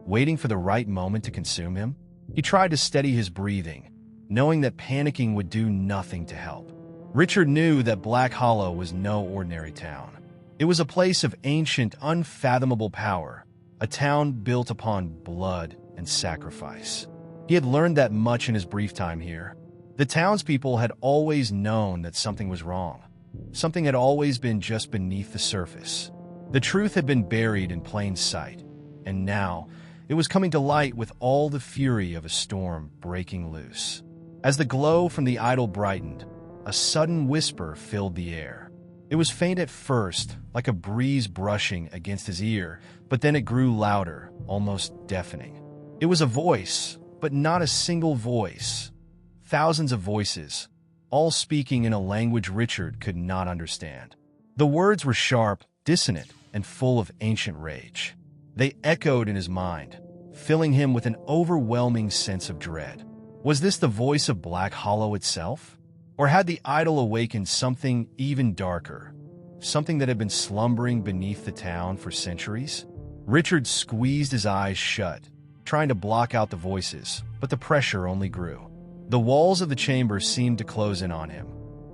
waiting for the right moment to consume him? He tried to steady his breathing, knowing that panicking would do nothing to help. Richard knew that Black Hollow was no ordinary town. It was a place of ancient, unfathomable power, a town built upon blood and sacrifice. He had learned that much in his brief time here. The townspeople had always known that something was wrong. Something had always been just beneath the surface. The truth had been buried in plain sight, and now it was coming to light with all the fury of a storm breaking loose. As the glow from the idol brightened, a sudden whisper filled the air. It was faint at first, like a breeze brushing against his ear, but then it grew louder, almost deafening. It was a voice, but not a single voice. Thousands of voices, all speaking in a language Richard could not understand. The words were sharp, dissonant, and full of ancient rage. They echoed in his mind, filling him with an overwhelming sense of dread. Was this the voice of Black Hollow itself? Or had the idol awakened something even darker, something that had been slumbering beneath the town for centuries? Richard squeezed his eyes shut, trying to block out the voices, but the pressure only grew. The walls of the chamber seemed to close in on him,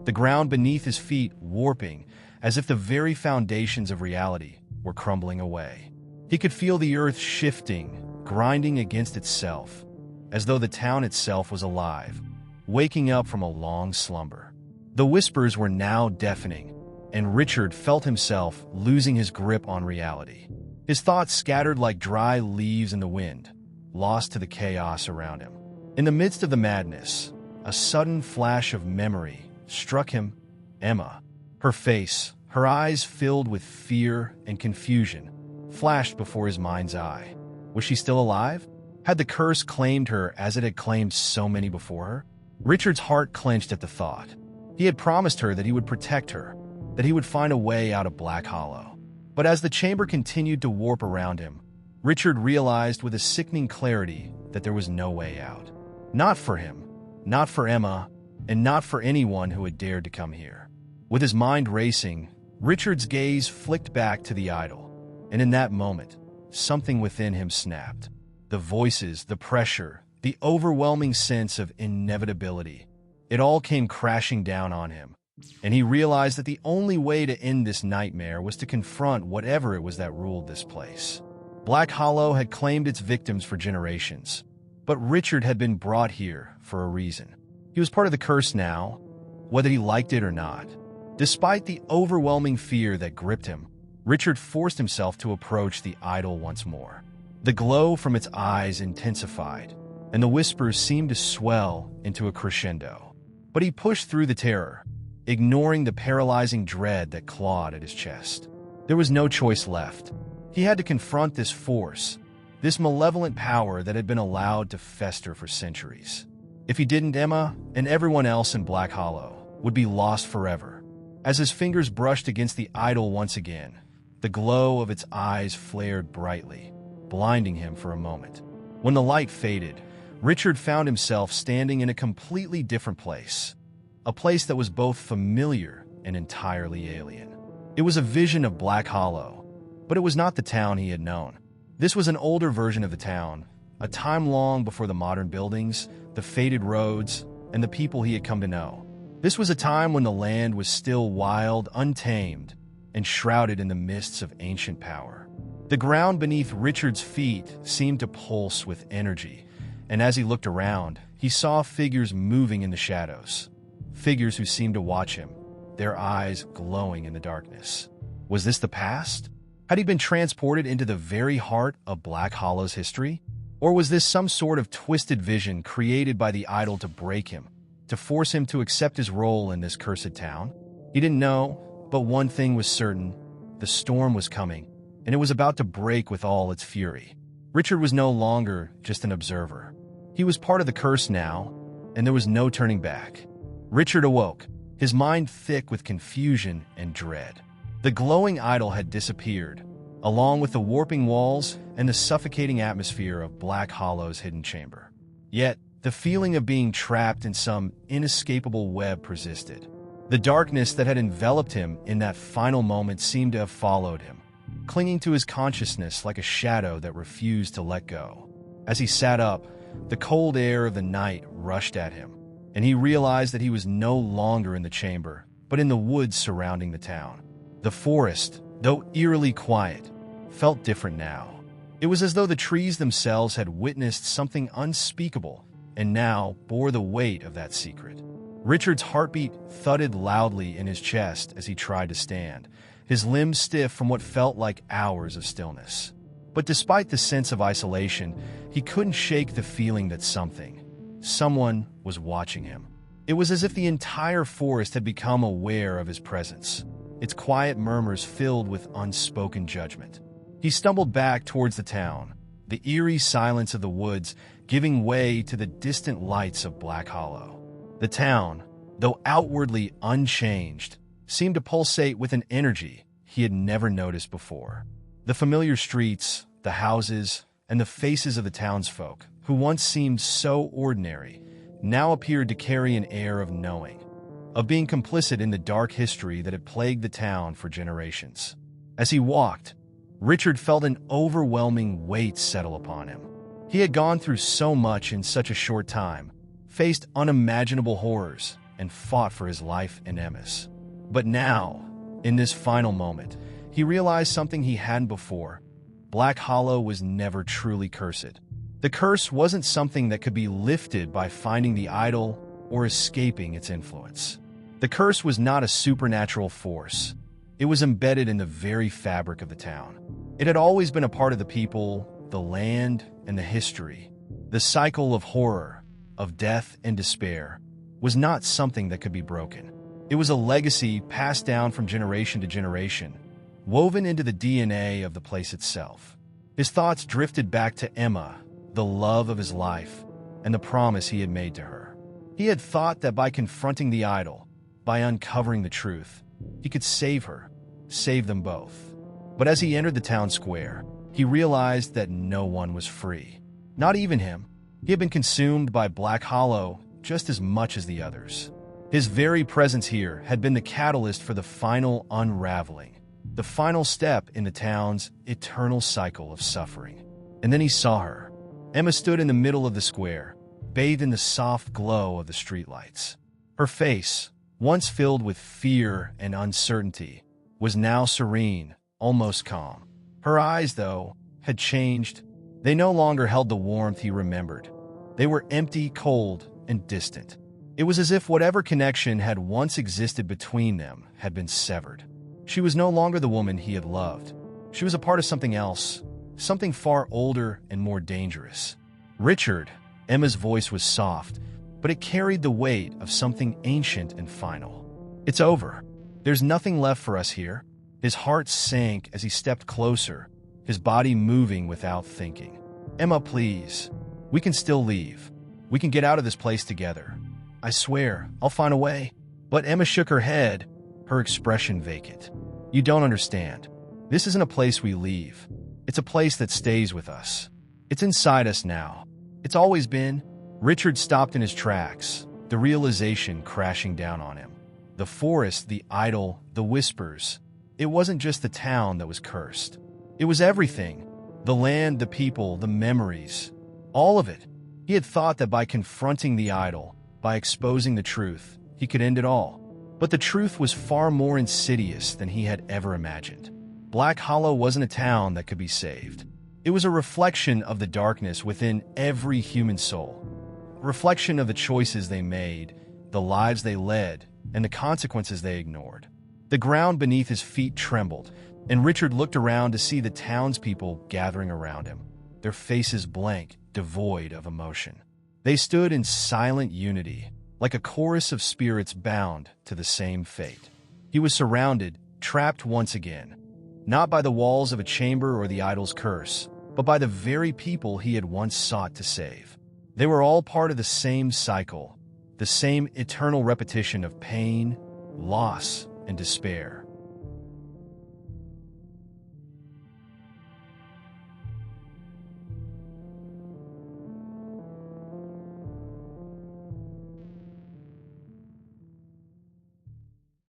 the ground beneath his feet warping as if the very foundations of reality were crumbling away. He could feel the earth shifting, grinding against itself, as though the town itself was alive, waking up from a long slumber. The whispers were now deafening, and Richard felt himself losing his grip on reality. His thoughts scattered like dry leaves in the wind, lost to the chaos around him. In the midst of the madness, a sudden flash of memory struck him. Emma, her face, her eyes filled with fear and confusion, flashed before his mind's eye. Was she still alive? Had the curse claimed her as it had claimed so many before her? Richard's heart clenched at the thought. He had promised her that he would protect her, that he would find a way out of Black Hollow. But as the chamber continued to warp around him, Richard realized with a sickening clarity that there was no way out. Not for him, Not for Emma, and not for anyone who had dared to come here. With his mind racing, Richard's gaze flicked back to the idol, and in that moment, something within him snapped. The voices, the pressure, the overwhelming sense of inevitability, it all came crashing down on him, and he realized that the only way to end this nightmare was to confront whatever it was that ruled this place. Black Hollow had claimed its victims for generations, but Richard had been brought here for a reason. He was part of the curse now, whether he liked it or not. Despite the overwhelming fear that gripped him, Richard forced himself to approach the idol once more. The glow from its eyes intensified, and the whispers seemed to swell into a crescendo. But he pushed through the terror, ignoring the paralyzing dread that clawed at his chest. There was no choice left. He had to confront this force, this malevolent power that had been allowed to fester for centuries. If he didn't, Emma and everyone else in Black Hollow would be lost forever. As his fingers brushed against the idol once again, the glow of its eyes flared brightly, blinding him for a moment. When the light faded, Richard found himself standing in a completely different place, a place that was both familiar and entirely alien. It was a vision of Black Hollow, but it was not the town he had known. This was an older version of the town, a time long before the modern buildings, the faded roads, and the people he had come to know. This was a time when the land was still wild, untamed, and shrouded in the mists of ancient power. The ground beneath Richard's feet seemed to pulse with energy, and as he looked around, he saw figures moving in the shadows. Figures who seemed to watch him, their eyes glowing in the darkness. Was this the past? Had he been transported into the very heart of Black Hollow's history? Or was this some sort of twisted vision created by the idol to break him, to force him to accept his role in this cursed town? He didn't know, but one thing was certain: the storm was coming, and it was about to break with all its fury. Richard was no longer just an observer. He was part of the curse now, and there was no turning back. Richard awoke, his mind thick with confusion and dread. The glowing idol had disappeared, along with the warping walls and the suffocating atmosphere of Black Hollow's hidden chamber. Yet, the feeling of being trapped in some inescapable web persisted. The darkness that had enveloped him in that final moment seemed to have followed him, clinging to his consciousness like a shadow that refused to let go. As he sat up, the cold air of the night rushed at him, and he realized that he was no longer in the chamber, but in the woods surrounding the town. The forest, though eerily quiet, felt different now. It was as though the trees themselves had witnessed something unspeakable and now bore the weight of that secret. Richard's heartbeat thudded loudly in his chest as he tried to stand, his limbs stiff from what felt like hours of stillness. But despite the sense of isolation, he couldn't shake the feeling that someone was watching him. It was as if the entire forest had become aware of his presence, its quiet murmurs filled with unspoken judgment. He stumbled back towards the town, the eerie silence of the woods giving way to the distant lights of Black Hollow. The town, though outwardly unchanged, seemed to pulsate with an energy he had never noticed before. The familiar streets, the houses, and the faces of the townsfolk, who once seemed so ordinary, now appeared to carry an air of knowing, of being complicit in the dark history that had plagued the town for generations. As he walked, Richard felt an overwhelming weight settle upon him. He had gone through so much in such a short time, faced unimaginable horrors, and fought for his life and Emma's. But now, in this final moment, he realized something he hadn't before. Black Hollow was never truly cursed. The curse wasn't something that could be lifted by finding the idol or escaping its influence. The curse was not a supernatural force. It was embedded in the very fabric of the town. It had always been a part of the people, the land, and the history. The cycle of horror, of death and despair, was not something that could be broken. It was a legacy passed down from generation to generation, woven into the DNA of the place itself. His thoughts drifted back to Emma, the love of his life, and the promise he had made to her. He had thought that by confronting the idol, by uncovering the truth, he could save her, save them both. But as he entered the town square, he realized that no one was free. Not even him. He had been consumed by Black Hollow, just as much as the others. His very presence here had been the catalyst for the final unraveling, the final step in the town's eternal cycle of suffering. And then he saw her. Emma stood in the middle of the square, bathed in the soft glow of the streetlights. Her face, once filled with fear and uncertainty, was now serene, almost calm. Her eyes, though, had changed. They no longer held the warmth he remembered. They were empty, cold, and distant. It was as if whatever connection had once existed between them had been severed. She was no longer the woman he had loved. She was a part of something else, something far older and more dangerous. Richard, Emma's voice was soft, but it carried the weight of something ancient and final. It's over. There's nothing left for us here. His heart sank as he stepped closer, his body moving without thinking. Emma, please. We can still leave. We can get out of this place together. I swear, I'll find a way. But Emma shook her head, her expression vacant. You don't understand. This isn't a place we leave. It's a place that stays with us. It's inside us now. It's always been. Richard stopped in his tracks, the realization crashing down on him. The forest, the idol, the whispers. It wasn't just the town that was cursed. It was everything. The land, the people, the memories. All of it. He had thought that by confronting the idol, by exposing the truth, he could end it all. But the truth was far more insidious than he had ever imagined. Black Hollow wasn't a town that could be saved. It was a reflection of the darkness within every human soul. A reflection of the choices they made, the lives they led, and the consequences they ignored. The ground beneath his feet trembled, and Richard looked around to see the townspeople gathering around him, their faces blank, devoid of emotion. They stood in silent unity, like a chorus of spirits bound to the same fate. He was surrounded, trapped once again, not by the walls of a chamber or the idol's curse, but by the very people he had once sought to save. They were all part of the same cycle, the same eternal repetition of pain, loss, and despair.